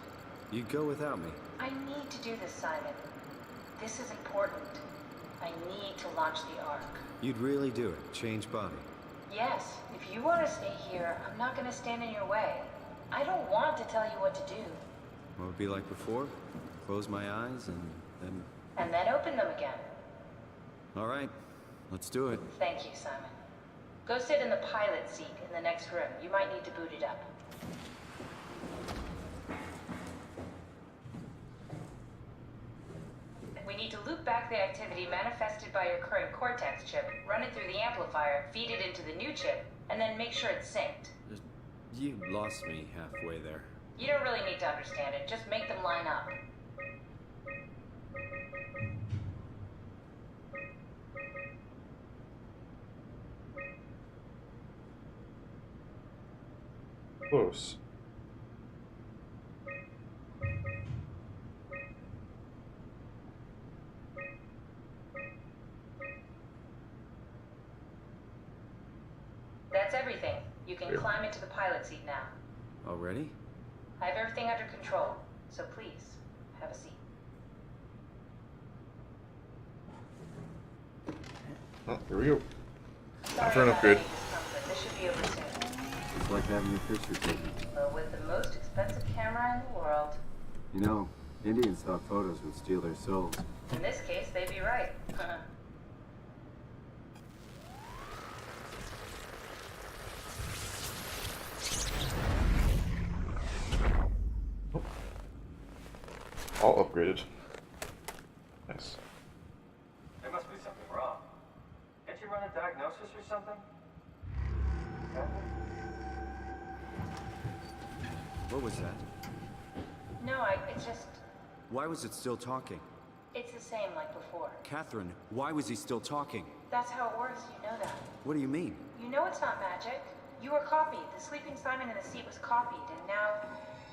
You'd go without me. I need to do this, Simon. This is important. I need to launch the Ark. You'd really do it? Change body? Yes, if you want to stay here, I'm not gonna stand in your way. I don't want to tell you what to do. What would it be like before? Close my eyes and then... And then open them again. All right, let's do it. Thank you, Simon. Go sit in the pilot seat in the next room. You might need to boot it up. We need to loop back the activity manifested by your current Cortex chip, run it through the amplifier, feed it into the new chip, and then make sure it's synced. You lost me halfway there. You don't really need to understand it, just make them line up. Close. That's everything. You can climb into the pilot seat now. Already? I have everything under control, so please, have a seat. Oh, here we go. Sorry For an about upgrade. any discomfort. This should be over soon. It's like having your picture taken. But with the most expensive camera in the world, You know, Indian stock photos would steal their souls. in this case, they'd be right. All upgraded. Nice. There must be something wrong. Can't you run a diagnosis or something? What was that? No, it's just, Why was it still talking? it's the same like before. Catherine, why was he still talking? That's how it works, you know that. What do you mean? You know it's not magic. You were copied. The sleeping Simon in the seat was copied, and now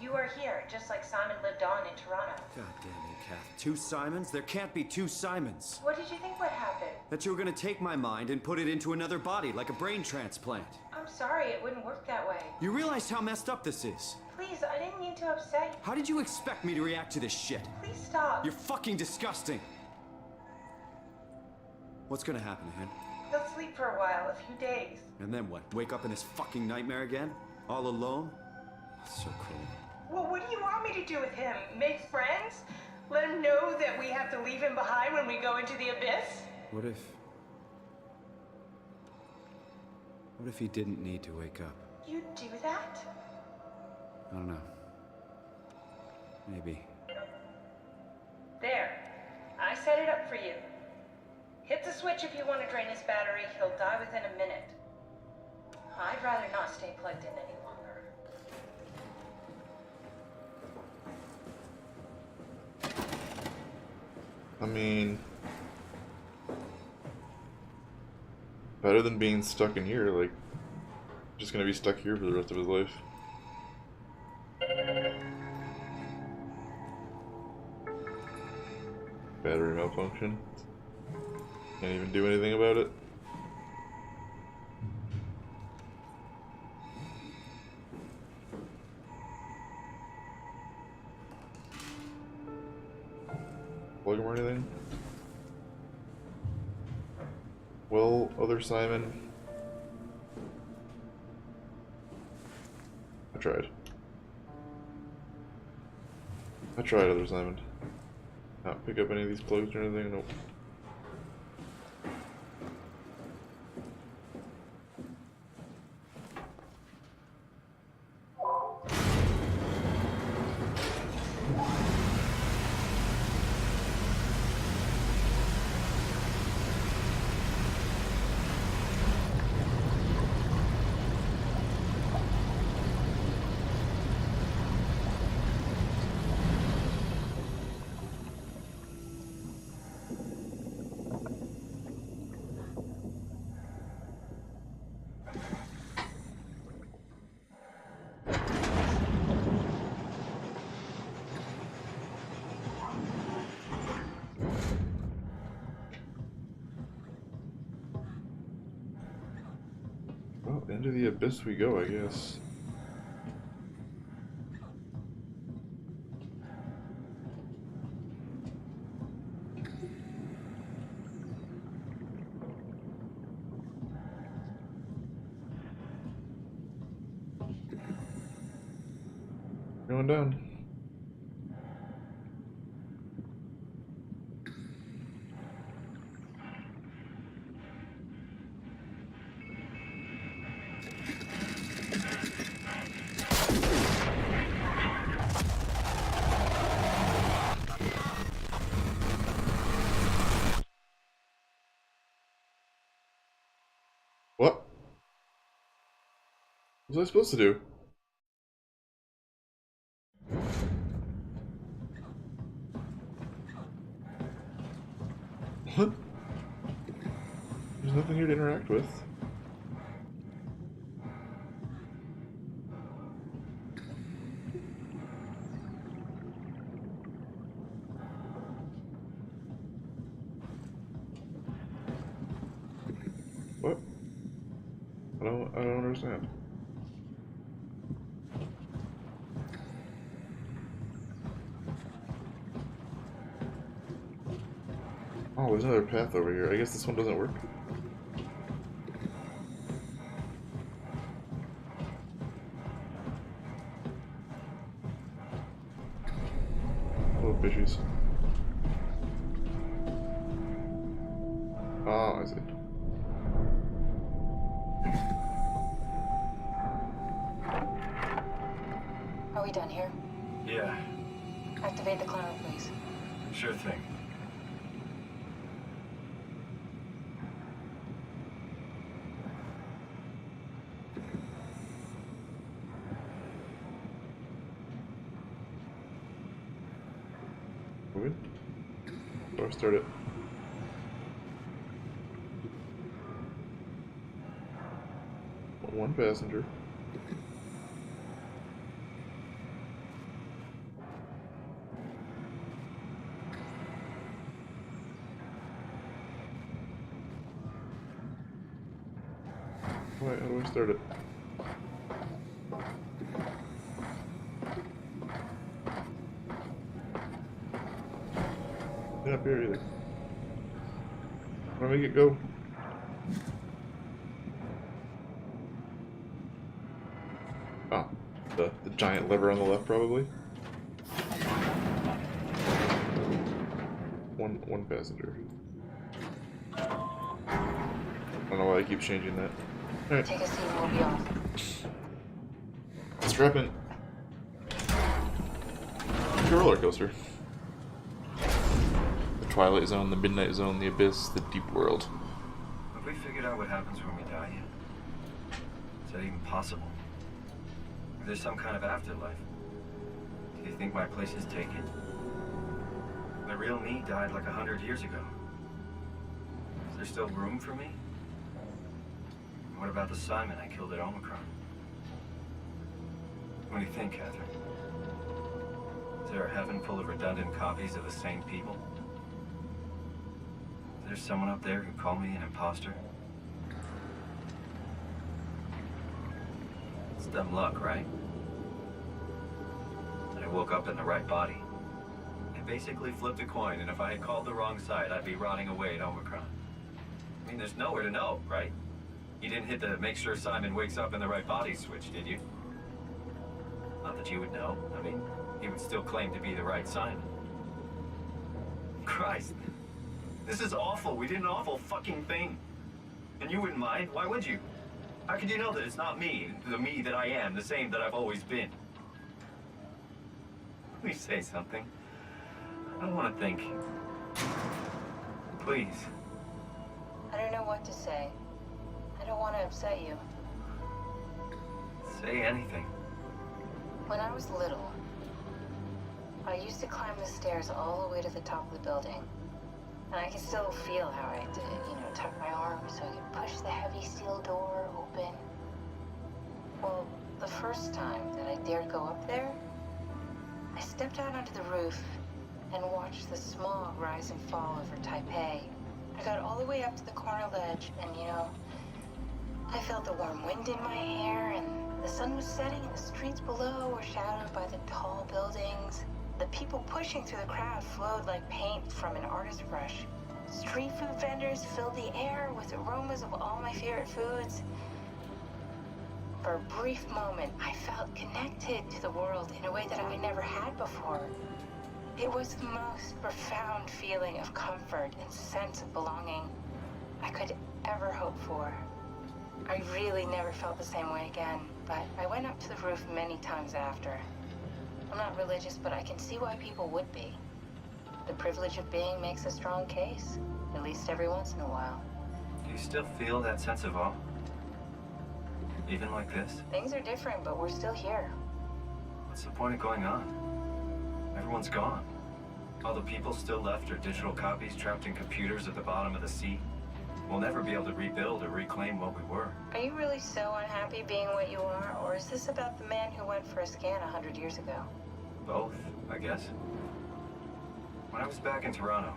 you are here, just like Simon lived on in Toronto. God damn you, Kath. Two Simons? There can't be two Simons. What did you think would happen? That you were gonna take my mind and put it into another body, like a brain transplant. I'm sorry, it wouldn't work that way. You realize how messed up this is? Please, I didn't mean to upset you. How did you expect me to react to this shit? Please stop. You're fucking disgusting. What's gonna happen, Hen? He'll sleep for a while, a few days. And then what? Wake up in this fucking nightmare again? All alone? So cool. Well, what do you want me to do with him? Make friends? Let him know that we have to leave him behind when we go into the abyss? What if he didn't need to wake up? You'd do that? I don't know. Maybe. There. I set it up for you. Hit the switch if you want to drain his battery. He'll die within a minute. I'd rather not stay plugged in any longer. I mean, better than being stuck in here, like, just gonna be stuck here for the rest of his life. Battery malfunction. Can't even do anything about it. Plug him or anything? Well, other Simon. I tried. I tried other Simon. Not pick up any of these plugs or anything, nope. Well, into the abyss we go, I guess. Going down. What? What was I supposed to do? What? There's nothing here to interact with. What? I don't understand. Oh, there's another path over here. I guess this one doesn't work. Little fishies. Oh, I see. Are we done here? Yeah, Activate the climber, please. sure thing. Moving? Or start it. One passenger. Alright, how do I start it? Not up here either. How do I make it go? Oh, the giant lever on the left, probably. One passenger. I don't know why I keep changing that. Alright. Take a seat and we'll be off. Strap in. Like a roller coaster. The Twilight Zone, the Midnight Zone, the Abyss, the Deep World. Have we figured out what happens when we die yet? Is that even possible? Is there some kind of afterlife? Do you think my place is taken? The real me died like 100 years ago. Is there still room for me? What about the Simon I killed at Omicron? What do you think, Catherine? Is there a heaven full of redundant copies of the same people? Is there someone up there who called me an imposter? It's dumb luck, right? That I woke up in the right body. I basically flipped a coin, and if I had called the wrong side, I'd be rotting away at Omicron. I mean, there's nowhere to know, right? You didn't hit the make sure Simon wakes up in the right body switch, did you? Not that you would know. I mean, he would still claim to be the right Simon. Christ. This is awful. We did an awful fucking thing. And you wouldn't mind? Why would you? How could you know that it's not me, the me that I am, the same that I've always been? Please say something. I don't want to think. Please. I don't know what to say. I don't want to upset you. Say anything. When I was little, I used to climb the stairs all the way to the top of the building. And I can still feel how I had to, tuck my arm so I could push the heavy steel door open. Well, the first time that I dared go up there, I stepped out onto the roof and watched the smog rise and fall over Taipei. I got all the way up to the corner ledge and, I felt the warm wind in my hair and the sun was setting and the streets below were shadowed by the tall buildings. The people pushing through the crowd flowed like paint from an artist's brush. Street food vendors filled the air with aromas of all my favorite foods. For a brief moment, I felt connected to the world in a way that I never had before. It was the most profound feeling of comfort and sense of belonging I could ever hope for. I really never felt the same way again, but I went up to the roof many times after. I'm not religious, but I can see why people would be. The privilege of being makes a strong case, at least every once in a while. Do you still feel that sense of awe? Even like this? Things are different, but we're still here. What's the point of going on? Everyone's gone. All the people still left are digital copies trapped in computers at the bottom of the sea. We'll never be able to rebuild or reclaim what we were. Are you really so unhappy being what you are, or is this about the man who went for a scan 100 years ago? Both, I guess. When I was back in Toronto,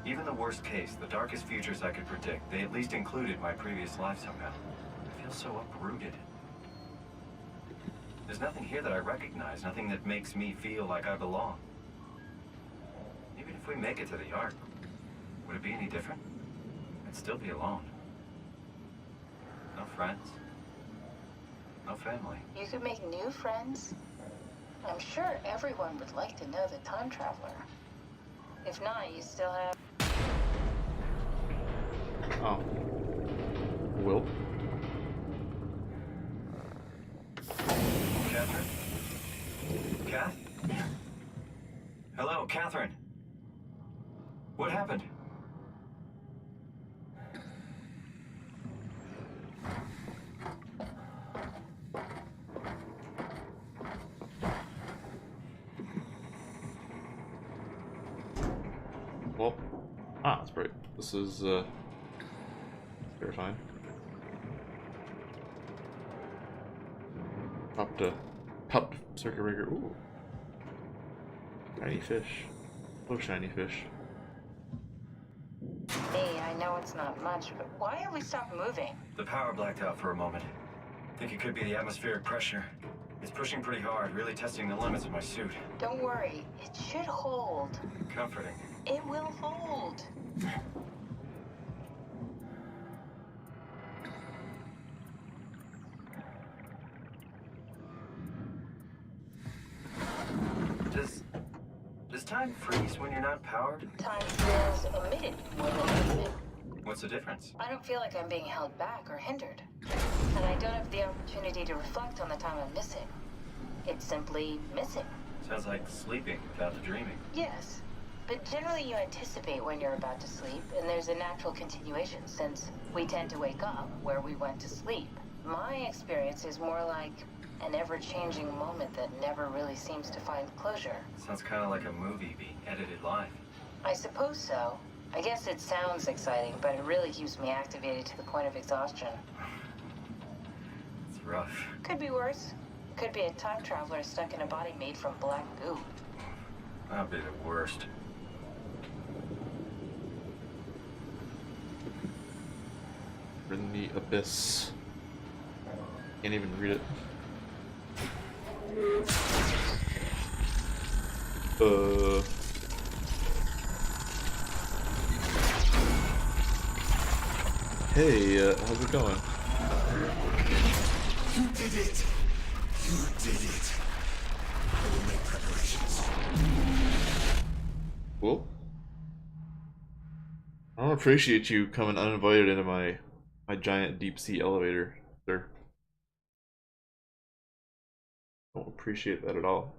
even the worst case, the darkest futures I could predict, they at least included my previous life somehow. I feel so uprooted. There's nothing here that I recognize, nothing that makes me feel like I belong. Even if we make it to the Ark, would it be any different? I'd still be alone. No friends. No family. You could make new friends. I'm sure everyone would like to know the time traveler. If not, you still have... Oh. Will? Catherine? Kath? Hello, Catherine. What happened? Well, that's great. This is, terrifying. Popped circuit breaker. Ooh. Shiny fish. Oh, shiny fish. Hey, I know it's not much, but why have we stopped moving? The power blacked out for a moment. Think it could be the atmospheric pressure. It's pushing pretty hard, really testing the limits of my suit. Don't worry, it should hold. Comforting. It will hold. Does time freeze when you're not powered? Time feels omitted when you're moving. What's the difference? I don't feel like I'm being held back or hindered. And I don't have the opportunity to reflect on the time I'm missing. It's simply missing. Sounds like sleeping without the dreaming. Yes. But generally you anticipate when you're about to sleep, and there's a natural continuation since we tend to wake up where we went to sleep. My experience is more like an ever-changing moment that never really seems to find closure. Sounds kind of like a movie being edited live. I suppose so. I guess it sounds exciting, but it really keeps me activated to the point of exhaustion. It's rough. Could be worse. Could be a time traveler stuck in a body made from black goo. That'd be the worst. In the abyss. Can't even read it. Hey, how's it going? You did it! You did it! I will make preparations. Cool. I don't appreciate you coming uninvited into my giant deep sea elevator, sir. Don't appreciate that at all.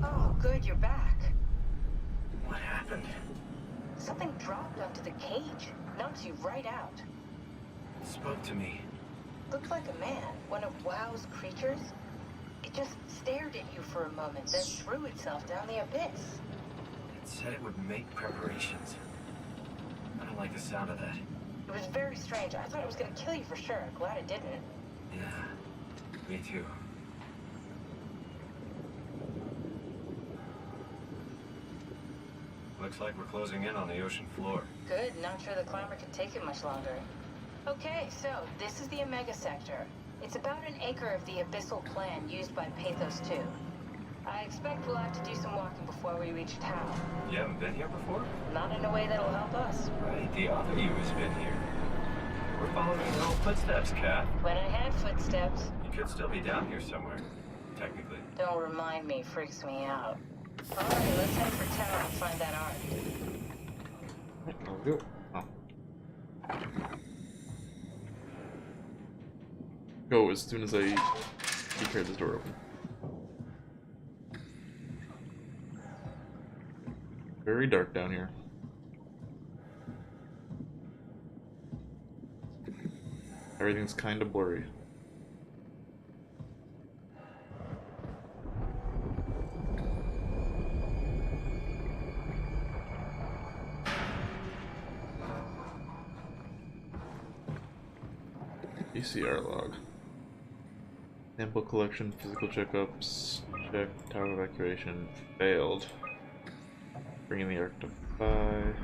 Oh, good, you're back. What happened? Something dropped onto the cage. Knocks you right out. It spoke to me. Looked like a man, one of WoW's creatures. It just stared at you for a moment, then threw itself down the abyss. It said it would make preparations. I don't like the sound of that. It was very strange. I thought it was gonna kill you for sure. Glad it didn't. Yeah, me too. Looks like we're closing in on the ocean floor. Good, not sure the climber can take it much longer. Okay, so this is the Omega Sector. It's about an acre of the abyssal plan used by Pathos 2. I expect we'll have to do some walking before we reach town. You haven't been here before? Not in a way that'll help us. Right, the other you has been here. We're following your old footsteps, Kat. When I had footsteps. You could still be down here somewhere, technically. Don't remind me, freaks me out. Alright, let's head for town and find that art. Let's go. Oh. Go as soon as I declare this door open. Very dark down here. Everything's kind of blurry. PCR log. Sample collection, physical checkups, check, tower evacuation, failed. Bringing the Arc to 5.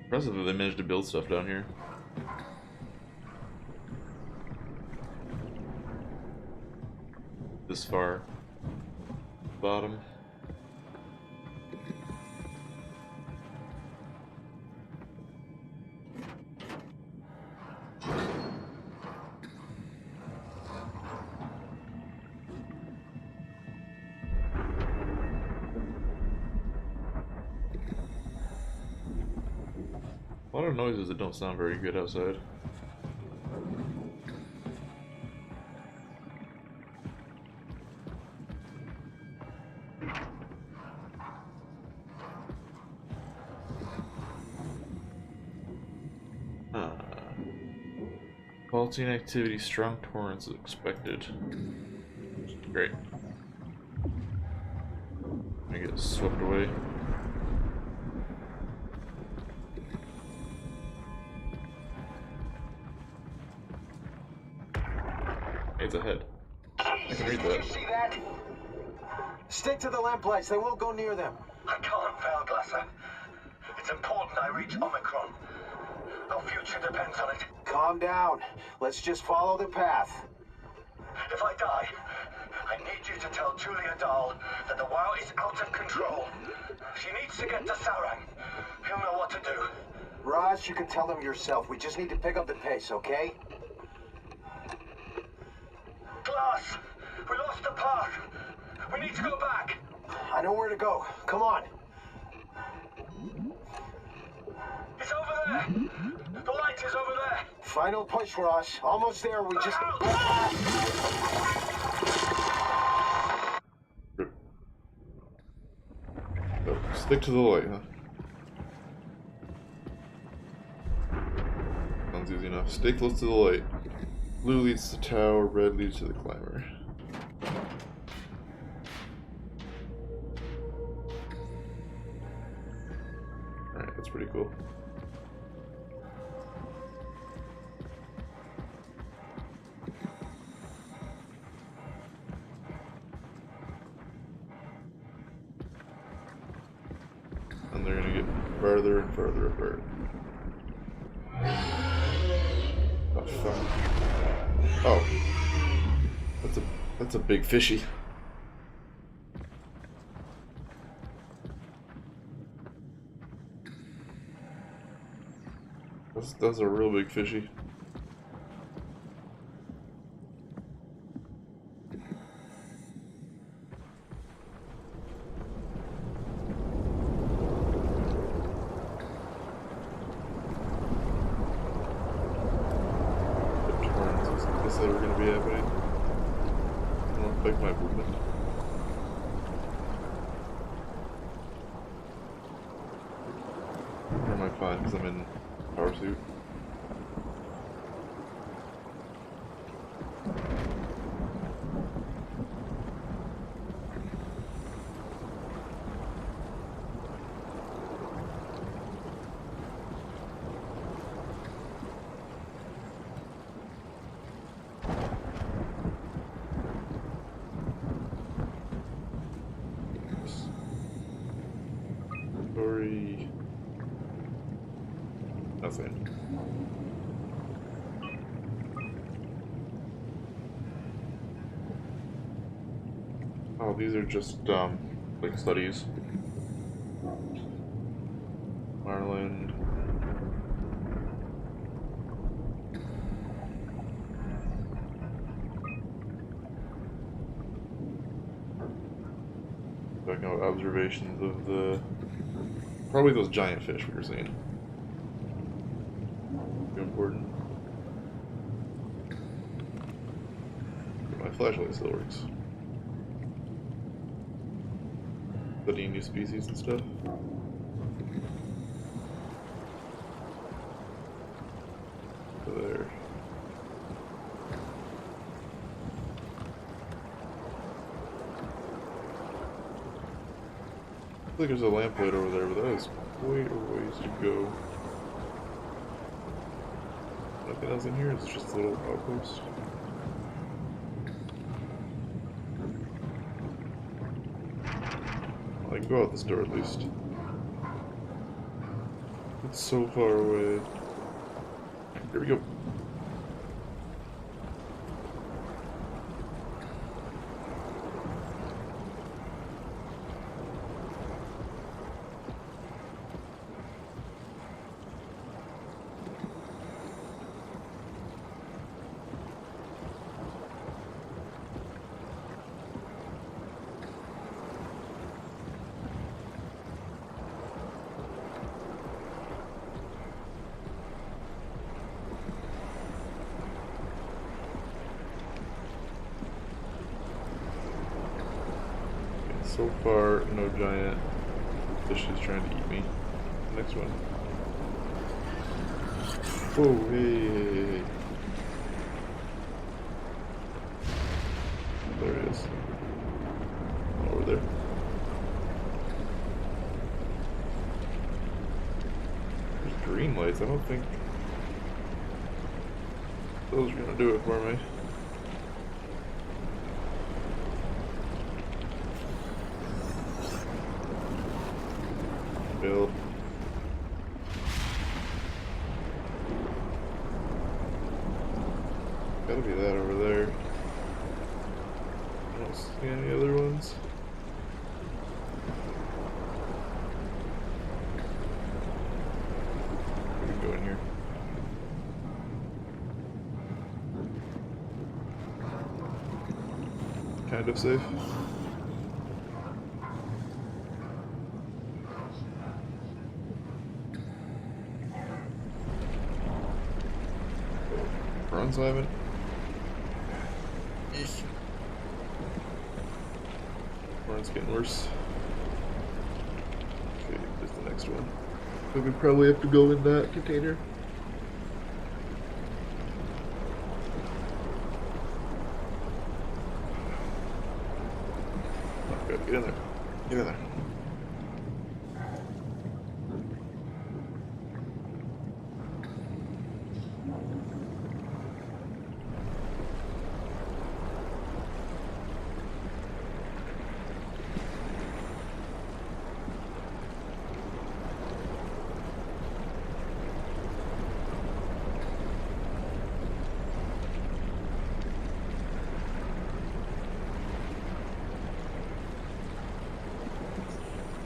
Impressive that they managed to build stuff down here. This far. Bottom. A lot of noises that don't sound very good outside. Faulty activity, strong torrents expected. Great. I get swept away. It's ahead. I can read that. See that? Stick to the lamplights. They won't go near them. I can't, Valglasser. It's important I reach Omicron. Our future depends on it. Calm down. Let's just follow the path. If I die, I need you to tell Julia Dahl that the WoW is out of control. She needs to get to Sarang. He'll know what to do. Raj, you can tell him yourself. We just need to pick up the pace, okay? Glass! We lost the path! We need to go back! I know where to go. Come on. It's over there! The light is over there! Final push, Ross. Almost there. We just... Oh, stick to the light, huh? Sounds easy enough. Stay close to the light. Blue leads to the tower, red leads to the climber. Alright, that's pretty cool. And they're gonna get farther and farther apart. Oh, fuck. Oh. That's a That's a big fishy. That's a real big fishy. Is ever going to be happening? I don't affect my movement. Or am I fine because I'm in power suit? Story. Nothing. Oh, these are just like studies. Ireland. Talking about observations of the probably those giant fish we were seeing. Too important. My flashlight still works. Studying new species and stuff. There. I think there's a lamplight over there, but that is quite a ways to go. Nothing else in here? It's just a little outpost. I can go out this door at least. It's so far away. Here we go. So far, no giant fishes trying to eat me. Next one. Oh, hey. There it is. Over there. There's green lights. I don't think those are gonna do it for me. Build. Gotta be that over there. I don't see any other ones. We can go in here. Kind of safe. Simon. It's getting worse. Okay, there's the next one. So we probably have to go in that container. Oh, good. Get in there. Get in there.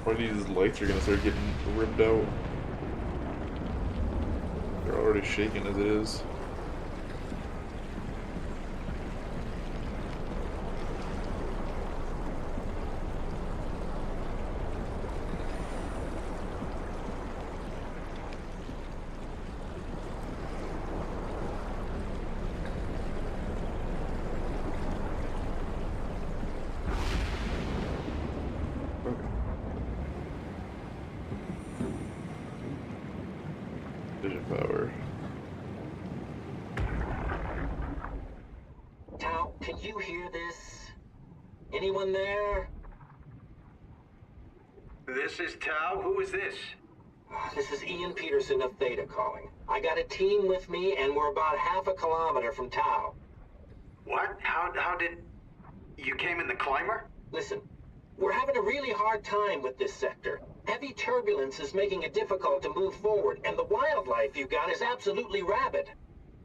One of these lights are gonna start getting ripped out. They're already shaking as it is. Vision power. Tao, can you hear this? Anyone there? This is Tau. Who is this? This is Ian Peterson of Theta calling. I got a team with me, and we're about half a kilometer from Tau. What? How did... You came in the climber? Listen, we're having a really hard time with this sector. Heavy turbulence is making it difficult to move forward, and the wildlife you got is absolutely rabid.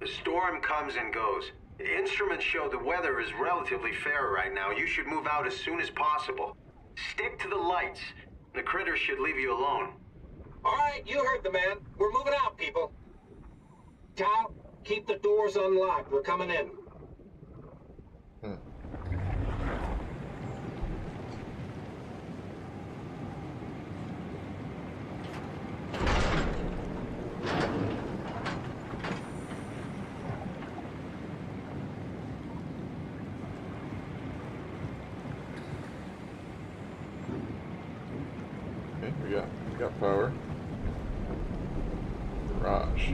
The storm comes and goes. The instruments show the weather is relatively fair right now. You should move out as soon as possible. Stick to the lights. The critters should leave you alone. All right, you heard the man. We're moving out, people. Tao, keep the doors unlocked. We're coming in. Okay, we got power. Garage.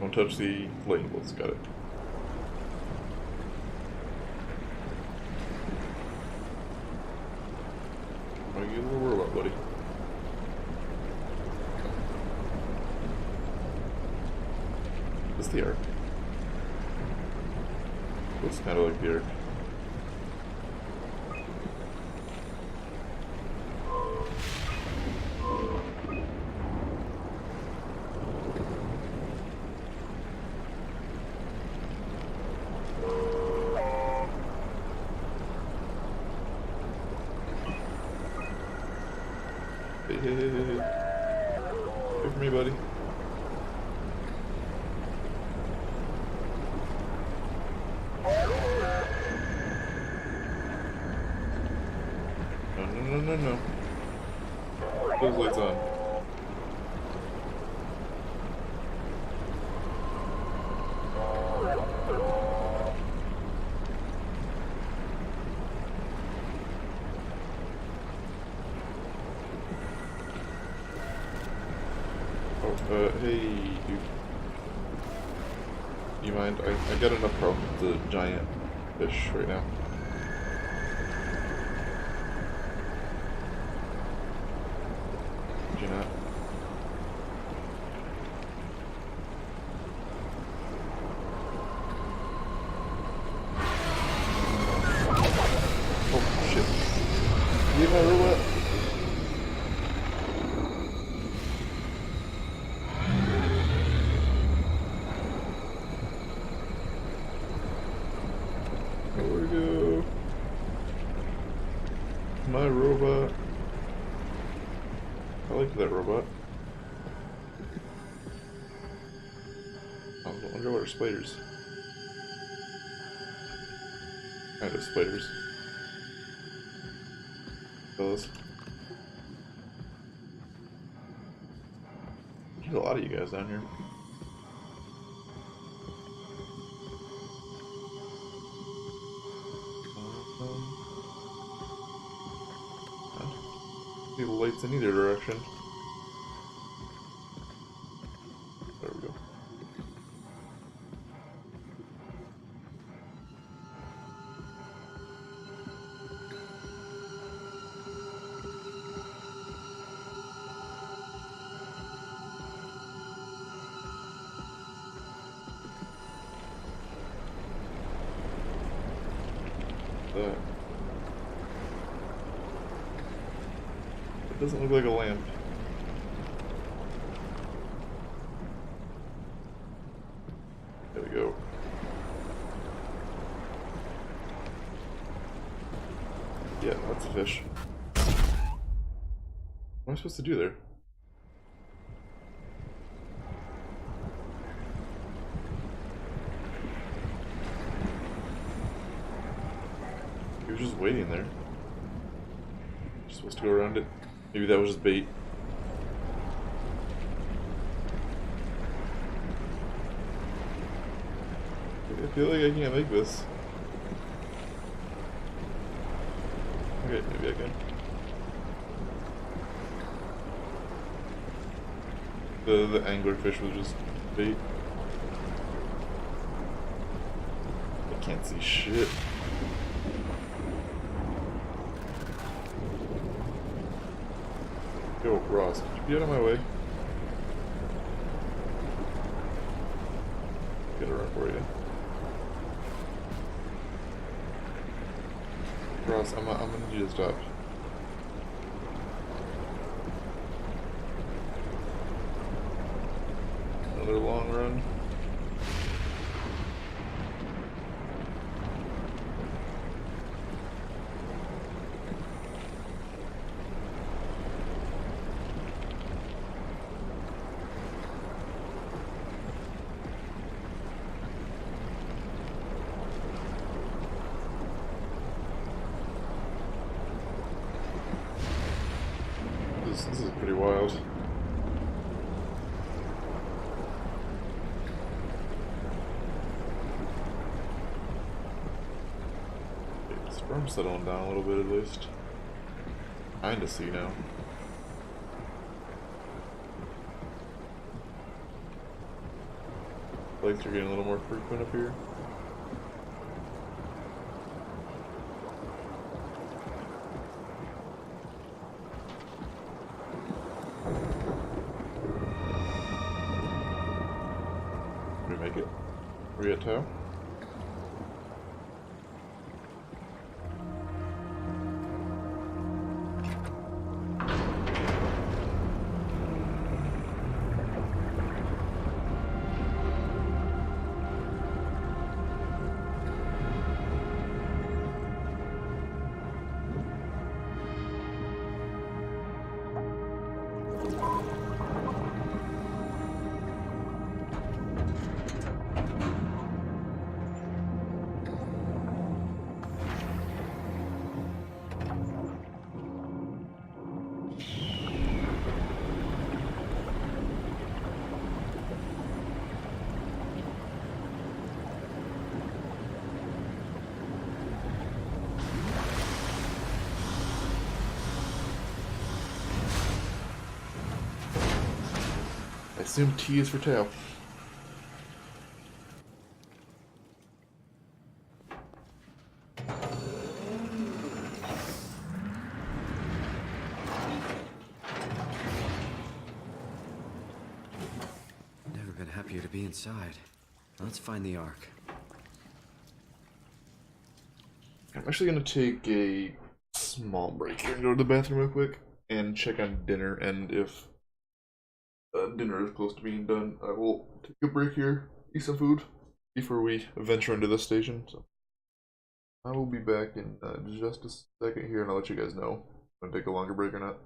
Don't touch the labels, got it. Oh, you little robot, buddy. What's the arc? Looks kind of like the arc. Hey. Wait for me, buddy. No. Those lights on. Hey, dude. You mind? I got enough problem with the giant fish right now. Did you not? Oh, shit. You my robot? Where'd we go? My robot. I like that robot. I wonder what are spiders. Kind of spiders. Those. There's a lot of you guys down here. See the lights in either direction. There we go. That. It doesn't look like a lamp. fish. What am I supposed to do there? He was just waiting there. You're supposed to go around it. Maybe that was just bait. I feel like I can't make this. Okay, maybe I can. The anglerfish was just bait. I can't see shit. Yo, Ross, could you be out of my way? Gotta run for you. Ross, I'm gonna need you to stop. Another long run. This is pretty wild. Okay, the sperm's settling down a little bit at least. Kinda see now. Flights are getting a little more frequent up here. Did we make it? Are we at tow? I assume T is for tail. Never been happier to be inside. Let's find the Ark. I'm actually gonna take a small break here and go to the bathroom real quick and check on dinner, and if dinner is close to being done, I will take a break here, eat some food before we venture into the station. So I will be back in just a second here, and I'll let you guys know if I'm gonna take a longer break or not.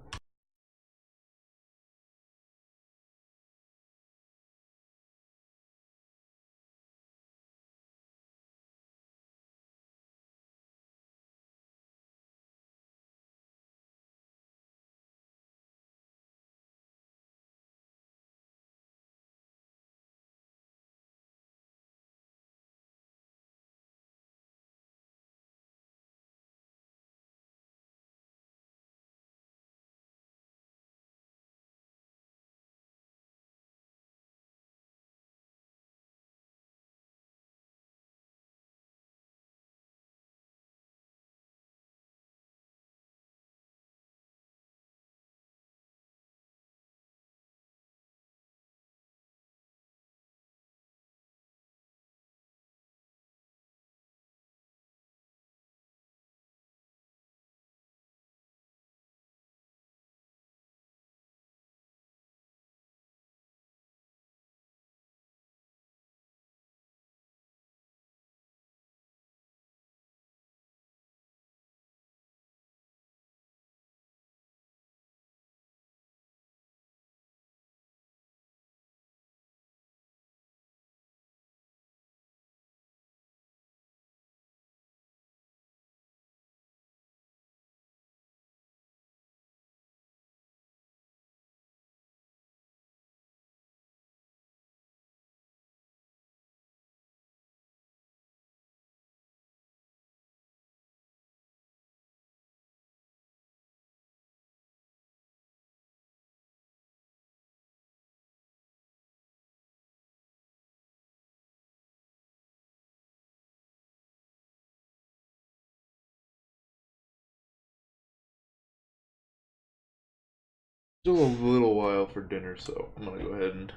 Still a little while for dinner, so I'm gonna go ahead and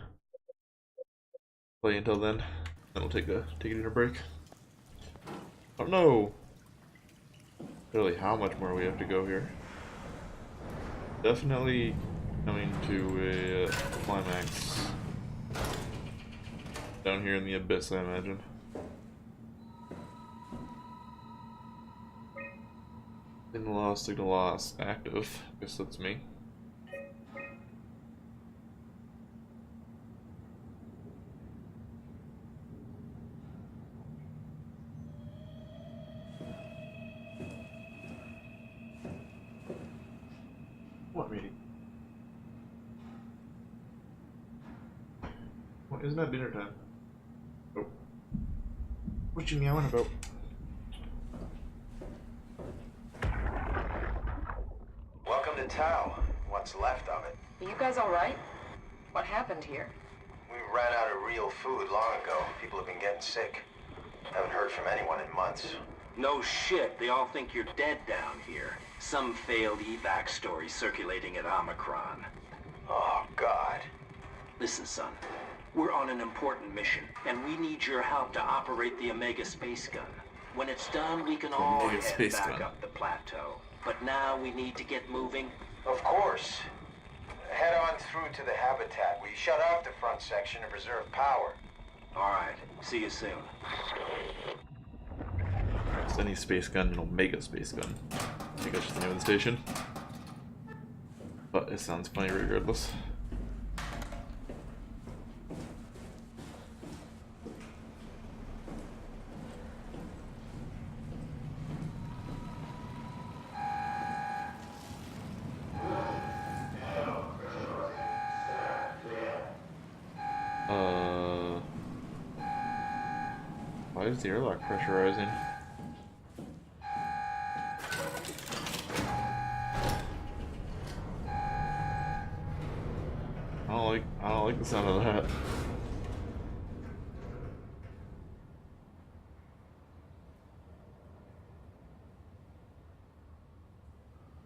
play until then. Then we'll take a dinner break. Oh no! Really, how much more we have to go here? Definitely coming to a climax down here in the abyss, I imagine. Signal lost, active. Guess that's me. What meeting? What, isn't that dinner time? Oh. What you meowing about? Welcome to Tau. What's left of it. Are you guys alright? What happened here? We ran out of real food long ago. People have been getting sick. Haven't heard from anyone in months. No shit, they all think you're dead down here. Some failed evac story circulating at Omicron. Oh, God. Listen, son. We're on an important mission, and we need your help to operate the Omega space gun. When it's done, we can all head back up the plateau. But now we need to get moving. Of course. Head on through to the habitat. We shut off the front section to preserve power. Alright, see you soon. It's any space gun and Omega space gun. I think that's just the name of the station. But it sounds funny regardless. Why is the airlock pressurizing? I don't like the sound of that.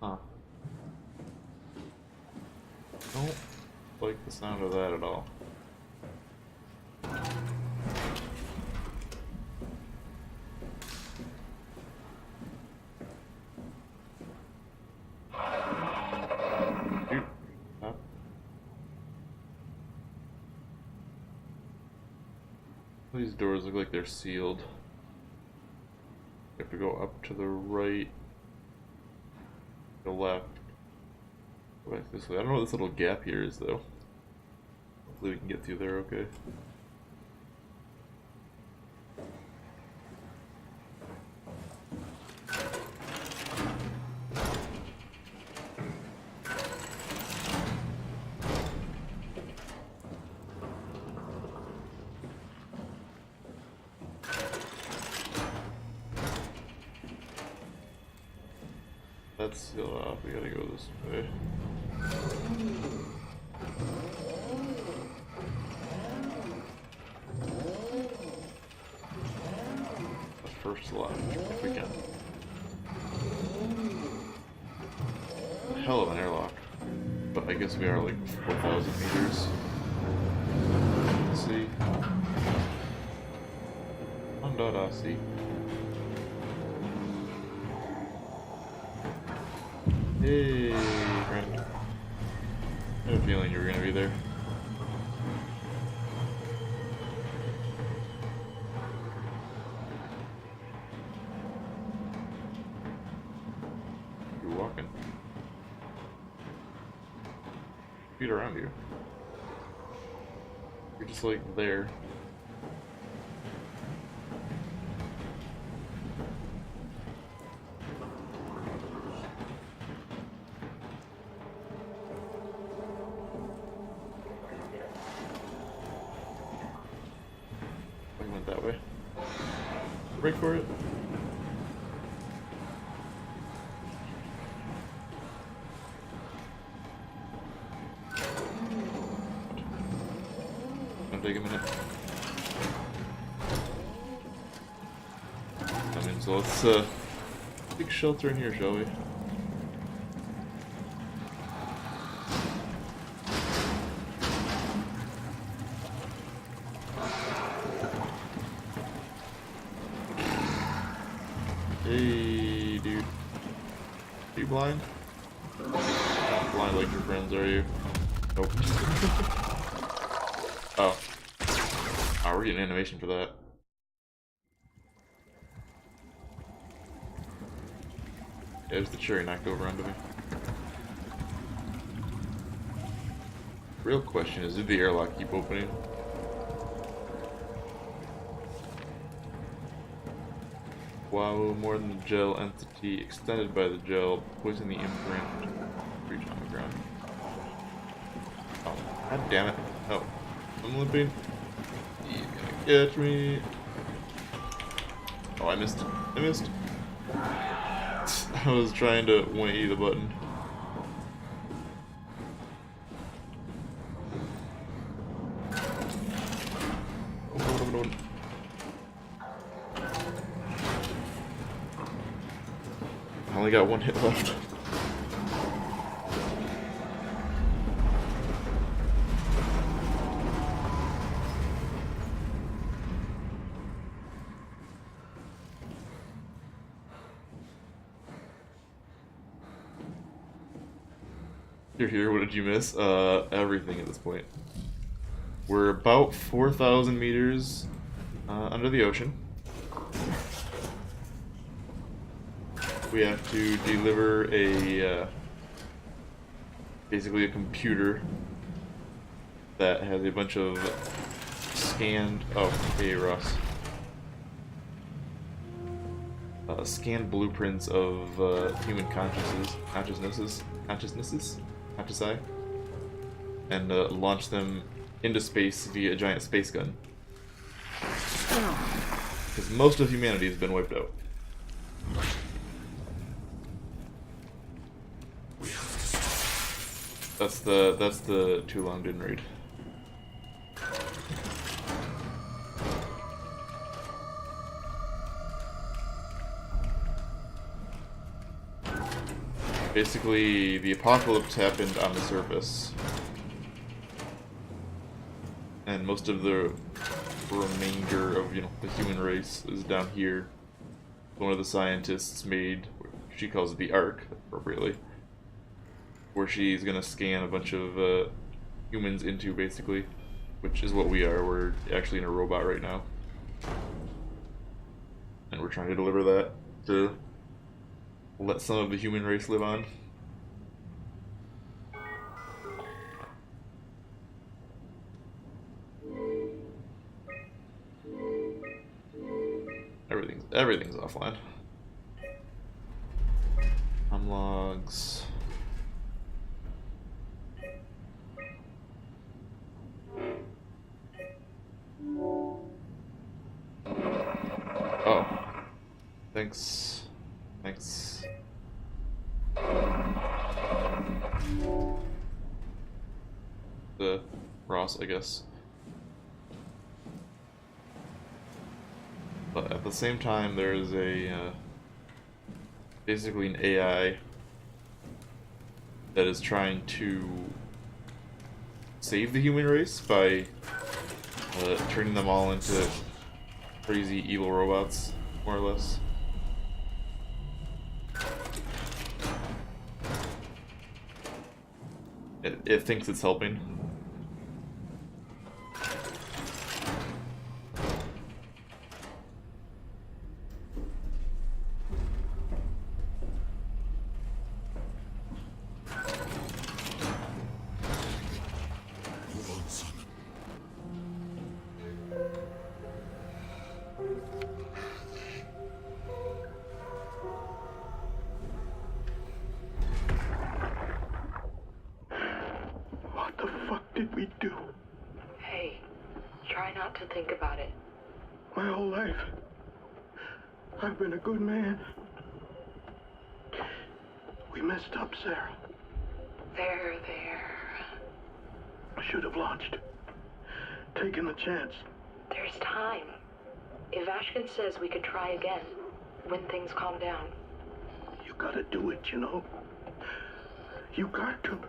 Huh. Don't like the sound of that at all. These doors look like they're sealed. You have to go up to the right, the left, go back this way. I don't know what this little gap here is though. Hopefully we can get through there okay. That's sealed off, we gotta go this way. First left, if we can. A hell of an airlock. But I guess we are like 4,000 meters. Let's see. See. Hey, friend. I had a feeling you were gonna be there. You're walking. Feet around you. You're just like there. That way. Break for it. Gonna take a minute. I mean, so let's take shelter in here, shall we? you blind? Not blind like your friends, are you? Nope. Oh. Oh, we're getting animation for that. There's the cherry knocked over onto me. Real question is, did the airlock keep opening? Wow, more than the gel entity extended by the gel, poison the imprint, reach on the ground. Oh, god damn it. Oh, I'm limping. He's gonna catch me. Oh, I missed. I missed. I was trying to wing the button. I only got one hit left. You're here, what did you miss? Everything at this point. We're about 4,000 meters under the ocean. We have to deliver a, basically a computer that has a bunch of scanned, oh, hey Ross. Scanned blueprints of human consciousness, and launch them into space via a giant space gun. Because most of humanity has been wiped out. That's the too long didn't read. Basically, the apocalypse happened on the surface, and most of the remainder of, the human race is down here. One of the scientists made, she calls it the Ark, appropriately, where she's gonna scan a bunch of humans into, basically, which is what we are. We're actually in a robot right now, and we're trying to deliver that to let some of the human race live on. Everything's offline. Logs. Oh. Thanks. The Ross, I guess. But at the same time, there is a basically an AI that is trying to save the human race by turning them all into crazy evil robots, more or less. It thinks it's helping. I've been a good man. We messed up, Sarah. There. I should have launched. Taken the chance. There's time. If Ashkin says we could try again, when things calm down. You gotta do it, you know? You got to.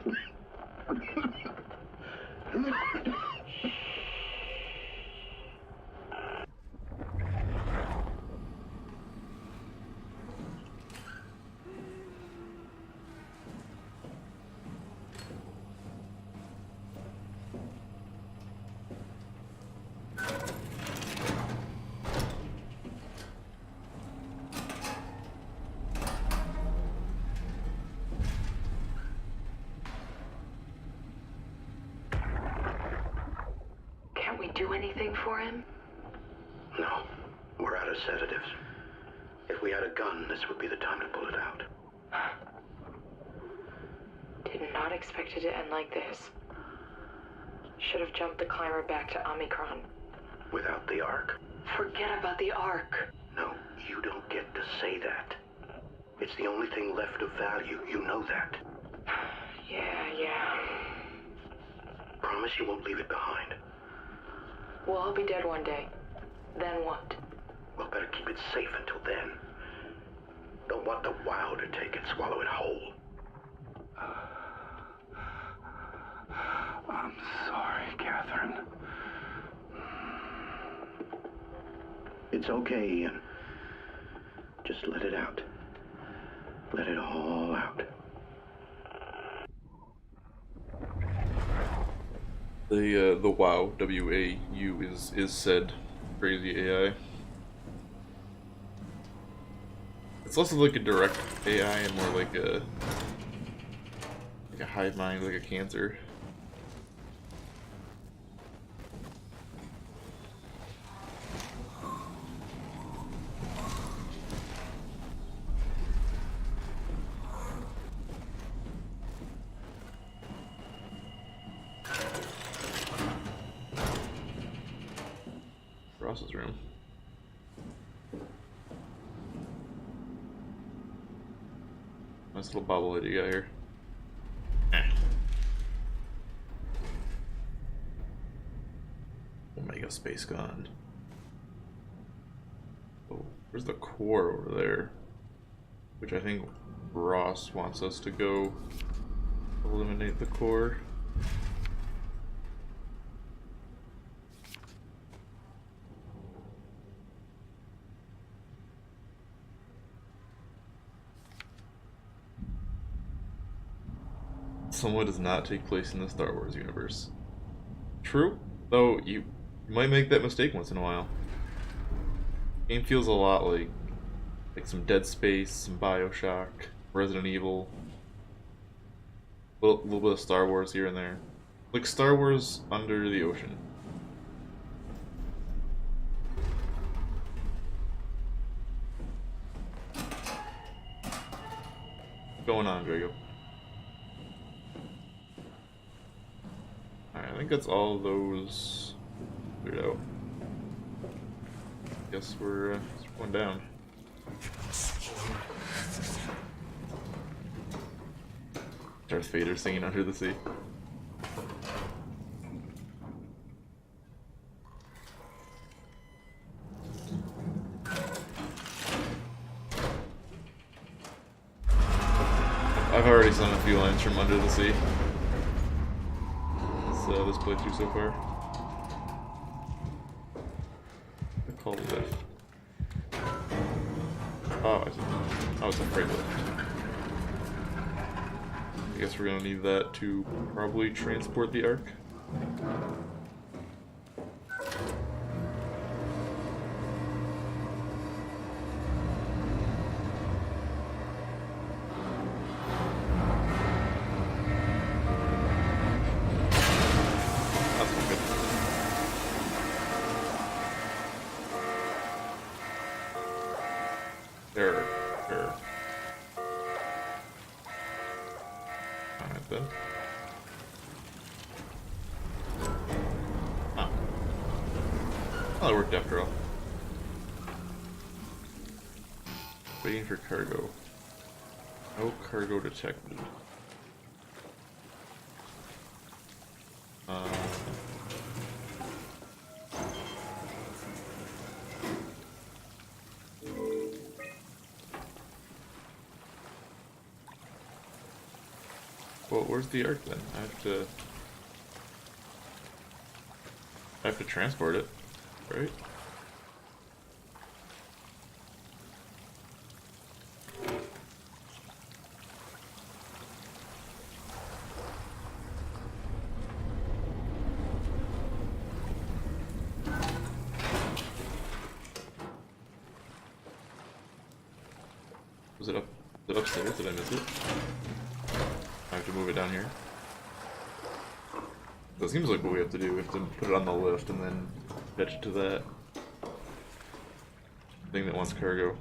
do anything for him? No. We're out of sedatives. If we had a gun, this would be the time to pull it out. Did not expect it to end like this. Should have jumped the climber back to Omicron. Without the Ark. Forget about the Ark. No, you don't get to say that. It's the only thing left of value. You know that. Yeah. Promise you won't leave it behind. We'll all be dead one day. Then what? Well, better keep it safe until then. Don't want the wow to take it, swallow it whole. I'm sorry, Catherine. It's okay, Ian. Just let it out. Let it all out. The WAU, W-A-U, is said crazy AI. It's less of like a direct AI and more like a hive mind, like a cancer. Ross's room. Nice little bobblehead you got here. Omega space gone. Oh, where's the core over there? Which I think Ross wants us to go eliminate the core. SOMA does not take place in the Star Wars universe. True, though you might make that mistake once in a while. Game feels a lot like some Dead Space, some BioShock, Resident Evil, a little bit of Star Wars here and there. Like Star Wars under the ocean. What's going on, Drago? Alright, I think that's all those cleared out. Guess we're going down. Darth Vader singing Under the Sea. I've already sung a few lines from Under the Sea. This playthrough so far. I call lift. Oh, I was afraid lift. I guess we're gonna need that to probably transport the Ark. Error. Alright then. Ah. Oh, it worked after all. Waiting for cargo. No cargo detected. Well, where's the Ark then? I have to transport it, right? Was it upstairs? Did I miss it? I have to move it down here. That seems like what we have to do. We have to put it on the lift and then fetch it to that thing that wants cargo.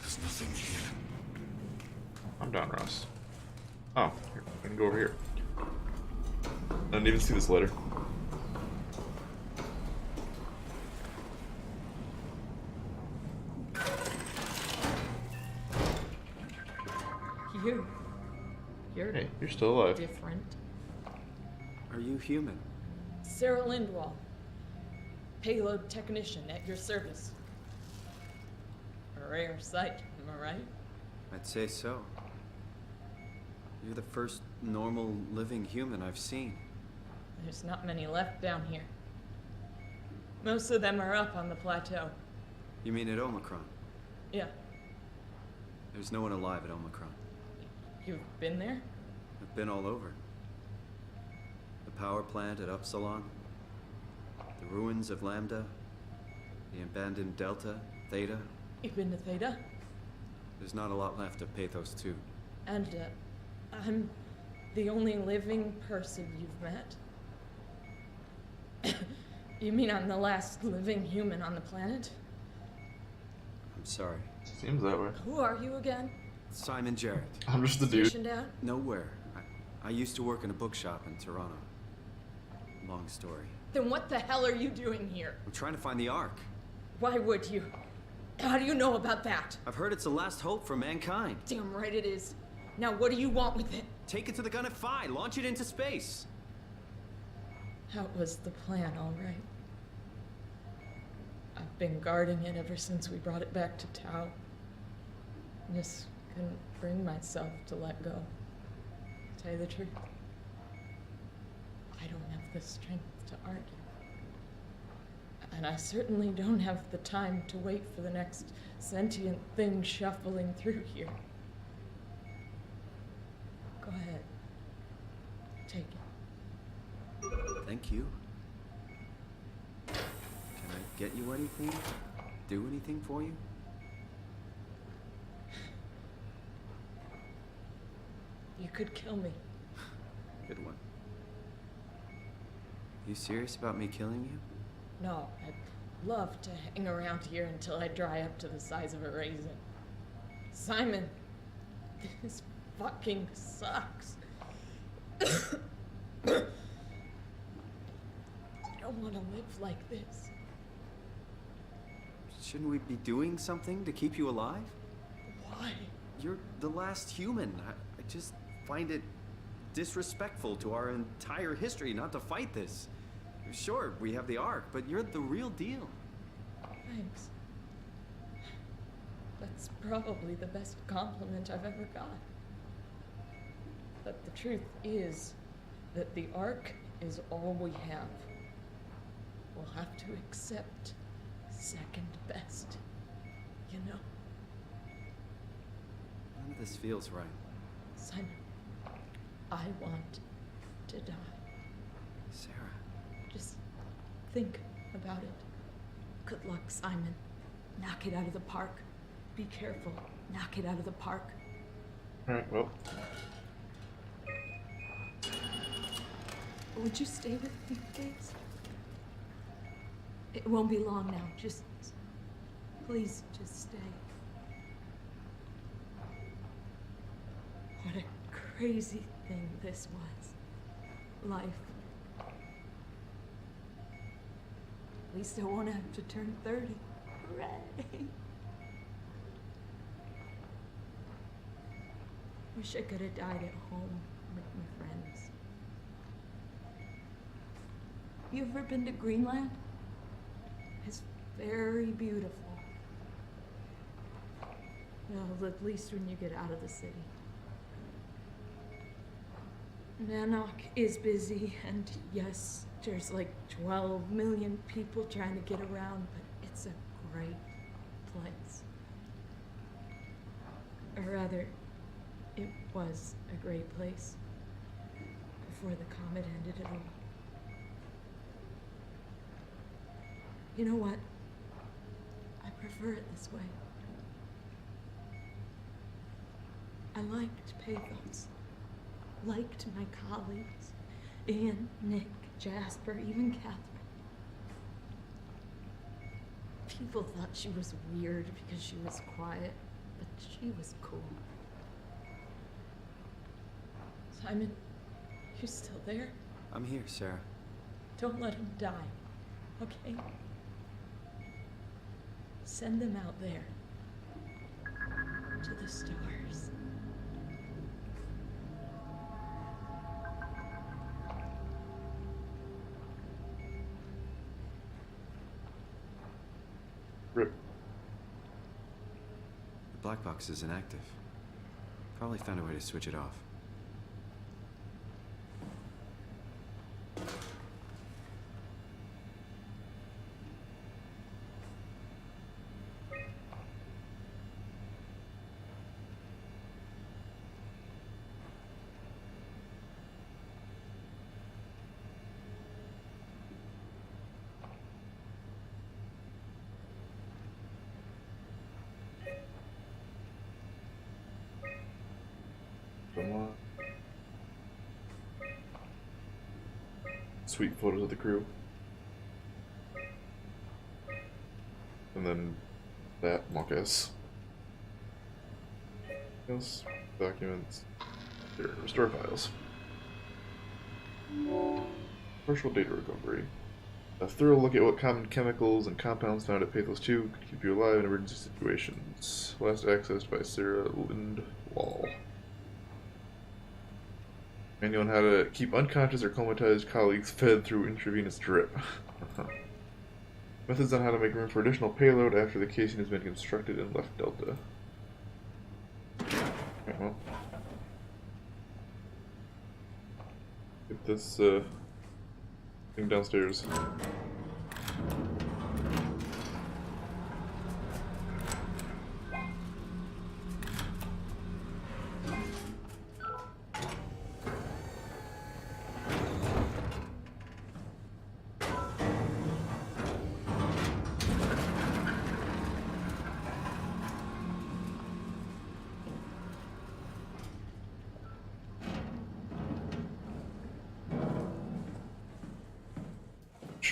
There's nothing here. I'm down, Ross. Oh, here, I can go over here. I didn't even see this letter. You're Hey, you're still alive. different. Are you human? Sarah Lindwall, payload technician at your service. A rare sight, am I right? I'd say so. You're the first normal living human I've seen. There's not many left down here. Most of them are up on the plateau. You mean at Omicron? Yeah, There's no one alive at Omicron. you've been there? I've been all over. The power plant at Upsilon, the ruins of Lambda, the abandoned Delta, Theta. You've been to Theta? There's not a lot left of Pathos 2. And I'm the only living person you've met? You mean I'm the last living human on the planet? I'm sorry. Seems that way. Who are you again? Simon Jarrett. I'm just the dude. Stationed out? Nowhere. I used to work in a bookshop in Toronto. Long story. Then what the hell are you doing here? I'm trying to find the Ark. Why would you? How do you know about that? I've heard it's the last hope for mankind. Damn right it is. Now what do you want with it? Take it to the Gun Phi. Launch it into space. That was the plan, all right. I've been guarding it ever since we brought it back to Tau. Just couldn't bring myself to let go. To tell you the truth, I don't have the strength to argue. And I certainly don't have the time to wait for the next sentient thing shuffling through here. Go ahead. Take it. Thank you. Can I get you anything? Do anything for you? You could kill me. Good one. You serious about me killing you? No, I'd love to hang around here until I dry up to the size of a raisin. Simon, this fucking sucks. I don't want to live like this. Shouldn't we be doing something to keep you alive? Why? You're the last human. I just find it disrespectful to our entire history not to fight this. Sure, we have the Ark, but you're the real deal. Thanks. That's probably the best compliment I've ever got. But the truth is that the Ark is all we have. We'll have to accept second best, you know? None of this feels right. Simon, I want to die. Sarah. Just think about it. Good luck, Simon. Knock it out of the park. Be careful. Knock it out of the park. Alright, well. Would you stay with me, please? It won't be long now. Just... please, just stay. What a crazy thing this was. Life. At least I won't have to turn 30. Hooray! Wish I could have died at home with my friends. You ever been to Greenland? It's very beautiful. Well, at least when you get out of the city. Nanook is busy, and yes, there's like 12 million people trying to get around, but it's a great place. Or rather, it was a great place before the comet ended it all. You know what? I prefer it this way. I liked Pathos. liked my colleagues. Ian, Nick, Jasper, even Catherine. People thought she was weird because she was quiet, but she was cool. Simon, you still there? I'm here, Sarah. Don't let him die, okay? Send them out there. To the stars. Rip. The black box is inactive. Probably found a way to switch it off. Sweet photos of the crew. And then that Marcus. Yes, documents. Here, restore files. Partial data recovery. A thorough look at what common chemicals and compounds found at Pathos 2 could keep you alive in emergency situations. Last accessed by Sarah Lindwall. Manual on how to keep unconscious or comatized colleagues fed through intravenous drip. Methods on how to make room for additional payload after the casing has been constructed and left Delta. Okay, well. Get this thing downstairs.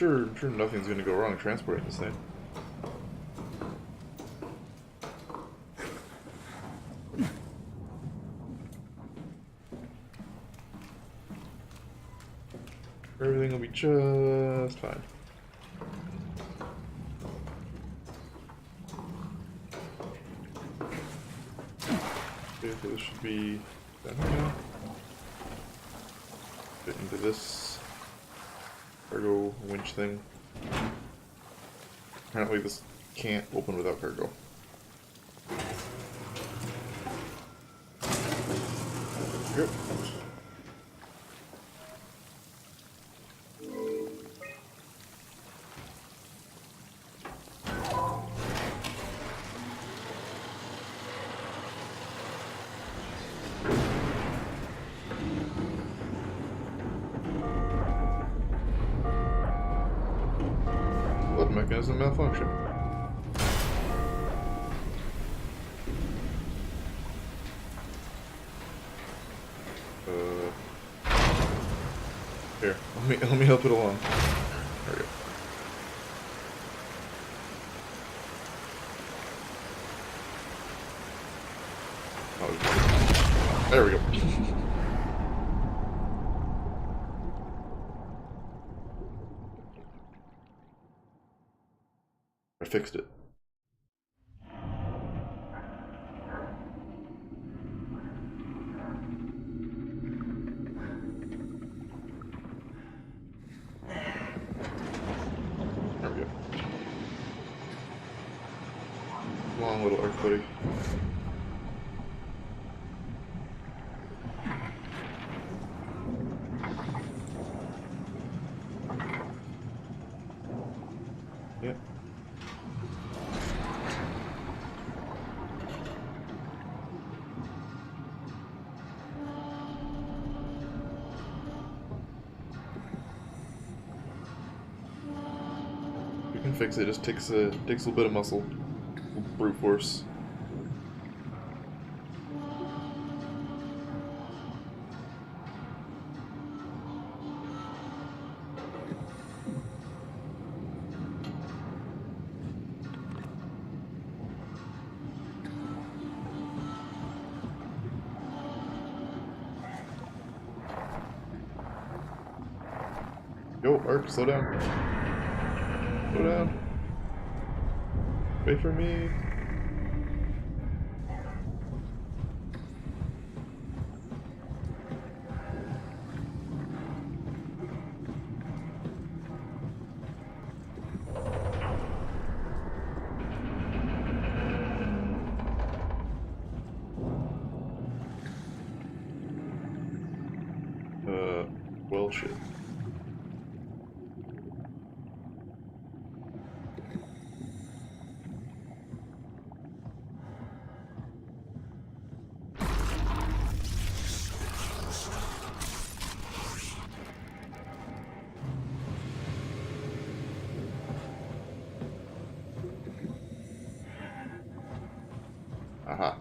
I'm sure nothing's gonna go wrong transporting this thing. Everything will be just fine. Okay, so this should be done here. Get into this cargo winch thing. Apparently this can't open without cargo. Yep. Mechanism malfunction. Here, let me help it along. There we go. Oh, there we go. I fixed it. There we go. Long little arc buddy. Yep. We can fix it. It just takes a little bit of muscle, brute force. Yo, Ark, slow down. Slow down. Wait for me. Well, shit. Aha.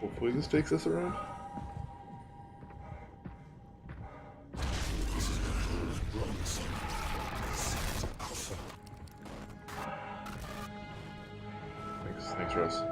Hopefully this takes us around. Thanks, Russ.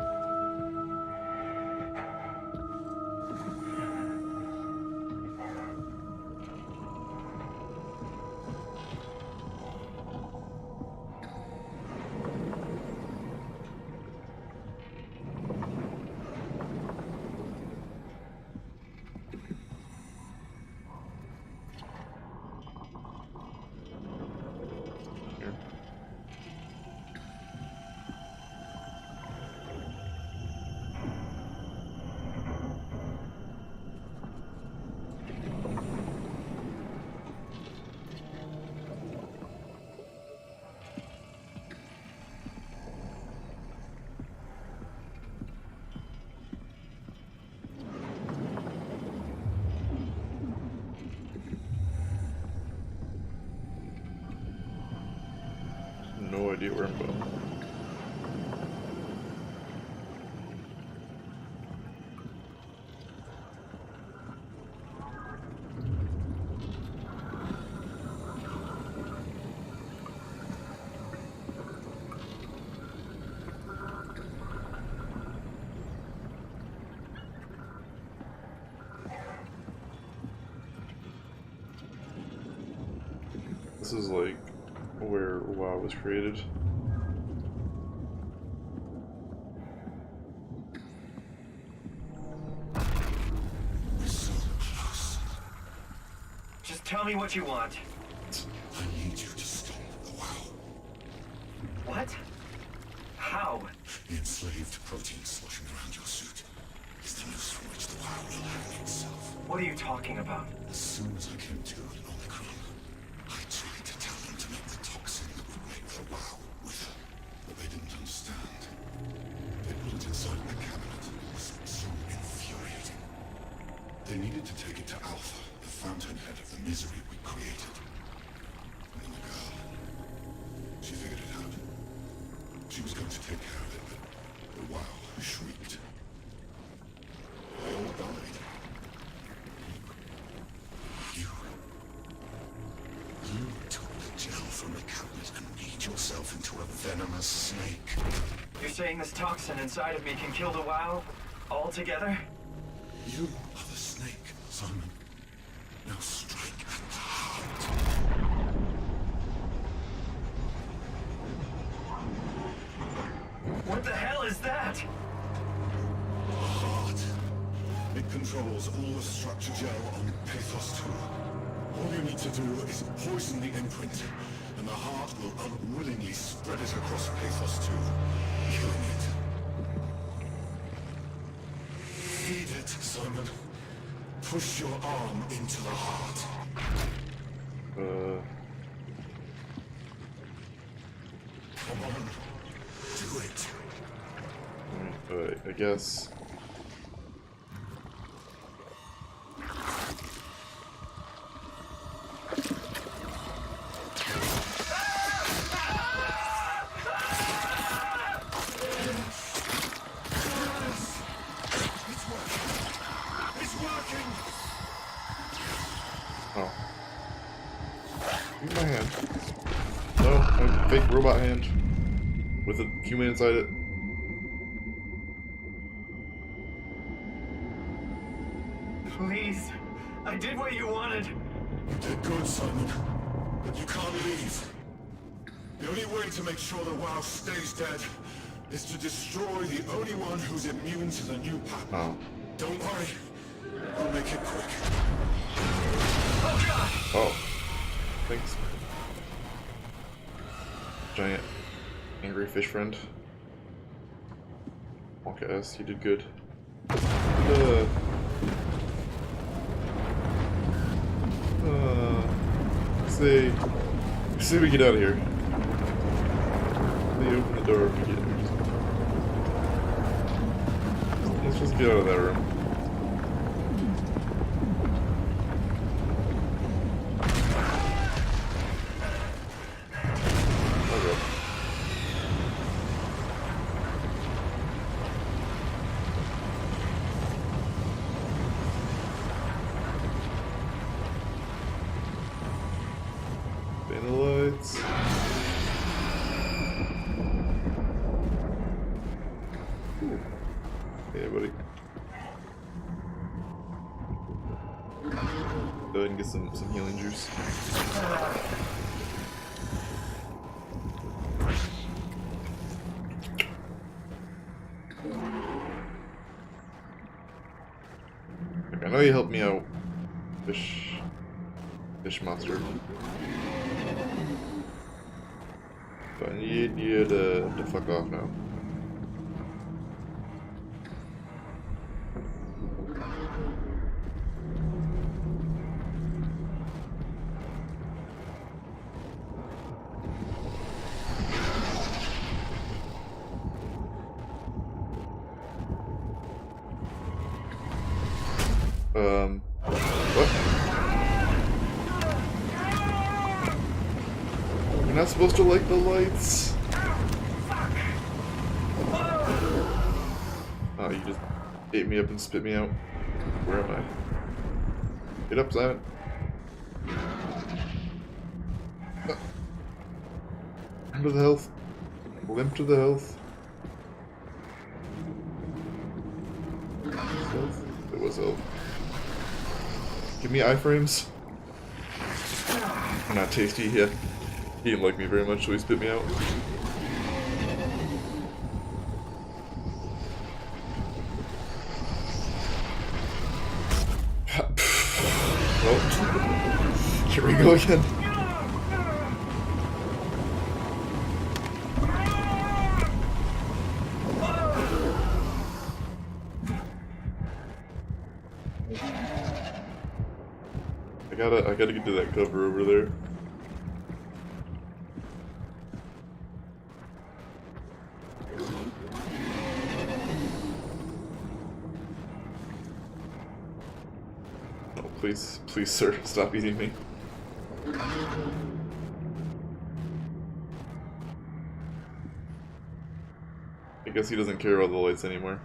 No idea where I'm going. This is like where WoW was created. Just tell me what you want. I need you to stop the WoW. What? How? The enslaved protein sloshing around your suit is the noose from which the WoW will hang itself. What are you talking about? As soon as I came to an Omicron, I tried to tell them to make the toxin that would make the WoW wither, but they didn't understand. They put it inside my cabinet. It was so infuriating. They needed to take it to Alpha, the fountainhead of the misery we created. And then the girl, she figured it out. She was going to take care of it, but the WoW shrieked. They all died. You took the gel from the cabinet and made yourself into a venomous snake. You're saying this toxin inside of me can kill the WoW? Altogether? You are the snake, Simon. Now strike at the heart. What the hell is that? The heart. It controls all the structure gel on Pathos 2. All you need to do is poison the imprint, and the heart will unwillingly spread it across Pathos 2, killing it. Feed it, Simon. Push your arm into the heart. I guess. Oh. Use my hand. No, my fake robot hand. With a human inside it. Please. I did what you wanted. You did good, Simon. But you can't leave. The only way to make sure the WoW stays dead is to destroy the only one who's immune to the new pattern. Oh. Don't worry. I'll make it quick. Oh, God! Oh. Thanks. Giant angry fish friend. Wonka S, you did good. Say we get out of here. They open the door. Let's just get out of that room. Okay. Ban the lights. Ooh. Hey, buddy. Go ahead and get some healing juice. I know you helped me out, fish monster. But I need you to fuck off now. What? You're not supposed to like the lights. Oh, you just ate me up and spit me out. Where am I? Get up, Simon. Into the health. Limp to the health. Health? It was health. Give me iframes. Not tasty, yeah. He didn't like me very much, so he spit me out. Well, here we go again. I gotta get to that cover over there. Oh, please, sir, stop eating me. I guess he doesn't care about the lights anymore.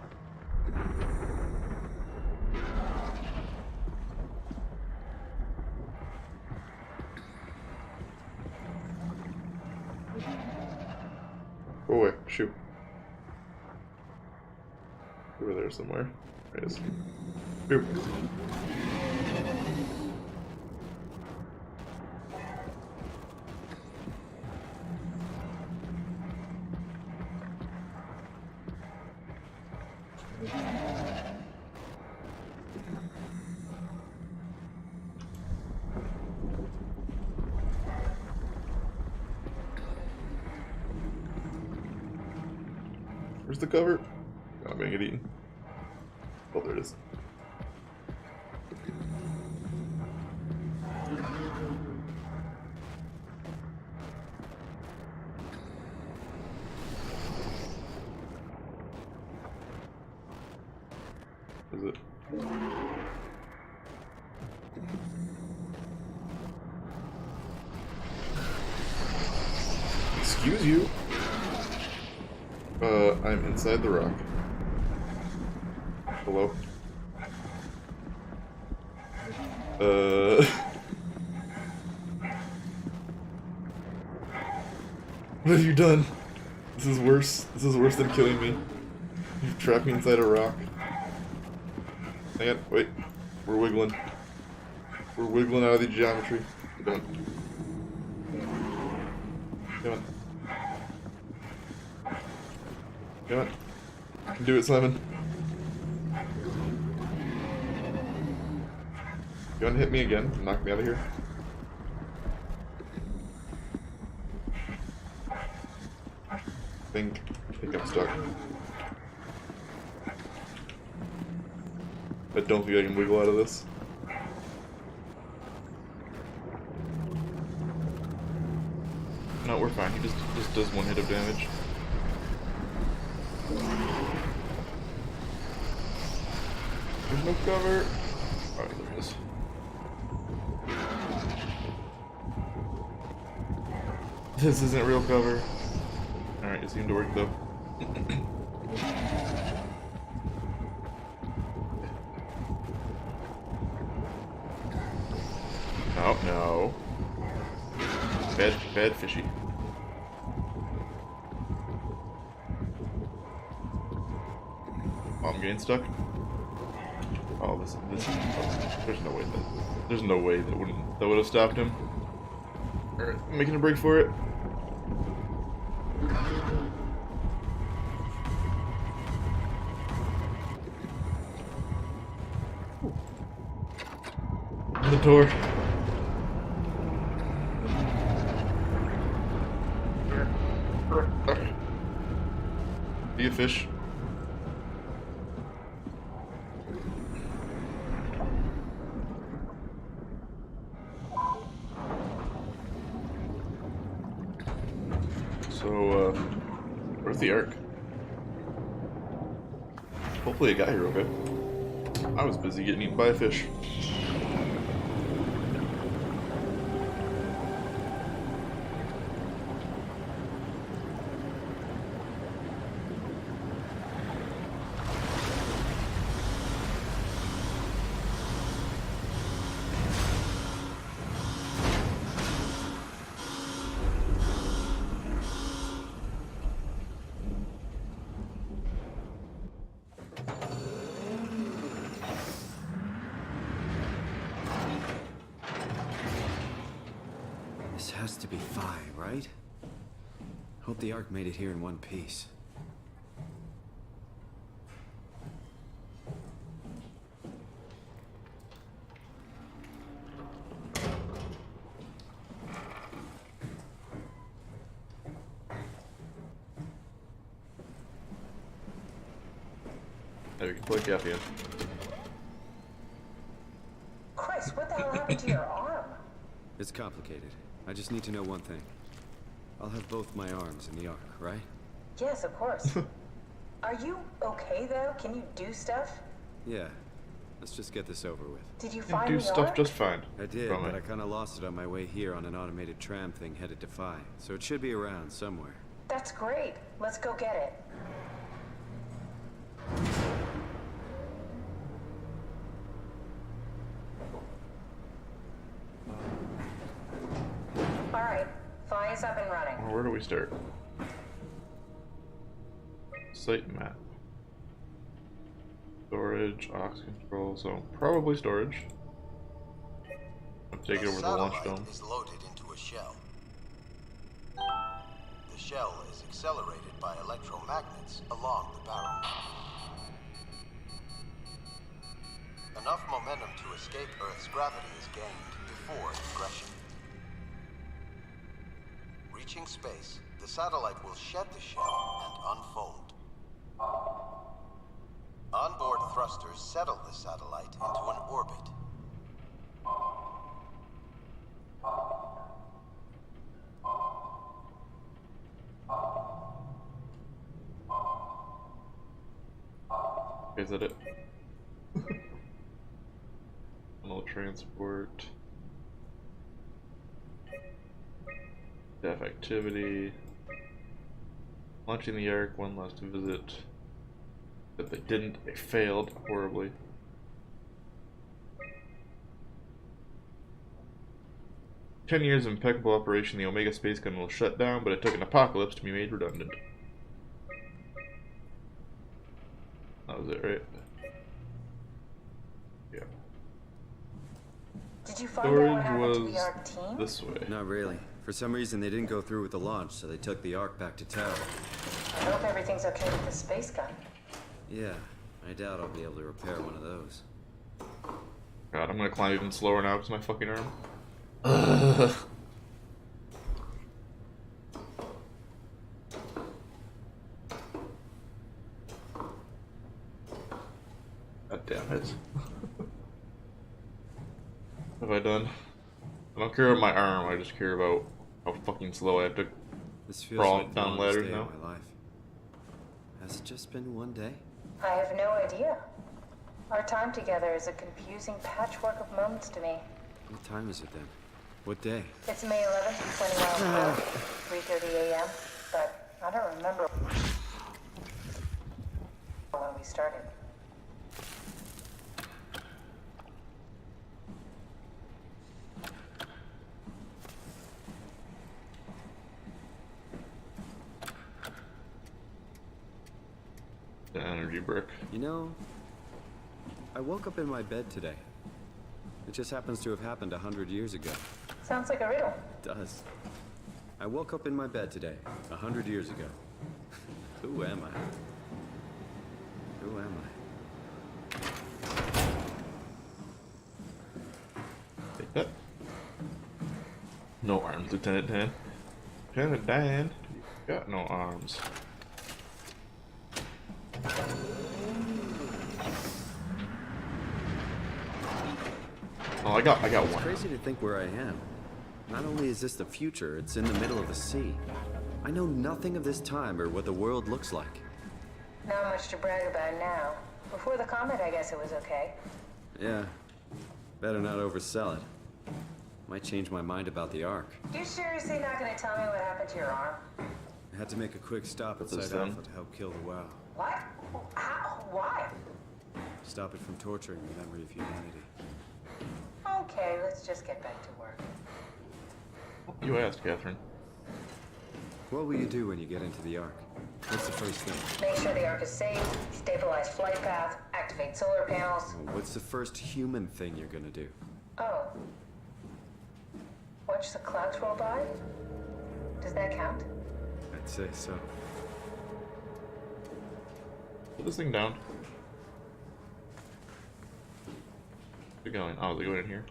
Go away, shoot. Over there somewhere. There it is. Shoot. Where's the cover? Oh, I'm gonna get eaten. Oh, there it is. Excuse you. I'm inside the rock. Hello? What have you done? This is worse. This is worse than killing me. You've trapped me inside a rock. Hang on, wait. We're wiggling. We're wiggling out of the geometry. Come on. Come on. Come on. I can do it, Simon. You want to hit me again? Knock me out of here? I think I'm stuck. I don't think I can wiggle out of this. No, we're fine. He just does one hit of damage. There's no cover. Alright, there is. This isn't real cover. Alright, it seemed to work though. Oh, no. Bad fishy. Oh, I'm getting stuck. Oh, this there's no way that would have stopped him. Alright, I'm making a break for it. The door. Be a fish. So, where's the Ark? Hopefully it got here okay. I was busy getting eaten by a fish. This has to be Phi, right? Hope the Ark made it here in one piece. Now we can play Gaffy in. Chris, what the hell happened to your arm? It's complicated. I just need to know one thing. I'll have both my arms in the Ark, right? Yes, of course. Are you okay though? Can you do stuff? Yeah. Let's just get this over with. Did you You find do the stuff Ark? just fine. I did, From but it. I kind of lost it on my way here on an automated tram thing headed to Phi. So it should be around somewhere. That's great. Let's go get it. All right, Phi is up and running. Well, where do we start? Site map. Storage, aux control, so probably storage. I'll take it over to the launch dome. Is loaded into a shell. The shell is accelerated by electromagnets along the barrel. Enough momentum to escape Earth's gravity is gained before ingression. Reaching space, the satellite will shed the shell and unfold. Onboard thrusters settle the satellite into an orbit. Is that it? Null transport. Def activity. Launching the Ark, one last visit. But they didn't, they failed horribly. "10 years of impeccable operation, the Omega space gun will shut down, but it took an apocalypse to be made redundant." That was it, right? Yeah. Did you find out what happened to the was Ark team? this way. Not really. For some reason, they didn't go through with the launch, so they took the Ark back to tower. I hope everything's okay with the space gun. Yeah, I doubt I'll be able to repair one of those. God, I'm gonna climb even slower now because my fucking arm. Ugh. God damn it. What have I done? I don't care about my arm, I just care about how fucking slow I have to crawl like the down longest ladders day now. of my life. Has it just been one day? I have no idea. Our time together is a confusing patchwork of moments to me. What time is it then? What day? It's May 11th, 20 miles ago, 3:30 a.m., but I don't remember when we started. The energy brick. You know, I woke up in my bed today. It just happens to have happened 100 years ago. Sounds like a riddle. It does. I woke up in my bed today, 100 years ago. Who am I? Who am I? Take that. No arms, Lieutenant Dan. Lieutenant Dan, you got no arms. Oh, I got It's one. crazy to think where I am. Not only is this the future, it's in the middle of the sea. I know nothing of this time or what the world looks like. Not much to brag about now. Before the comet, I guess it was okay. Yeah, better not oversell it. Might change my mind about the Ark. You seriously not gonna tell me what happened to your arm? I had to make a quick stop at What's this Site then? Alpha to help kill the WoW. What? How? Why? Stop it from torturing the memory of humanity. Okay, let's just get back to work. You asked, Catherine. What will you do when you get into the Ark? What's the first thing? Make sure the Ark is safe, stabilize flight path, activate solar panels. What's the first human thing you're gonna do? Oh. Watch the clouds roll by? Does that count? I'd say so. Put this thing down. Where's it going? Oh, is it going in here?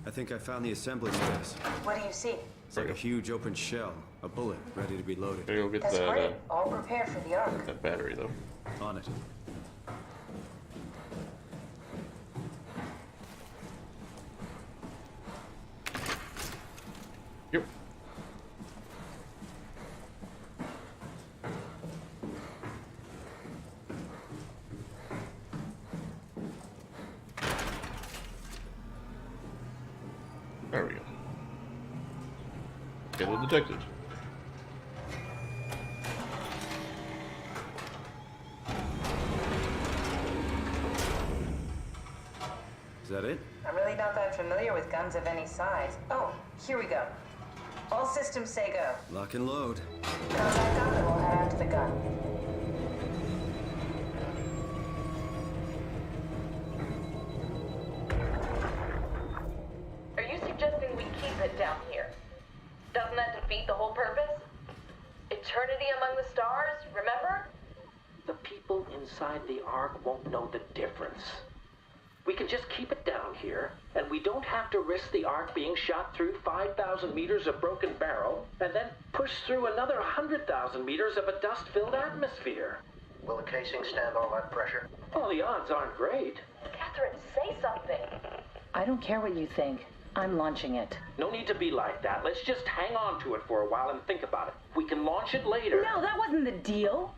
I think I found the assembly space. What do you see? It's like a huge open shell, a bullet ready to be loaded. Gotta go get That's that, great. All prepared for the Ark. that battery, though. On it. Yep. There we go. Schedule detected. Is that it? I'm really not that familiar with guns of any size. Oh, here we go. All systems say go. Lock and load. Come back up and we'll head out to the gun. Are you suggesting we keep it down here? Doesn't that defeat the whole purpose? Eternity among the stars, remember? The people inside the Ark won't know the difference. We can just keep it down here, and we don't have to risk the Ark being shot through 5,000 meters of broken barrel, and then push through another 100,000 meters of a dust-filled atmosphere. Will the casing stand all that pressure? Well, the odds aren't great. Catherine, say something. I don't care what you think. I'm launching it. No need to be like that. Let's just hang on to it for a while and think about it. We can launch it later. No, that wasn't the deal.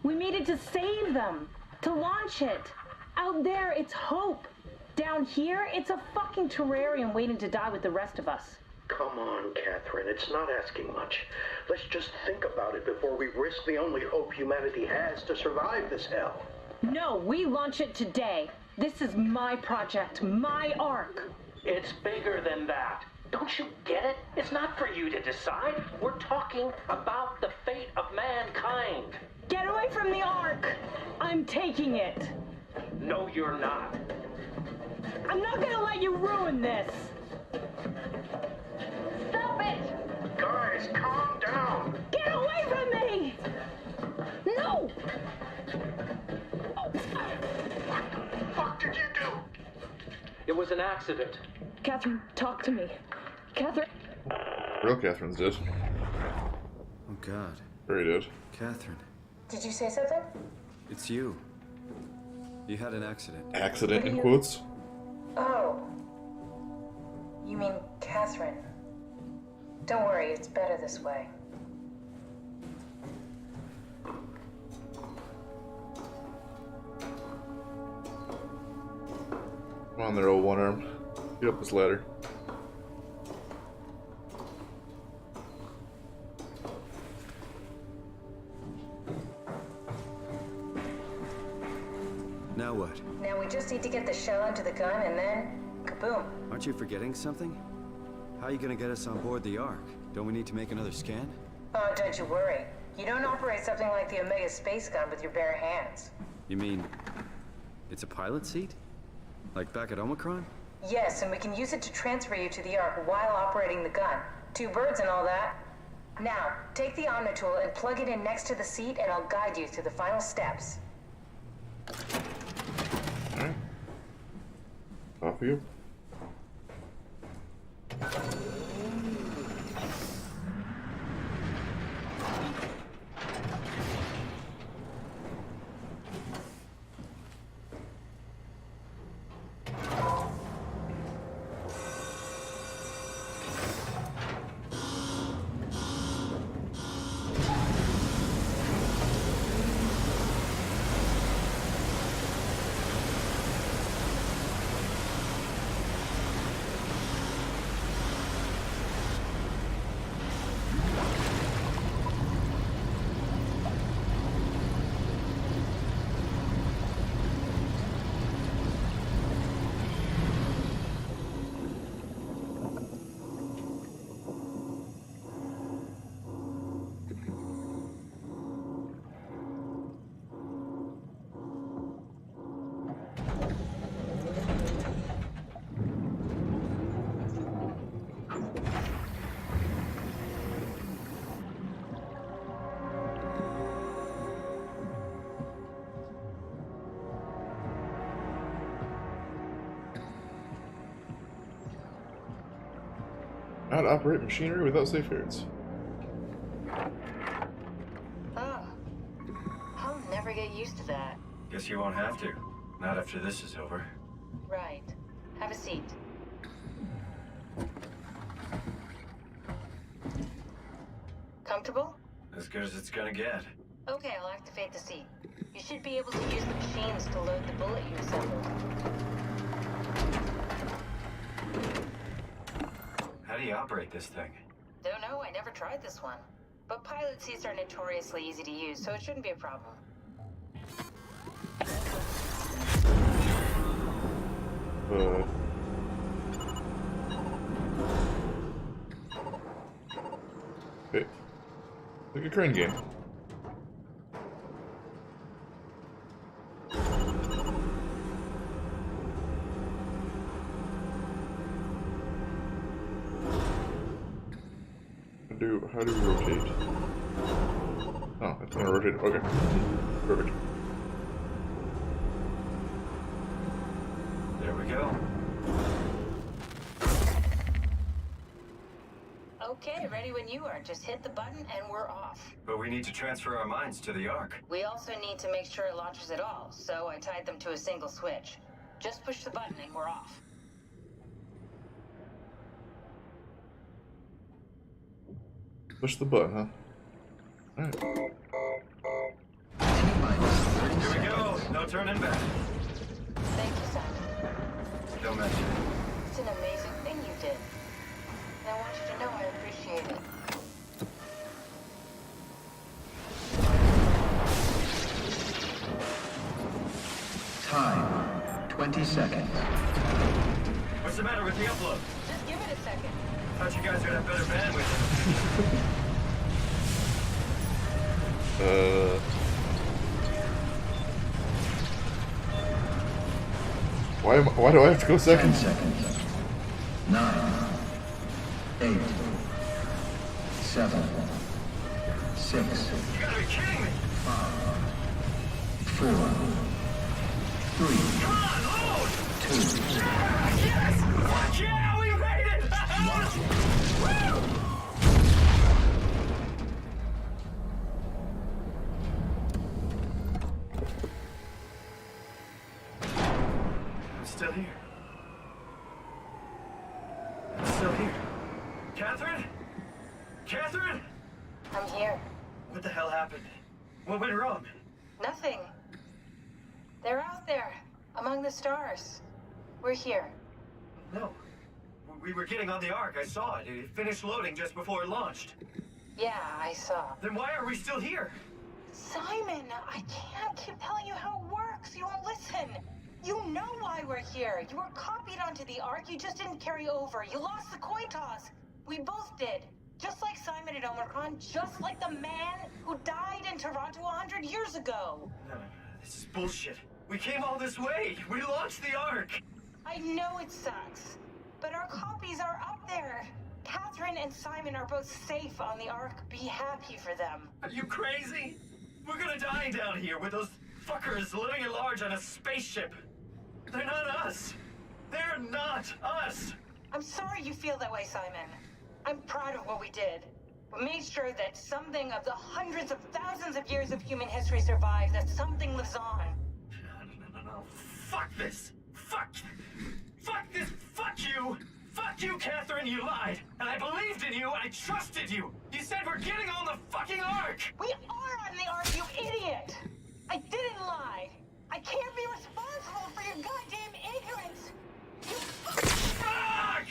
We made it to save them, to launch it. Out there, it's hope. Down here, it's a fucking terrarium waiting to die with the rest of us. Come on, Catherine. It's not asking much. Let's just think about it before we risk the only hope humanity has to survive this hell. No, we launch it today. This is my project, my Ark. It's bigger than that. Don't you get it? It's not for you to decide. We're talking about the fate of mankind. Get away from the Ark! I'm taking it. No, you're not. I'm not gonna let you ruin this. Stop it! Guys, calm down. Get away from me! No! What the fuck did you do? It was an accident. Catherine, talk to me. Catherine. Real Catherine's dead. Oh, God. Very dead. Catherine. Did you say something? It's you. You had an accident. Accident in quotes? Oh. You mean Catherine. Don't worry, it's better this way. Come on there, old one arm. Get up this ladder. Now what? Now we just need to get the shell into the gun and then, kaboom. Aren't you forgetting something? How are you gonna get us on board the Ark? Don't we need to make another scan? Oh, don't you worry. You don't operate something like the Omega space gun with your bare hands. You mean it's a pilot seat? Like back at Omicron? Yes, and we can use it to transfer you to the Ark while operating the gun. 2 birds and all that. Now, take the Omnitool and plug it in next to the seat and I'll guide you through the final steps. Alright. Off you. How to operate machinery without safeguards. Oh. I'll never get used to that. Guess you won't have to. Not after this is over. Right. Have a seat. Comfortable? As good as it's gonna get. Okay, I'll activate the seat. You should be able to use the machines to load the bullet you assembled. How do you operate this thing? Don't know, I never tried this one. But pilot seats are notoriously easy to use, so it shouldn't be a problem. Okay. Like a crane game. How do we rotate? Oh, it's gonna rotate. Okay. Perfect. There we go. Okay, ready when you are. Just hit the button and we're off. But we need to transfer our minds to the Ark. We also need to make sure it launches at all, so I tied them to a single switch. Just push the button and we're off. Push the button, huh? Alright. Here we go. No turning back. Thank you, Simon. Don't mention it. It's an amazing thing you did. And I want you 20 seconds. What's the matter with the upload? Just give it a second. Thought you guys would have better bandwidth. Why do I have to go second? 10 seconds. 9, 8, 7, 6. You gotta be kidding me! 5, 4, 3, Come on, load! 2. Yes! Fuck yeah, we made it! Woo! I'm still here. I'm still here. Catherine? Catherine? I'm here. What the hell happened? What went wrong? Nothing. They're out there, among the stars. We're here. No. We were getting on the Ark. I saw it. It finished loading just before it launched. Yeah, I saw. Then why are we still here? Simon, I can't keep telling you how it works. You won't listen. You know why we're here. You were copied onto the Ark. You just didn't carry over. You lost the coin toss. We both did. Just like Simon at Omicron, just like the man who died in Toronto 100 years ago. No, this is bullshit. We came all this way. We launched the Ark. I know it sucks, but our copies are up there. Catherine and Simon are both safe on the Ark. Be happy for them. Are you crazy? We're gonna die down here with those fuckers living at large on a spaceship. They're not us. They're not us. I'm sorry you feel that way, Simon. I'm proud of what we did. We made sure that something of the hundreds of thousands of years of human history survives, that something lives on. No. Fuck this. Fuck this. Fuck you. Fuck you, Catherine. You lied. And I believed in you. I trusted you. You said we're getting on the fucking Ark. We are on the Ark, you idiot. I didn't lie. I can't be responsible for your goddamn ignorance. You Fuck!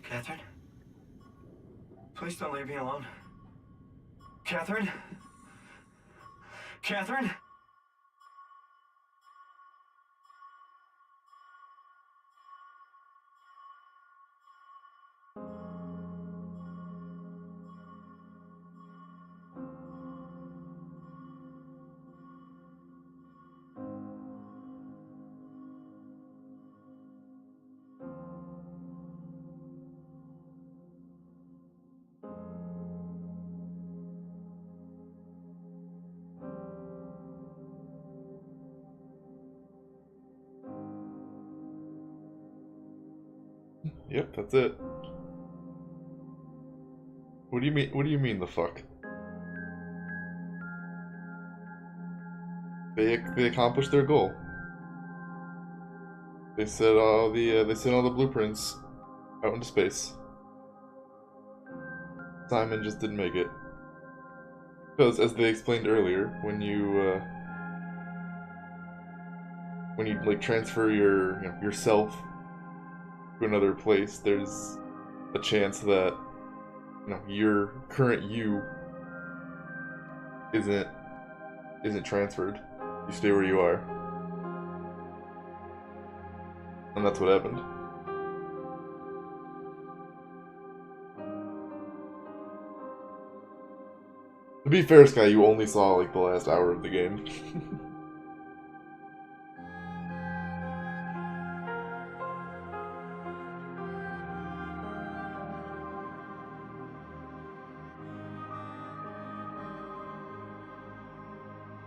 Catherine? Please don't leave me alone. Catherine? Catherine? Yep, that's it. What do you mean? What do you mean the fuck? They accomplished their goal. They sent all the blueprints out into space. Simon just didn't make it because, as they explained earlier, when you like transfer yourself to another place, there's a chance that your current you isn't transferred. You stay where you are, and that's what happened. To be fair, Sky, you only saw like the last hour of the game.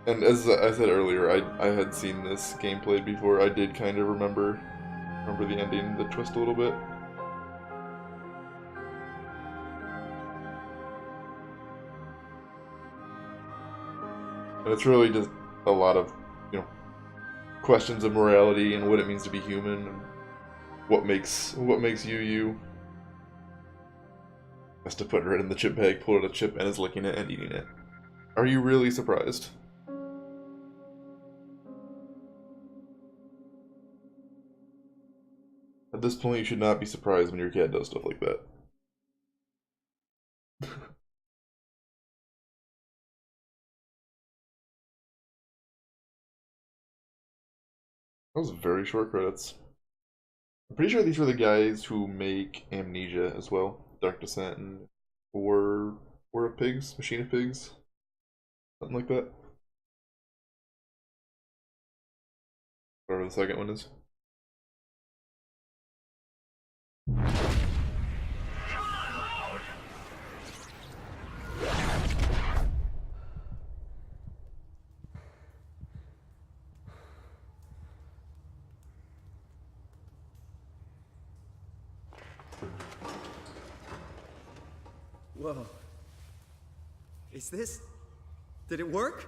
And as I said earlier, I had seen this game played before. I did kind of remember the ending, the twist a little bit. And it's really just a lot of, questions of morality and what it means to be human and what makes you you. Has to put it right in the chip bag, pull out a chip, and is licking it and eating it. Are you really surprised? At this point, you should not be surprised when your cat does stuff like that. That was very short credits. I'm pretty sure these were the guys who make Amnesia as well. Dark Descent and War of Pigs, Machine of Pigs, something like that. Whatever the second one is. Whoa. Is this... Did it work?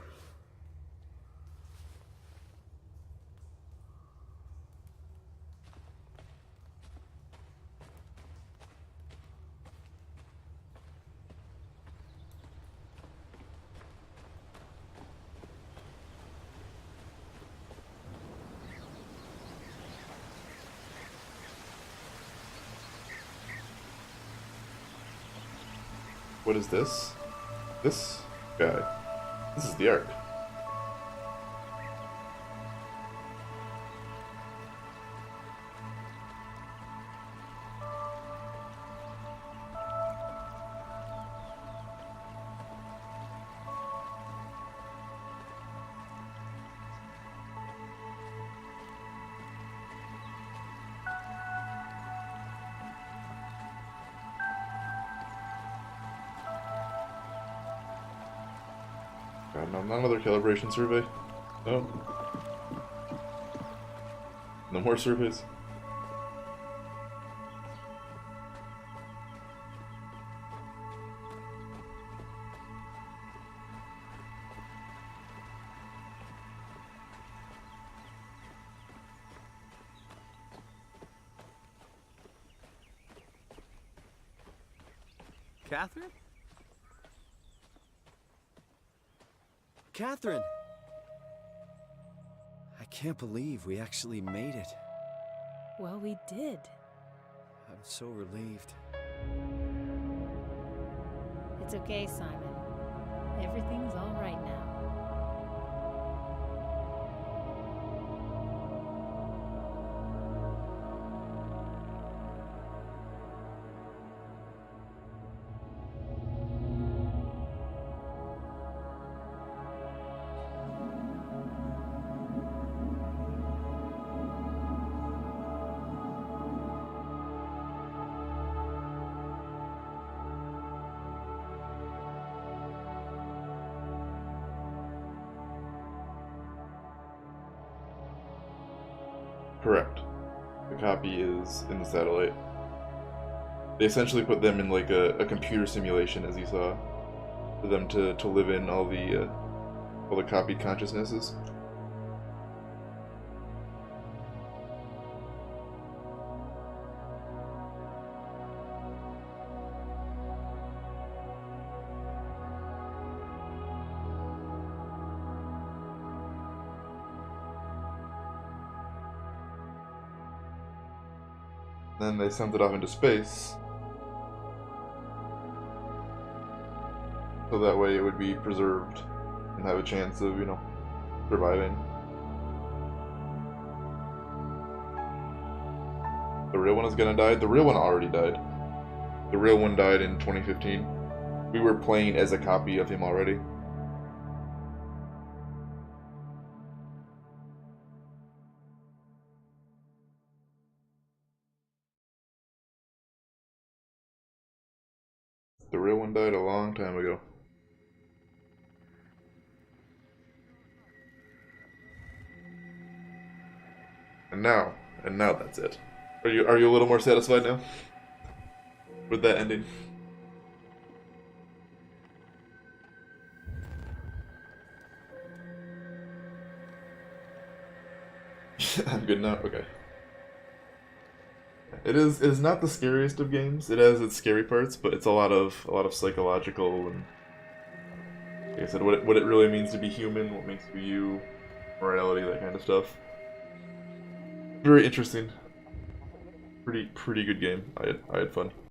What is this? This guy. This is the Ark. God, no, not another calibration survey. No. No more surveys. Catherine? Catherine! I can't believe we actually made it. Well, we did. I'm so relieved. It's okay, Simon. Everything's all right now. Correct. The copy is in the satellite. They essentially put them in like a computer simulation, as you saw, for them to live in all the copied consciousnesses. Then they sent it off into space, so that way it would be preserved and have a chance of, you know, surviving. The real one is gonna die? The real one already died. The real one died in 2015. We were playing as a copy of him already. The real one died a long time ago. And now that's it. Are you a little more satisfied now with that ending? I'm good now. Okay. It is not the scariest of games. It has its scary parts, but it's a lot of psychological and, like I said, what it really means to be human, what makes you you, morality, that kind of stuff. Very interesting. Pretty good game. I had fun.